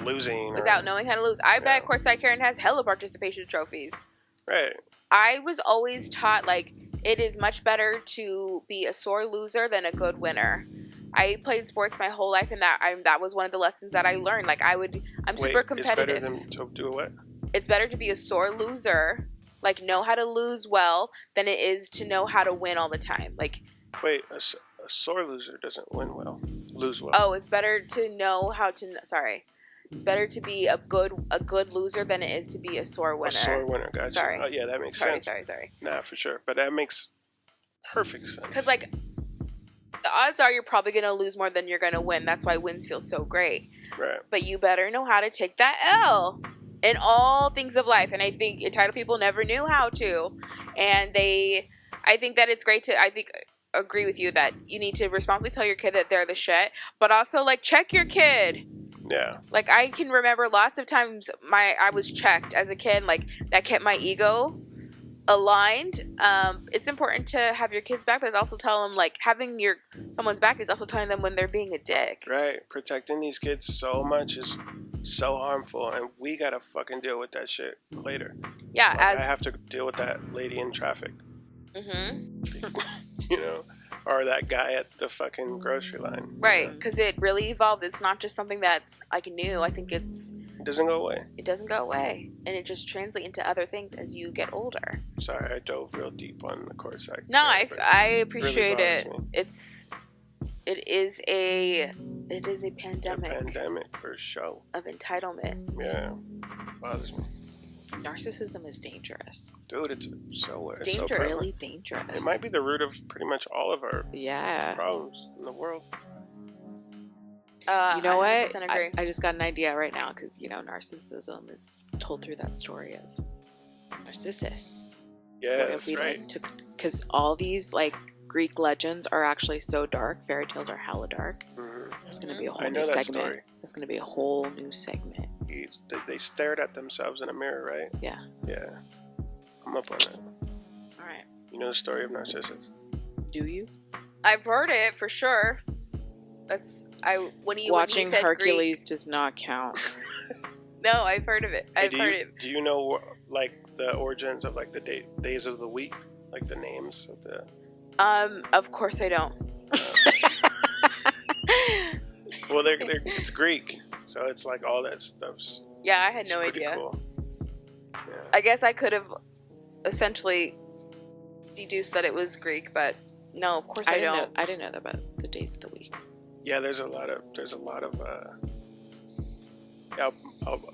losing, without knowing how to lose. I bet Courtside Karen has hella participation trophies. Right. I was always taught, like, it is much better to be a sore loser than a good winner. I played sports my whole life, and that was one of the lessons that I learned. Like, I'm super competitive. It's better than to do what? It's better to be a sore loser, like, know how to lose well, than it is to know how to win all the time. Like, wait, a sore loser doesn't lose well. Oh, it's better to know how to. Sorry, it's better to be a good loser than it is to be a sore winner. A sore winner, gotcha. Sorry. Oh, yeah, that makes sense. Sorry. Nah, for sure, but that makes perfect sense. Because, like, the odds are you're probably going to lose more than you're going to win. That's why wins feel so great. Right. But you better know how to take that L in all things of life. And I think entitled people never knew how to. And I think that it's great to, agree with you that you need to responsibly tell your kid that they're the shit. But also, like, check your kid. Yeah. Like, I can remember lots of times I was checked as a kid. Like, that kept my ego aligned. It's important to have your kids back, but also tell them, like, having someone's back is also telling them when they're being a dick. Right. Protecting these kids so much is so harmful, and we gotta fucking deal with that shit later. Yeah, like, I have to deal with that lady in traffic. Mm-hmm. You know, or that guy at the fucking grocery line. Right, because it really evolved. It's not just something that's, like, new. I think it doesn't go away. It doesn't go away. And it just translates into other things as you get older. Sorry, I dove real deep on the course side. No, I appreciate it. It is a pandemic. A pandemic for sure. Of entitlement. Yeah. Bothers me. Narcissism is dangerous. Dude, it's dangerous. So really dangerous. It might be the root of pretty much all of our problems in the world. You know what? I just got an idea right now because, you know, narcissism is told through that story of Narcissus. Yeah, that's right. Because all these, like, Greek legends are actually so dark. Fairy tales are hella dark. Mm-hmm. That's going to be a whole new segment. Story. That's going to be a whole new segment. They stared at themselves in a mirror, right? Yeah. Yeah. I'm up on that. All right. You know the story of Narcissus? Do you? I've heard it for sure. Watching said Hercules Greek, does not count. no, I've heard of it. I've heard it. Do you know like the origins of like the days of the week, like the names of the? Of course I don't. Well, it's Greek, so it's like all that stuff's. Yeah, I had no idea. Cool. Yeah. I guess I could have essentially deduced that it was Greek, but no, of course I don't. I didn't know that about the days of the week. Yeah, there's a lot of.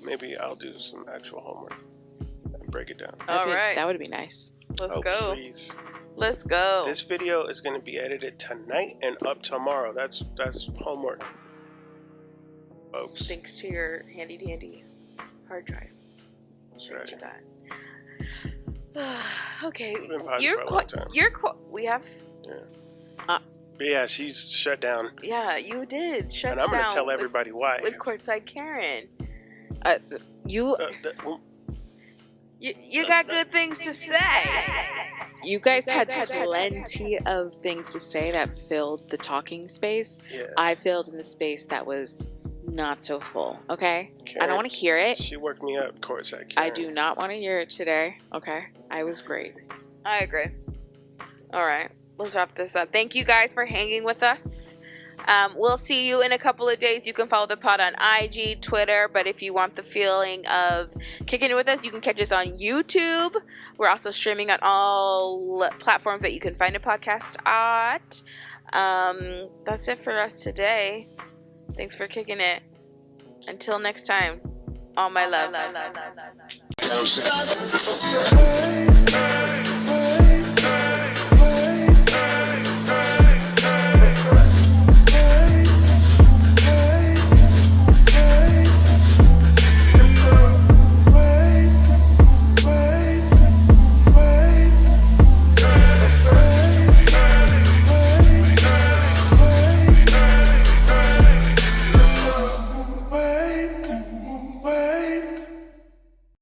Maybe I'll do some actual homework and break it down. Right, that would be nice. Let's go. Please. Let's go. This video is going to be edited tonight and up tomorrow. That's homework, folks. Thanks to your handy dandy hard drive. That's right. That. Okay, we have. Yeah. But yeah, she's shut down. Yeah, you did shut down. And I'm going to tell everybody why. With Courtside Karen. You got good things to say. You guys had plenty of things to say that filled the talking space. Yeah. I filled in the space that was not so full. Okay? Karen, I don't want to hear it. She worked me up, Courtside Karen. I do not want to hear it today. Okay? I was great. I agree. All right. Let's wrap this up. Thank you guys for hanging with us. We'll see you in a couple of days. You can follow the pod on IG, Twitter, but if you want the feeling of kicking it with us, you can catch us on YouTube. We're also streaming on all platforms that you can find a podcast at. That's it for us today. Thanks for kicking it. Until next time, all my love.